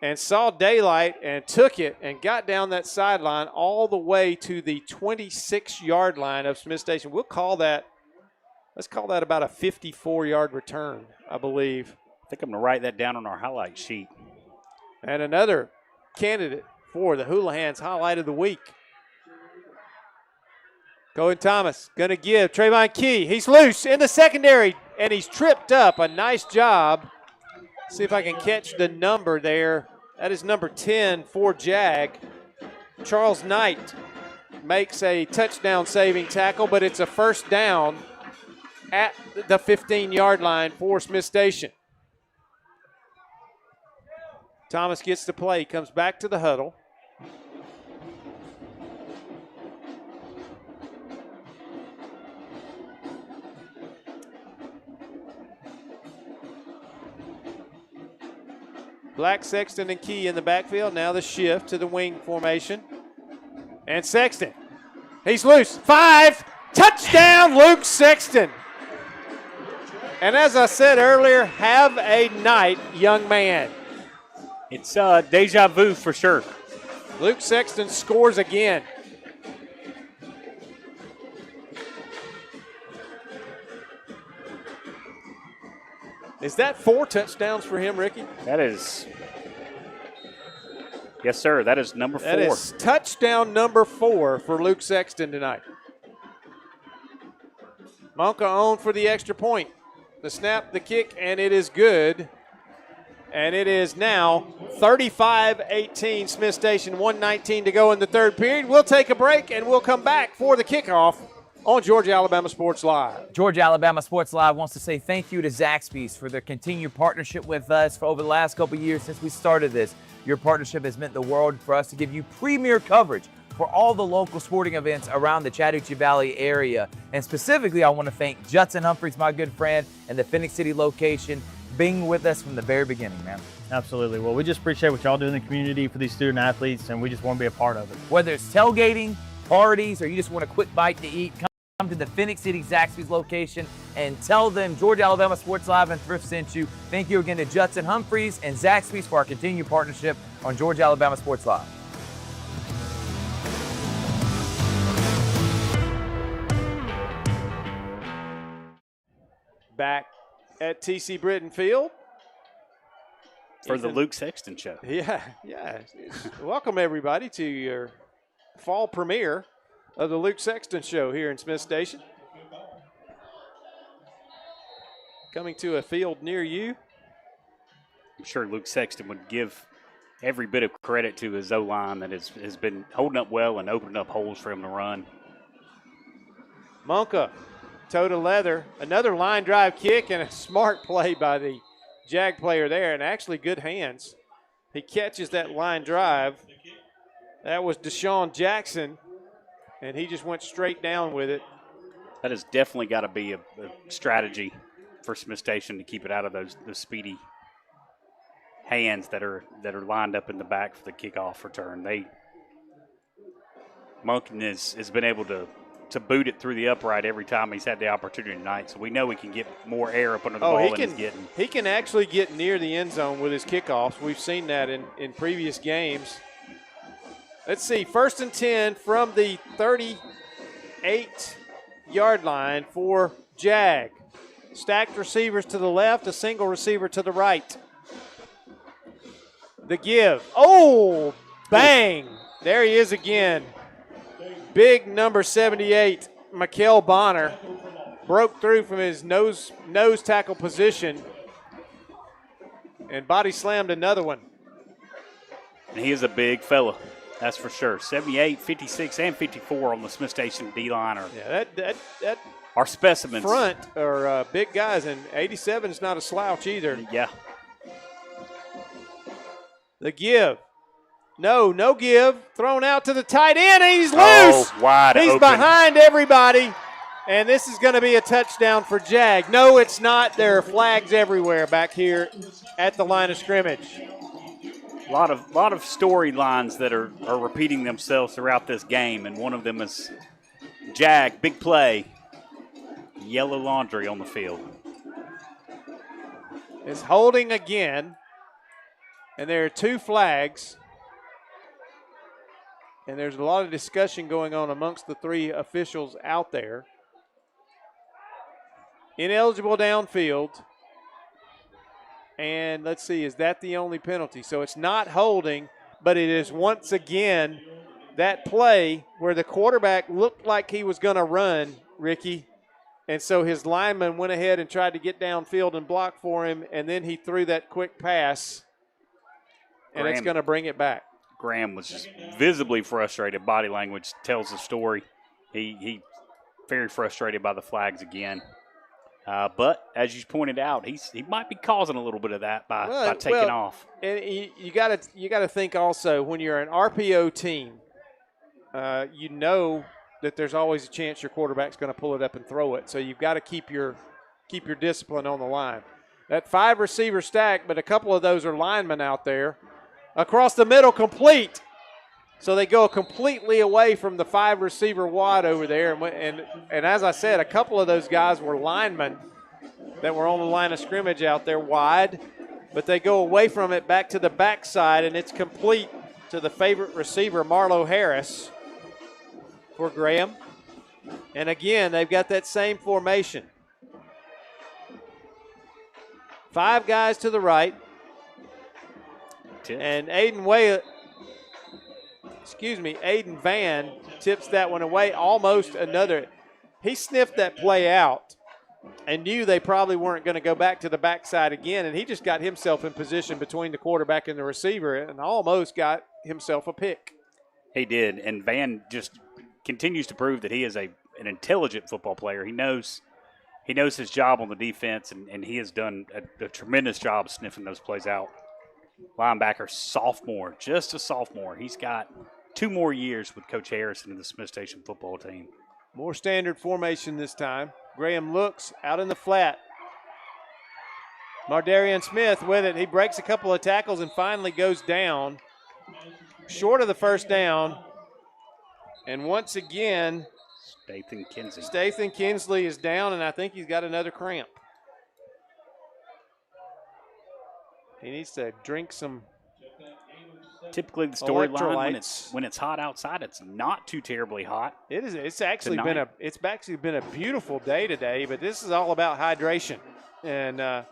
and saw daylight and took it and got down that sideline all the way to the 26-yard line of Smiths Station. Let's call that about a 54-yard return, I believe. I think I'm going to write that down on our highlight sheet. And another candidate for the Houlihan's highlight of the week. Cohen Thomas going to give Trayvon Key. He's loose in the secondary, and he's tripped up. A nice job. See if I can catch the number there. That is number 10 for Jag. Charles Knight makes a touchdown saving tackle, but it's a first down at the 15-yard line for Smiths Station. Thomas gets the play, comes back to the huddle. Black, Sexton, and Key in the backfield. Now the shift to the wing formation. And Sexton, he's loose. 5, touchdown, Luke Sexton. And as I said earlier, have a night, young man. It's deja vu for sure. Luke Sexton scores again. Is that 4 touchdowns for him, Ricky? That is, yes, sir. That is number 4. That is touchdown number 4 for Luke Sexton tonight. Monka on for the extra point. The snap, the kick, and it is good. And it is now 35-18, Smiths Station, 1:19 to go in the third period. We'll take a break, and we'll come back for the kickoff on Georgia Alabama Sports Live. Georgia Alabama Sports Live wants to say thank you to Zaxby's for their continued partnership with us for over the last couple of years since we started this. Your partnership has meant the world for us to give you premier coverage for all the local sporting events around the Chattahoochee Valley area. And specifically, I want to thank Judson Humphreys, my good friend, and the Phoenix City location, being with us from the very beginning, man. Absolutely. Well, we just appreciate what y'all do in the community for these student athletes, and we just want to be a part of it. Whether it's tailgating, parties, or you just want a quick bite to eat, come to the Phoenix City Zaxby's location and tell them Georgia Alabama Sports Live and Thrift sent you. Thank you again to Judson Humphreys and Zaxby's for our continued partnership on Georgia Alabama Sports Live. Back at TC Britton Field. For the Luke Sexton Show. Yeah. Welcome, everybody, to your fall premiere of the Luke Sexton Show here in Smiths Station. Coming to a field near you. I'm sure Luke Sexton would give every bit of credit to his O-line that has been holding up well and opening up holes for him to run. Monka, toe to leather, another line drive kick, and a smart play by the Jag player there, and actually good hands. He catches that line drive. That was Deshaun Jackson, and he just went straight down with it. That has definitely got to be a strategy for Smiths Station to keep it out of those speedy hands that are lined up in the back for the kickoff return. Monken has been able to boot it through the upright every time he's had the opportunity tonight. So we know he can get more air up under the ball than he's getting. He can actually get near the end zone with his kickoffs. We've seen that in previous games. Let's see, 1st and 10 from the 38-yard line for Jag. Stacked receivers to the left, a single receiver to the right. The give. Oh, bang. There he is again. Big number 78, Mikael Bonner, broke through from his nose tackle position and body slammed another one. And he is a big fella, that's for sure. 78, 56, and 54 on the Smiths Station D-line. Yeah, that are specimens. Front are big guys, and 87 is not a slouch either. Yeah. The give. No give. Thrown out to the tight end, and he's loose. Oh, wide He's open. behind everybody, and this is going to be a touchdown for Jag. No, it's not. There are flags everywhere back here at the line of scrimmage. A lot of storylines that are repeating themselves throughout this game, and one of them is Jag, big play, yellow laundry on the field. It's holding again, and there are 2 flags. And there's a lot of discussion going on amongst the 3 officials out there. Ineligible downfield. And let's see, is that the only penalty? So it's not holding, but it is once again that play where the quarterback looked like he was going to run, Ricky. And so his lineman went ahead and tried to get downfield and block for him, and then he threw that quick pass, and it's going to bring it back. Graham was just visibly frustrated. Body language tells the story. He very frustrated by the flags again. But as you pointed out, he might be causing a little bit of that by taking off. And you got to think also when you're an RPO team, you know that there's always a chance your quarterback's going to pull it up and throw it. So you've got to keep your discipline on the line. That 5 receiver stack, but a couple of those are linemen out there. Across the middle, complete. So they go completely away from the 5 receiver wad over there. And as I said, a couple of those guys were linemen that were on the line of scrimmage out there wide. But they go away from it back to the backside, and it's complete to the favorite receiver, Marlo Harris, for Graham. And again, they've got that same formation. 5 guys to the right. And Aiden Van tips that one away. Almost another. He sniffed that play out and knew they probably weren't going to go back to the backside again, and he just got himself in position between the quarterback and the receiver and almost got himself a pick. He did, and Van just continues to prove that he is an intelligent football player. He knows his job on the defense, and he has done a tremendous job sniffing those plays out. Linebacker, sophomore, just a sophomore. He's got 2 more years with Coach Harrison and the Smiths Station football team. More standard formation this time. Graham looks out in the flat. Mardarian Smith with it. He breaks a couple of tackles and finally goes down. Short of the first down. And once again, Stathan Kinsley is down, and I think he's got another cramp. He needs to drink some. Typically, the storyline when it's hot outside, it's not too terribly hot. It's actually been a beautiful day today, but this is all about hydration. And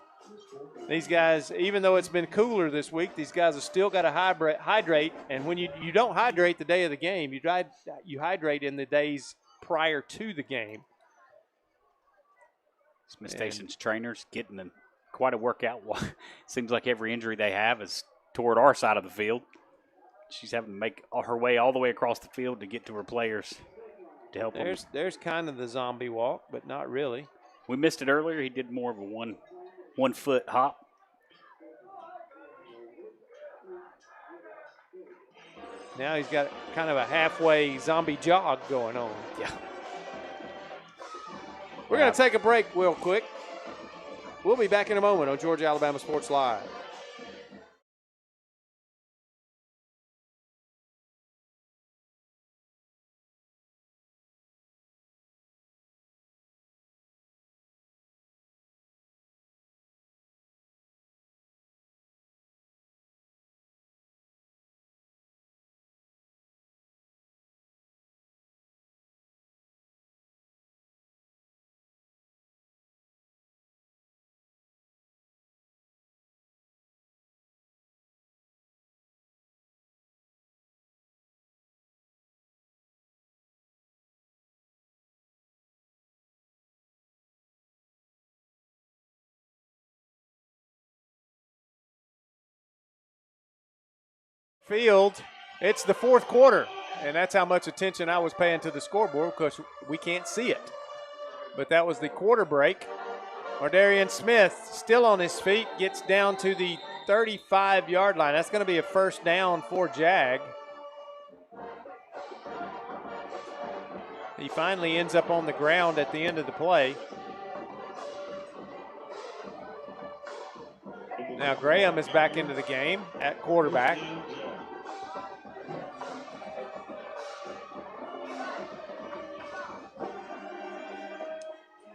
these guys, even though it's been cooler this week, these guys have still got to hydrate. And when you don't hydrate the day of the game, you hydrate in the days prior to the game. Smith Station's trainers getting quite a workout. Seems like every injury they have is toward our side of the field. She's having to make her way all the way across the field to get to her players to help them. There's kind of the zombie walk, but not really. We missed it earlier. He did more of a one foot hop. Now he's got kind of a halfway zombie jog going on. Yeah. We're going to take a break real quick. We'll be back in a moment on Georgia Alabama Sports Live. Field, it's the fourth quarter, and that's how much attention I was paying to the scoreboard because we can't see it. But that was the quarter break. Mardarian Smith still on his feet, gets down to the 35-yard line. That's going to be a first down for JAG. He finally ends up on the ground at the end of the play. Now Graham is back into the game at quarterback.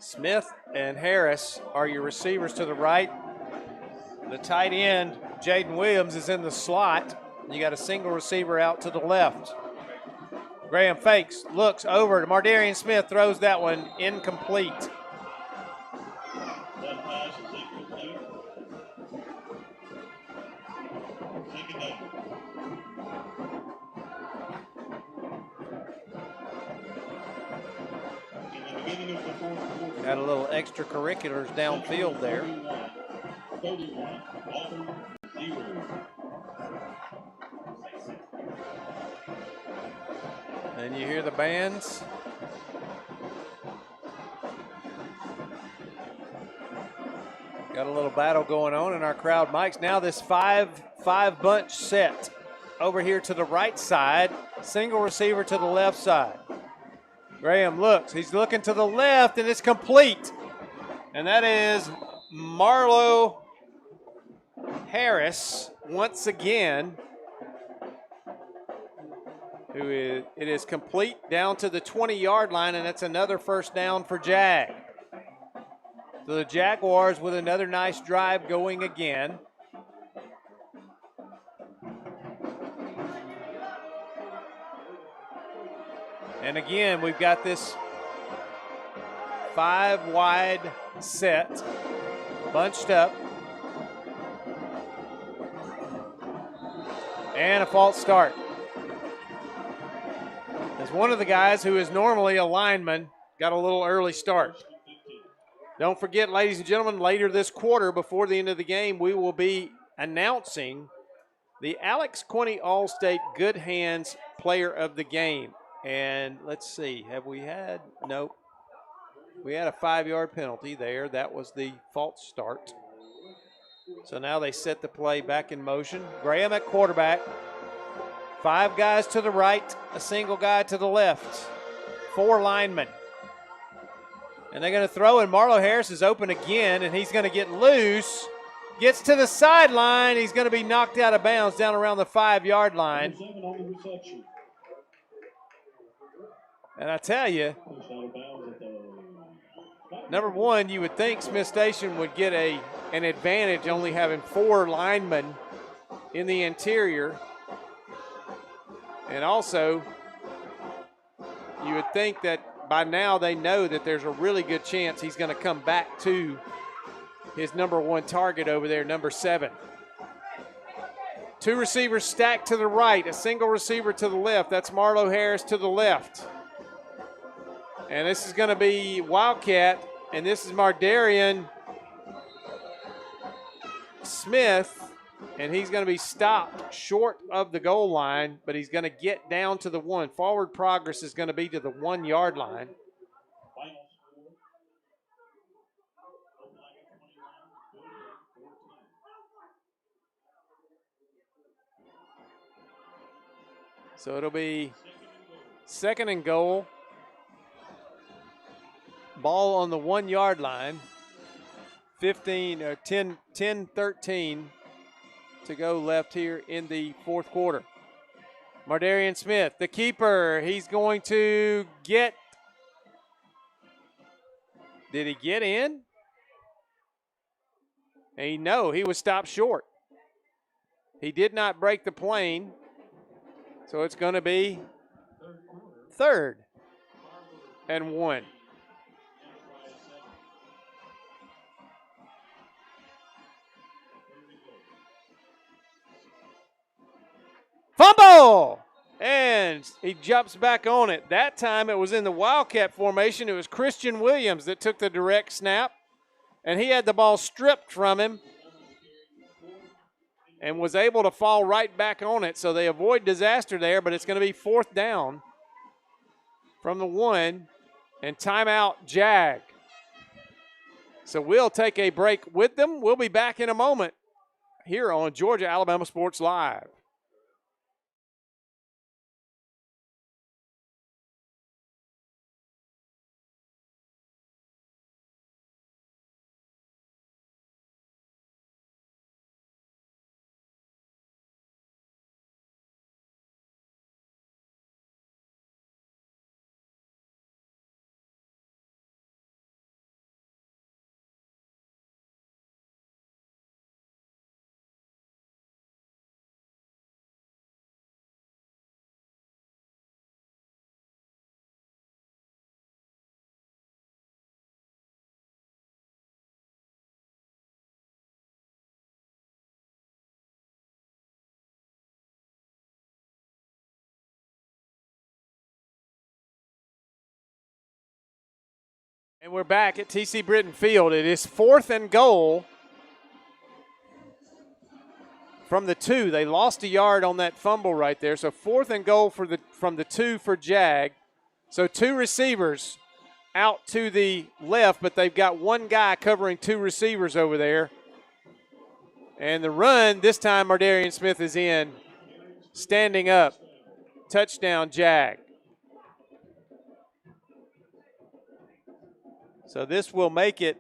Smith and Harris are your receivers to the right. The tight end, Jaden Williams, is in the slot. You got a single receiver out to the left. Graham fakes, looks over to Mardarian Smith, throws that one incomplete. Got a little extracurriculars downfield there. And you hear the bands. Got a little battle going on in our crowd mics. Now this five bunch set over here to the right side. Single receiver to the left side. Graham looks. He's looking to the left, and it's complete. And that is Marlo Harris once again. It is complete down to the 20-yard line, and it's another first down for JAG. So the Jaguars with another nice drive going again. And again, we've got this 5 wide set, bunched up. And a false start. As one of the guys who is normally a lineman got a little early start. Don't forget, ladies and gentlemen, later this quarter, before the end of the game, we will be announcing the Alex Quinney All-State Good Hands Player of the Game. And let's see, have we had? Nope. We had a 5-yard penalty there. That was the false start. So now they set the play back in motion. Graham at quarterback. 5 guys to the right, a single guy to the left. 4 linemen. And they're going to throw, and Marlo Harris is open again, and he's going to get loose. Gets to the sideline. He's going to be knocked out of bounds down around the 5-yard line. And I tell you, number one, you would think Smiths Station would get an advantage only having 4 linemen in the interior. And also, you would think that by now they know that there's a really good chance he's going to come back to his number 1 target over there, number 7. 2 receivers stacked to the right, a single receiver to the left. That's Marlo Harris to the left. And this is going to be Wildcat, and this is Mardarian Smith, and he's going to be stopped short of the goal line, but he's going to get down to the 1. Forward progress is going to be to the 1-yard line. So it'll be 2nd and goal. Ball on the 1-yard line. 10-13 to go left here in the 4th quarter. Mardarian Smith, the keeper, he's going to get. Did he get in? No, he was stopped short. He did not break the plane. So it's going to be 3rd and 1. Fumble! And he jumps back on it. That time it was in the Wildcat formation. It was Christian Williams that took the direct snap, and he had the ball stripped from him and was able to fall right back on it. So they avoid disaster there, but it's going to be 4th down from the 1, and timeout Jag. So we'll take a break with them. We'll be back in a moment here on Georgia Alabama Sports Live. And we're back at TC Britton Field. It is 4th and goal from the 2. They lost a yard on that fumble right there. So 4th and goal from the 2 for Jag. So 2 receivers out to the left, but they've got 1 guy covering 2 receivers over there. And the run, this time Mardarian Smith is in, standing up. Touchdown, Jag. So this will make it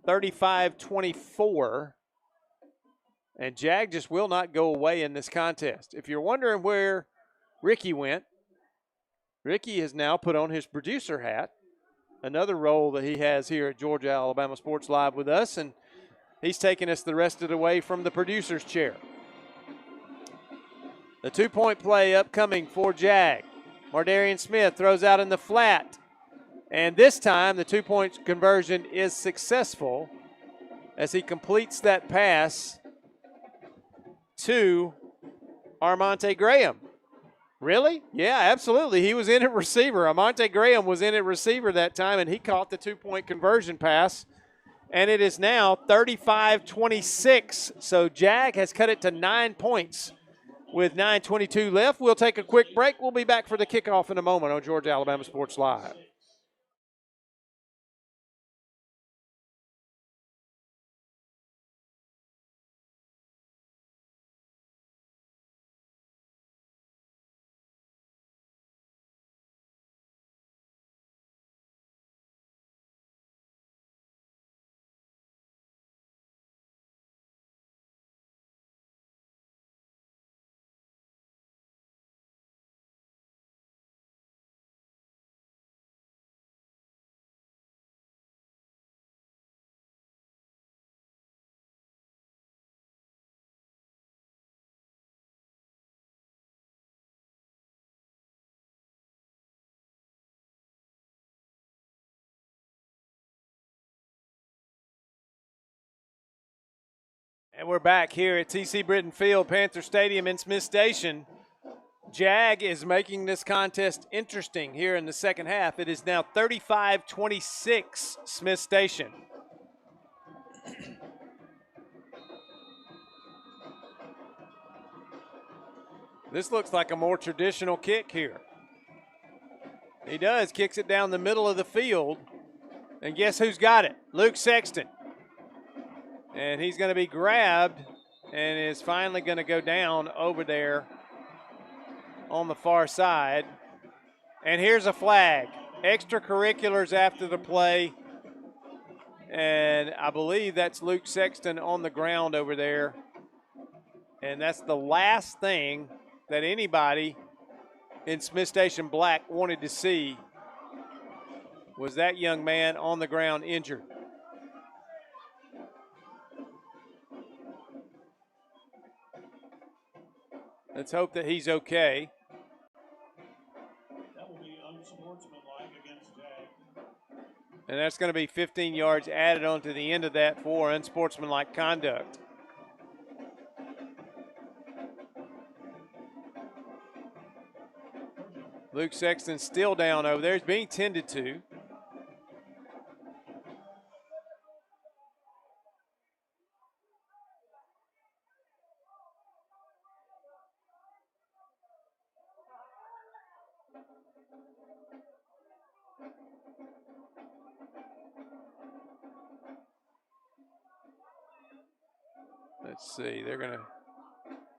35-24. And Jag just will not go away in this contest. If you're wondering where Ricky went, Ricky has now put on his producer hat, another role that he has here at Georgia Alabama Sports Live with us, and he's taking us the rest of the way from the producer's chair. The 2-point play upcoming for Jag. Mardarian Smith throws out in the flat. And this time, the 2-point conversion is successful as he completes that pass to Armonte Graham. Really? Yeah, absolutely. He was in at receiver. Armonte Graham was in at receiver that time, and he caught the two-point conversion pass. And it is now 35-26. So JAG has cut it to 9 points with 9:22 left. We'll take a quick break. We'll be back for the kickoff in a moment on Georgia Alabama Sports Live. And we're back here at TC Britton Field, Panther Stadium in Smiths Station. JAG is making this contest interesting here in the second half. It is now 35-26 Smiths Station. This looks like a more traditional kick here. He does, kicks it down the middle of the field. And guess who's got it? Luke Sexton. And he's going to be grabbed and is finally going to go down over there on the far side. And here's a flag. Extracurriculars after the play. And I believe that's Luke Sexton on the ground over there. And that's the last thing that anybody in Smiths Station Black wanted to see, was that young man on the ground injured. Let's hope that he's okay. That will be unsportsmanlike against JAG. And that's going to be 15 yards added onto the end of that for unsportsmanlike conduct. Luke Sexton still down over there. He's being tended to. Let's see, they're going to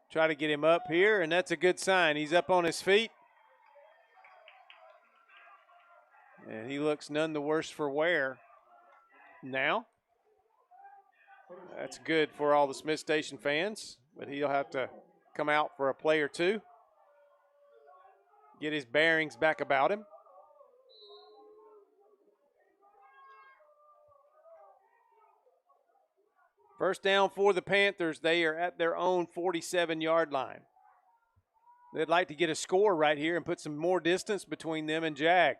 try to get him up here, and that's a good sign. He's up on his feet. And he looks none the worse for wear now. That's good for all the Smiths Station fans, but he'll have to come out for a play or two, get his bearings back about him. First down for the Panthers. They are at their own 47-yard line. They'd like to get a score right here and put some more distance between them and JAG.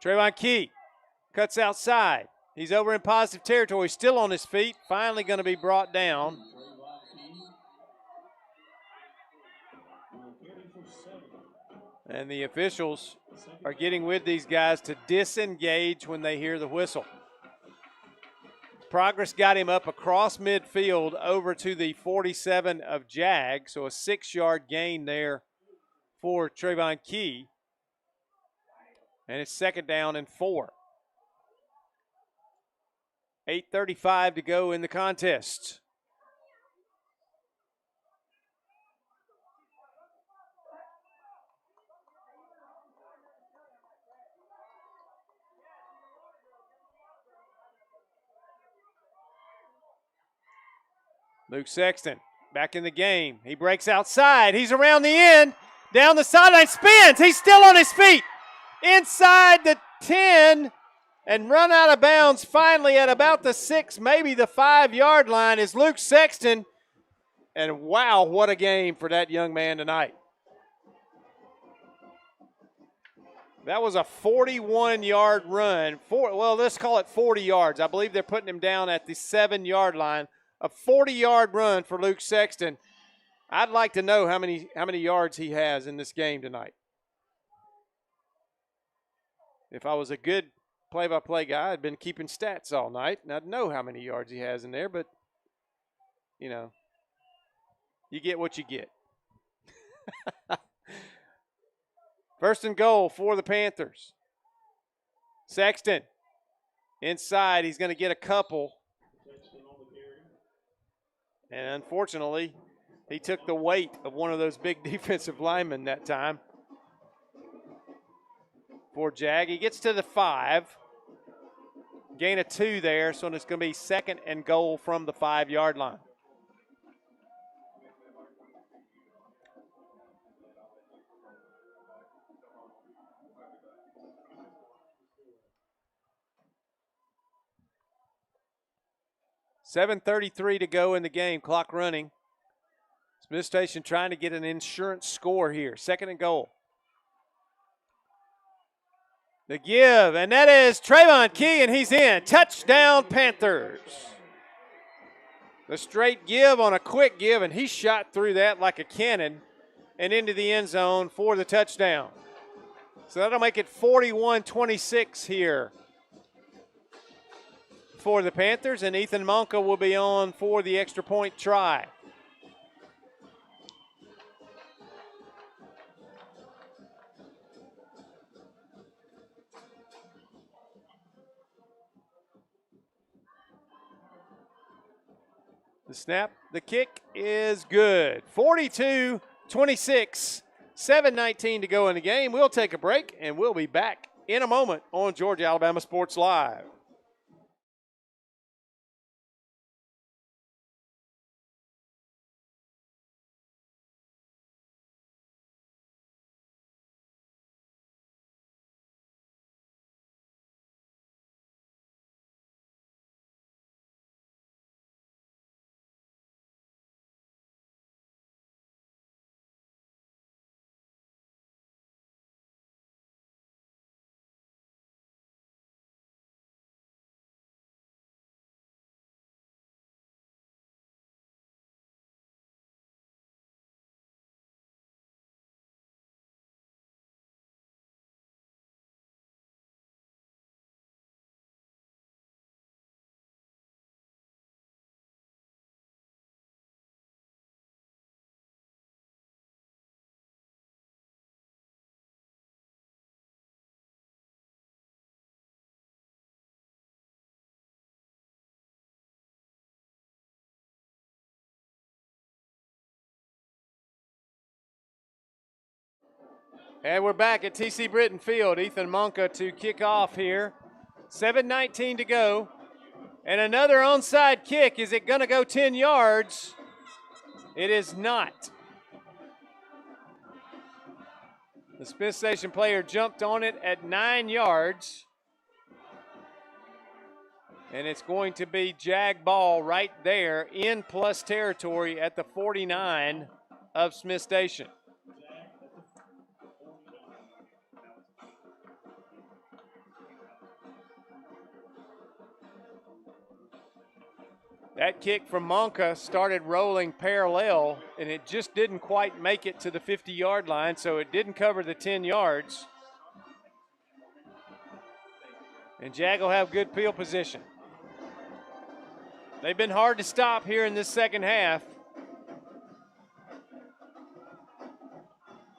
Trayvon Key cuts outside. He's over in positive territory, still on his feet, finally going to be brought down. And the officials are getting with these guys to disengage when they hear the whistle. Progress got him up across midfield over to the 47 of JAG, so a 6-yard gain there for Trayvon Key. And it's second down and 4. 8:35 to go in the contest. Luke Sexton back in the game. He breaks outside. He's around the end. Down the sideline, spins. He's still on his feet. Inside the 10 and run out of bounds finally at about the 6, maybe the 5-yard line is Luke Sexton. And wow, what a game for that young man tonight. That was a 41-yard run. Let's call it 40 yards. I believe they're putting him down at the 7-yard line. A 40-yard run for Luke Sexton. I'd like to know how many yards he has in this game tonight. If I was a good play-by-play guy, I'd been keeping stats all night, and I'd know how many yards he has in there, but, you know, you get what you get. First and goal for the Panthers. Sexton inside. He's going to get a couple. And unfortunately, he took the weight of one of those big defensive linemen that time. For Jag, he gets to the 5. Gain of 2 there, so it's going to be second and goal from the 5-yard line. .7:33 to go in the game, clock running. Smiths Station trying to get an insurance score here. Second and goal. The give, and that is Trayvon Key, and he's in. Touchdown, Panthers. The straight give on a quick give, and he shot through that like a cannon and into the end zone for the touchdown. So that'll make it 41-26 here for the Panthers, and Ethan Monka will be on for the extra point try. The snap, the kick is good. 42-26, 7:19 to go in the game. We'll take a break, and we'll be back in a moment on Georgia Alabama Sports Live. And we're back at TC Britton Field. Ethan Monka to kick off here. 7:19 to go. And another onside kick. Is it going to go 10 yards? It is not. The Smiths Station player jumped on it at 9 yards. And it's going to be Jag ball right there in plus territory at the 49 of Smiths Station. That kick from Monka started rolling parallel, and it just didn't quite make it to the 50-yard line, so it didn't cover the 10 yards. And Jag will have good field position. They've been hard to stop here in this second half.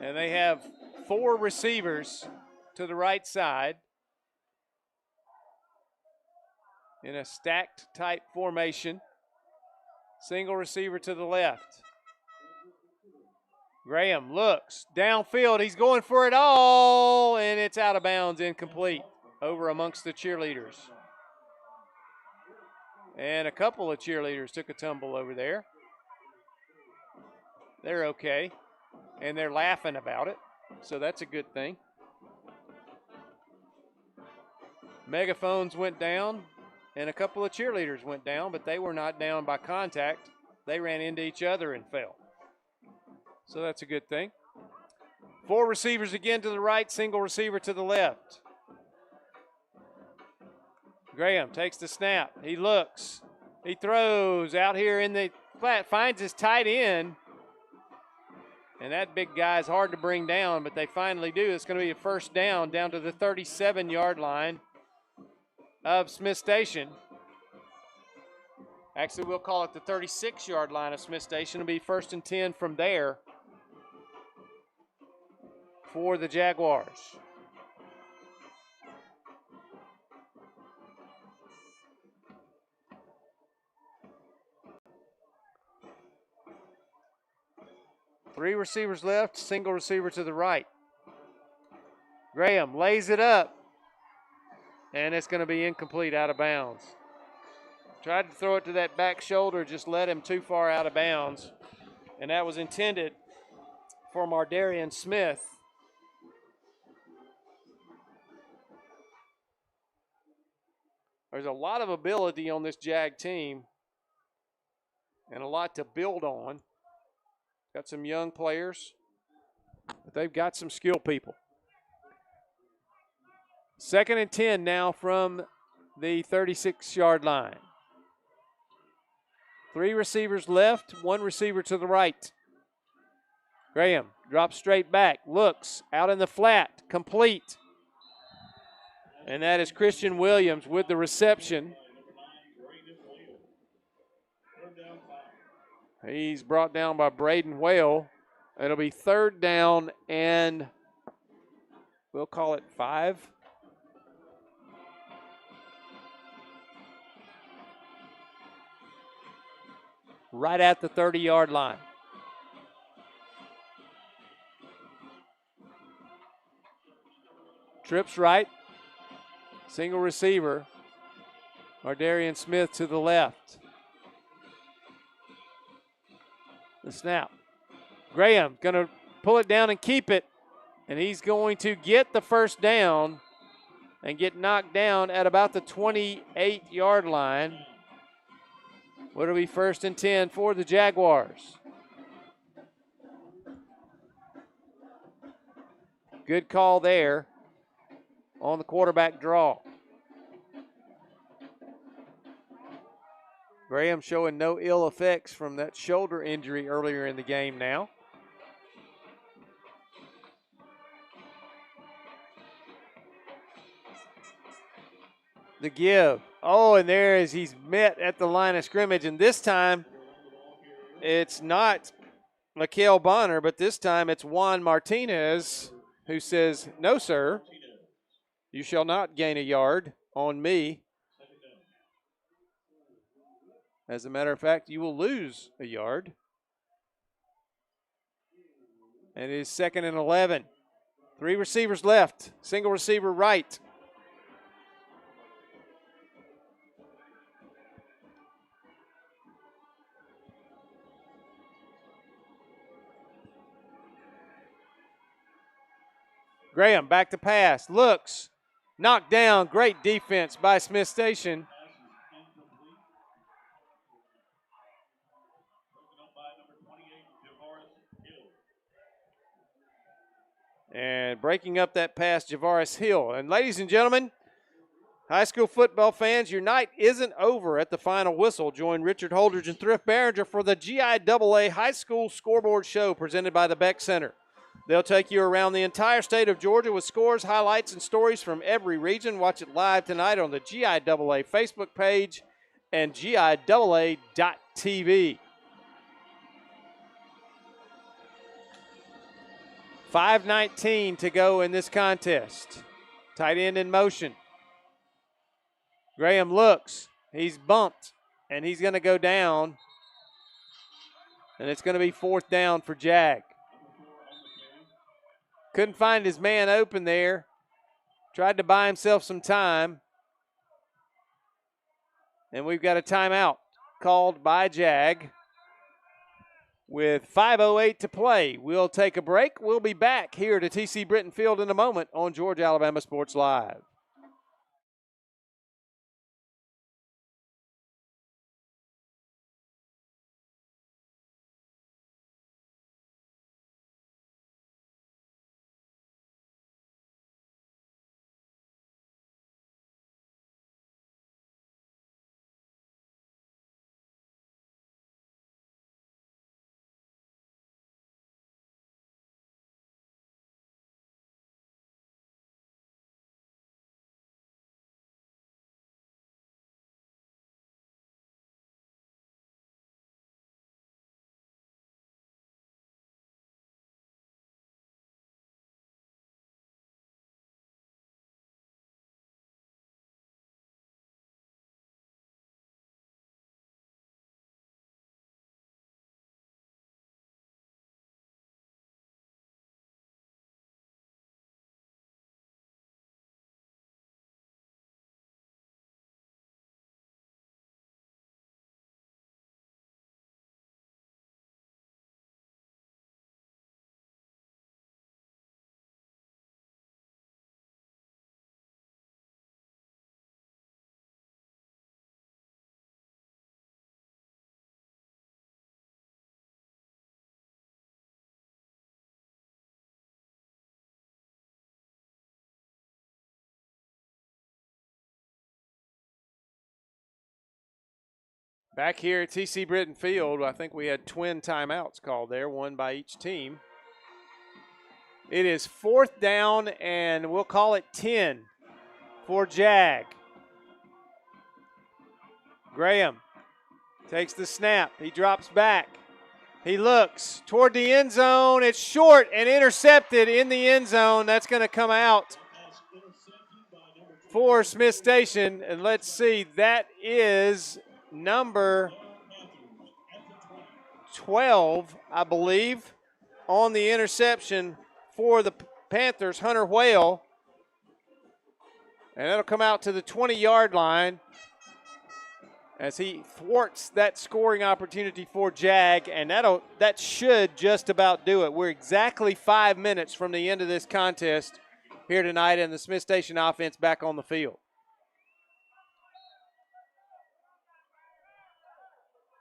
And they have 4 receivers to the right side in a stacked type formation. Single receiver to the left. Graham looks downfield. He's going for it all, and it's out of bounds, incomplete, over amongst the cheerleaders. And a couple of cheerleaders took a tumble over there. They're okay, and they're laughing about it, so that's a good thing. Megaphones went down. And a couple of cheerleaders went down, but they were not down by contact. They ran into each other and fell. So that's a good thing. 4 receivers again to the right, single receiver to the left. Graham takes the snap. He looks. He throws out here in the flat, finds his tight end. And that big guy is hard to bring down, but they finally do. It's going to be a first down to the 37-yard line of Smiths Station. Actually, we'll call it the 36-yard line of Smiths Station. It'll be first and 10 from there for the Jaguars. Three receivers left, single receiver to the right. Graham lays it up, and it's going to be incomplete, out of bounds. Tried to throw it to that back shoulder, just led him too far out of bounds. And that was intended for Mardarian Smith. There's a lot of ability on this JAG team and a lot to build on. Got some young players, but they've got some skill people. Second and 10 now from the 36-yard line. Three receivers left, one receiver to the right. Graham drops straight back, looks out in the flat, complete. And that is Christian Williams with the reception. He's brought down by Braden Whale. It'll be third down, and we'll call it 5. Right at the 30-yard line. Trips right. Single receiver. Mardarian Smith to the left. The snap. Graham going to pull it down and keep it. And he's going to get the first down and get knocked down at about the 28-yard line. What'll be first and 10 for the Jaguars. Good call there on the quarterback draw. Graham showing no ill effects from that shoulder injury earlier in the game now. The give. Oh, and there is, he's met at the line of scrimmage, and this time it's not Mikael Bonner, but this time it's Juan Martinez who says, "No, sir, you shall not gain a yard on me. As a matter of fact, you will lose a yard." And it is second and 11. Three receivers left, single receiver right. Graham back to pass, looks, knocked down, great defense by Smiths Station. And breaking up that pass, Javaris Hill. And ladies and gentlemen, high school football fans, your night isn't over at the final whistle. Join Richard Holdridge and Thrift Barringer for the GIAA High School Scoreboard Show presented by the Beck Center. They'll take you around the entire state of Georgia with scores, highlights, and stories from every region. Watch it live tonight on the GIAA Facebook page and GIAA.tv. 5:19 to go in this contest. Tight end in motion. Graham looks. He's bumped, and he's going to go down. And it's going to be fourth down for JAG. Couldn't find his man open there. Tried to buy himself some time. And we've got a timeout called by JAG. With 5:08 to play, we'll take a break. We'll be back here to TC Britton Field in a moment on Georgia Alabama Sports Live. Back here at TC Britton Field, I think we had twin timeouts called there, one by each team. It is 4th down, and we'll call it 10 for Jag. Graham takes the snap. He drops back. He looks toward the end zone. It's short and intercepted in the end zone. That's going to come out for Smiths Station. And let's see, that is number 12, I believe, on the interception for the Panthers, Hunter Whale. And that'll come out to the 20-yard line as he thwarts that scoring opportunity for Jag, and that should just about do it. We're exactly 5 minutes from the end of this contest here tonight, and the Smiths Station offense back on the field.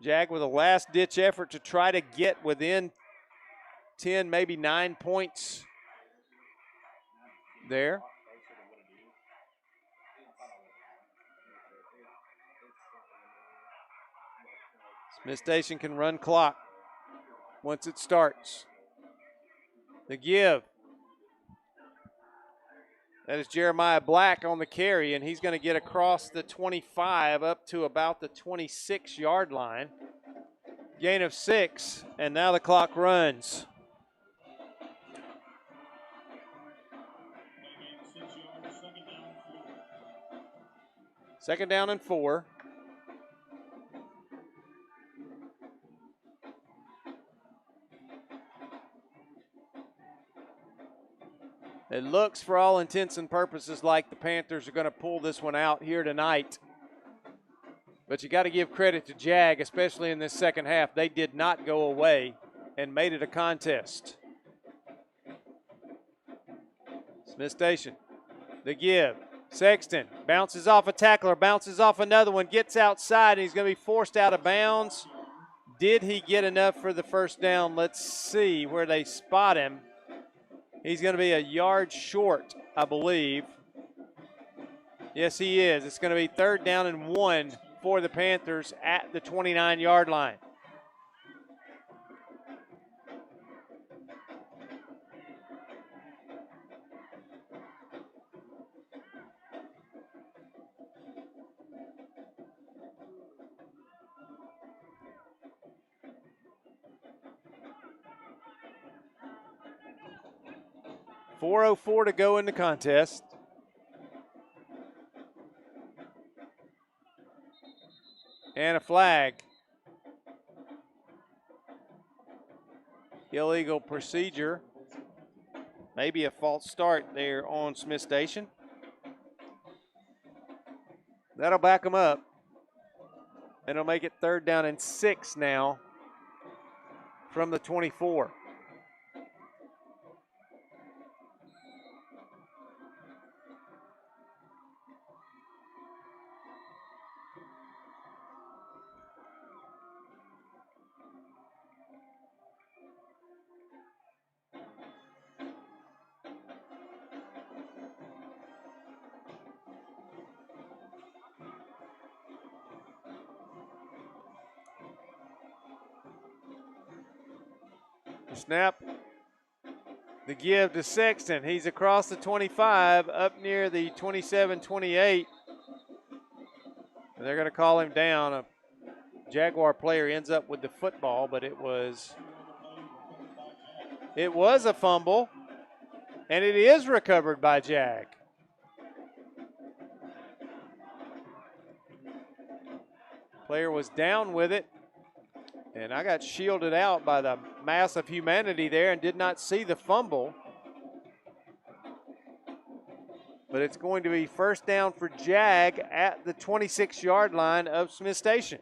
Jag with a last-ditch effort to try to get within 10, maybe 9 points there. Smiths Station can run clock once it starts. The give. That is Jeremiah Black on the carry, and he's going to get across the 25 up to about the 26-yard line. Gain of 6, and now the clock runs. Second down and 4. It looks, for all intents and purposes, like the Panthers are going to pull this one out here tonight. But you got to give credit to Jag, especially in this second half. They did not go away and made it a contest. Smiths Station, the give. Sexton bounces off a tackler, bounces off another one, gets outside, and he's going to be forced out of bounds. Did he get enough for the first down? Let's see where they spot him. He's going to be a yard short, I believe. Yes, he is. It's going to be 3rd down and 1 for the Panthers at the 29-yard line. .404 to go in the contest. And a flag. Illegal procedure. Maybe a false start there on Smiths Station. That'll back them up. And it'll make it 3rd down and 6 now from the 24. Snap. The give to Sexton. He's across the 25, up near the 27-28. And they're going to call him down. A Jaguar player ends up with the football, but it was a fumble, and it is recovered by Jag. Player was down with it. And I got shielded out by the mass of humanity there and did not see the fumble. But it's going to be 1st down for Jag at the 26-yard line of Smiths Station.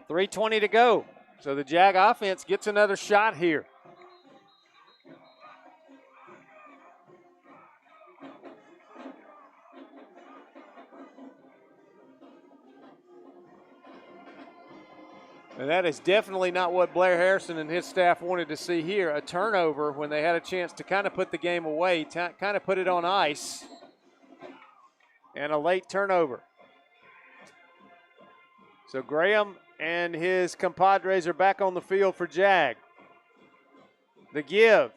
3:20 to go. So the Jag offense gets another shot here. And that is definitely not what Blair Harrison and his staff wanted to see here. A turnover when they had a chance to kind of put the game away, kind of put it on ice. And a late turnover. So Graham and his compadres are back on the field for JAG. The give.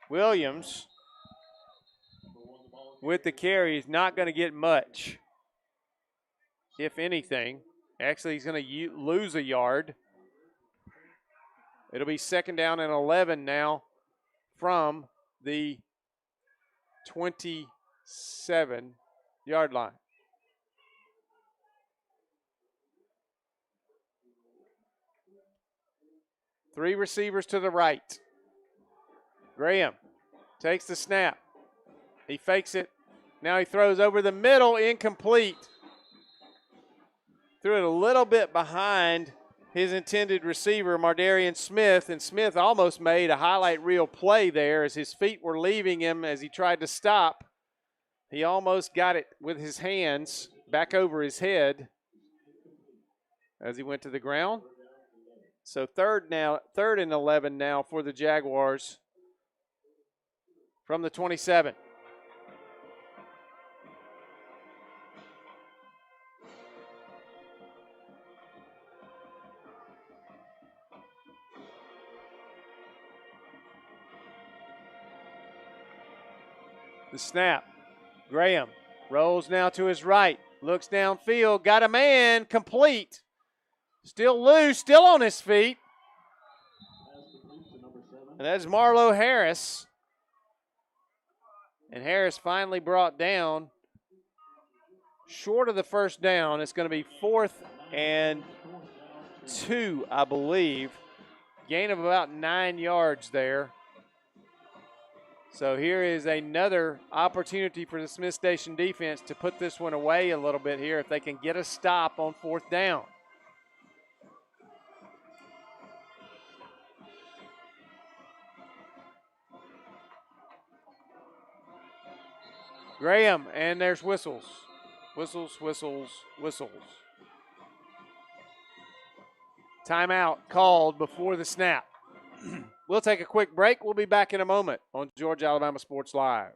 Williams with the carry is not going to get much, if anything. Actually, he's going to lose a yard. It'll be 2nd down and 11 now from the 27-yard line. Three receivers to the right. Graham takes the snap. He fakes it. Now he throws over the middle, incomplete. Threw it a little bit behind his intended receiver, Mardarian Smith, and Smith almost made a highlight reel play there as his feet were leaving him as he tried to stop. He almost got it with his hands back over his head as he went to the ground. So 3rd and 11 now for the Jaguars from the 27. The snap. Graham rolls now to his right. Looks downfield. Got a man. Complete. Still loose. Still on his feet. And that's Marlo Harris. And Harris finally brought down short of the 1st down. It's going to be 4th and 2, I believe. Gain of about 9 yards there. So here is another opportunity for the Smiths Station defense to put this one away a little bit here if they can get a stop on 4th down. Graham, and there's whistles. Whistles, whistles, whistles. Timeout called before the snap. We'll take a quick break. We'll be back in a moment on Georgia Alabama Sports Live.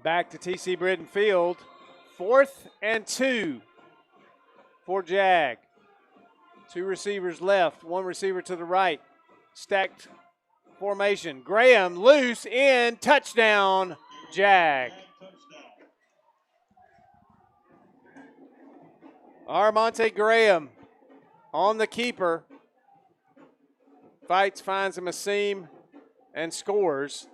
Back to TC Britton Field. 4th and 2 for JAG. 2 receivers left, 1 receiver to the right. Stacked formation. Graham loose in, touchdown, JAG. Armonte Graham on the keeper. Fights, finds him a seam, and scores.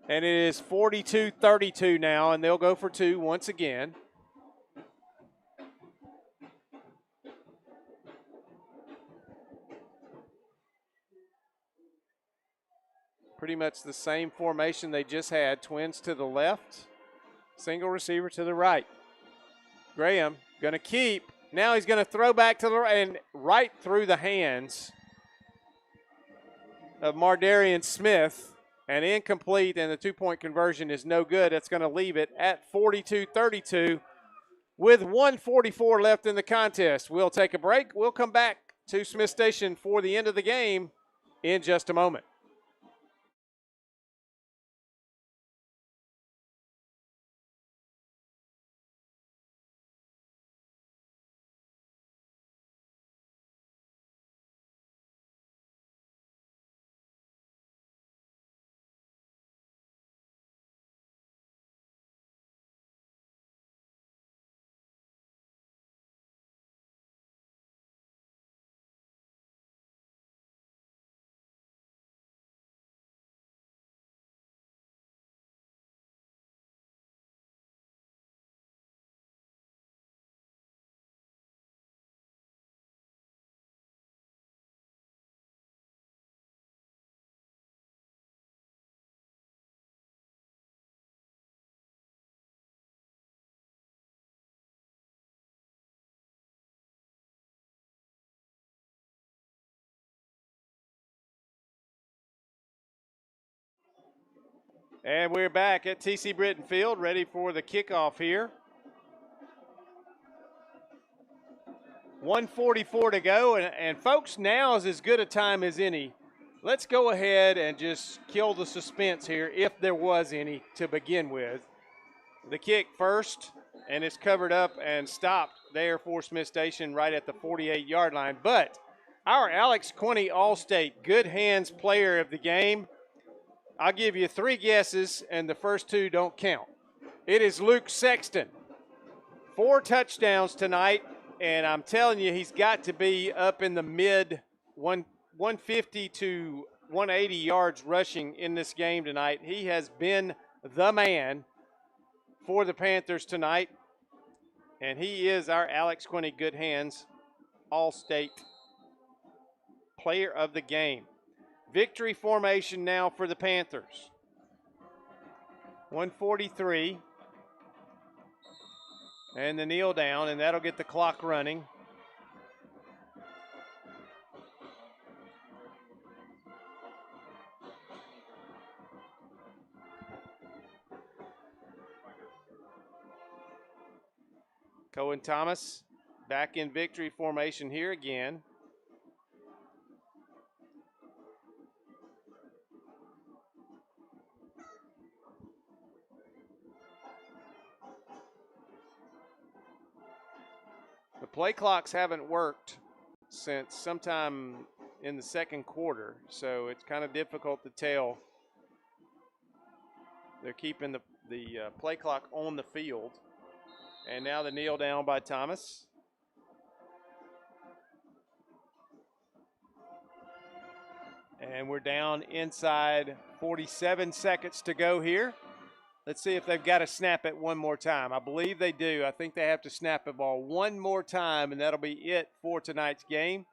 And it is 42-32 now, and they'll go for 2 once again. Pretty much the same formation they just had. Twins to the left, single receiver to the right. Graham going to keep. Now he's going to throw back to the right and right through the hands of Mardarian Smith. And incomplete, and the 2-point conversion is no good. That's going to leave it at 42-32 with 1:44 left in the contest. We'll take a break. We'll come back to Smiths Station for the end of the game in just a moment. And we're back at TC Britton Field, ready for the kickoff here. 1:44 to go, and folks, now is as good a time as any. Let's go ahead and just kill the suspense here, if there was any to begin with. The kick first, and it's covered up and stopped there for Smiths Station right at the 48-yard line. But our Alex Quinney All-State Good Hands Player of the Game, I'll give you 3 guesses, and the first 2 don't count. It is Luke Sexton. 4 touchdowns tonight, and I'm telling you, he's got to be up in the mid 150 to 180 yards rushing in this game tonight. He has been the man for the Panthers tonight, and he is our Alex Quinney Good Hands All-State Player of the Game. Victory formation now for the Panthers. 143. And the kneel down, and that'll get the clock running. Cohen Thomas back in victory formation here again. The play clocks haven't worked since sometime in the second quarter, so it's kind of difficult to tell. They're keeping the play clock on the field. And now the kneel down by Thomas. And we're down inside 47 seconds to go here. Let's see if they've got to snap it one more time. I believe they do. I think they have to snap the ball one more time, and that'll be it for tonight's game.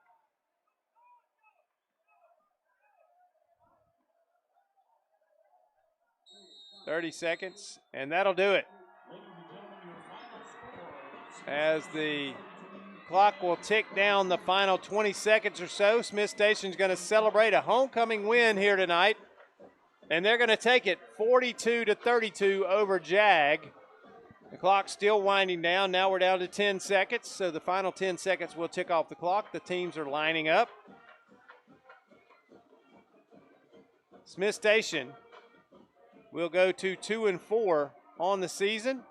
$30 seconds, and that'll do it. As the clock will tick down the final 20 seconds or so, Smiths Station's going to celebrate a homecoming win here tonight. And they're going to take it 42-32 over JAG. The clock's still winding down. Now we're down to 10 seconds, so the final 10 seconds will tick off the clock. The teams are lining up. Smiths Station will go to 2-4 on the season.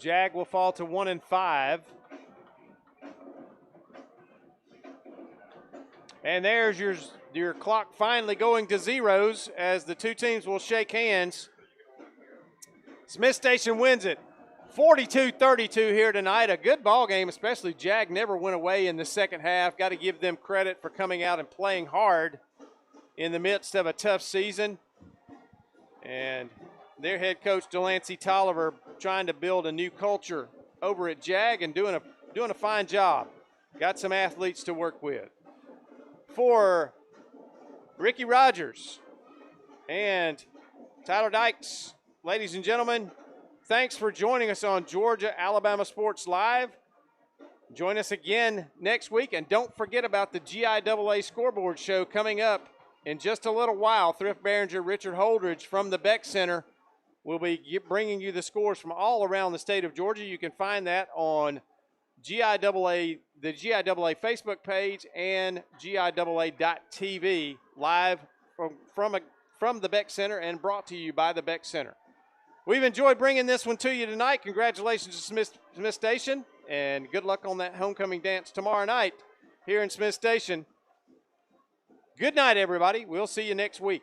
JAG will fall to 1-5. And there's your clock finally going to zeros as the two teams will shake hands. Smiths Station wins it 42-32 here tonight. A good ball game, especially JAG never went away in the second half. Got to give them credit for coming out and playing hard in the midst of a tough season. And their head coach, Delancey Tolliver, trying to build a new culture over at JAG and doing a fine job. Got some athletes to work with. For Ricky Rogers and Tyler Dykes, ladies and gentlemen, thanks for joining us on Georgia Alabama Sports Live. Join us again next week, and don't forget about the GIAA Scoreboard Show coming up in just a little while. Thrift Behringer, Richard Holdridge from the Beck Center will be bringing you the scores from all around the state of Georgia. You can find that on GIAA, the GIAA Facebook page, and GIAA.tv, live from the Beck Center and brought to you by the Beck Center. We've enjoyed bringing this one to you tonight. Congratulations to Smiths Station, and good luck on that homecoming dance tomorrow night here in Smiths Station. Good night, everybody. We'll see you next week.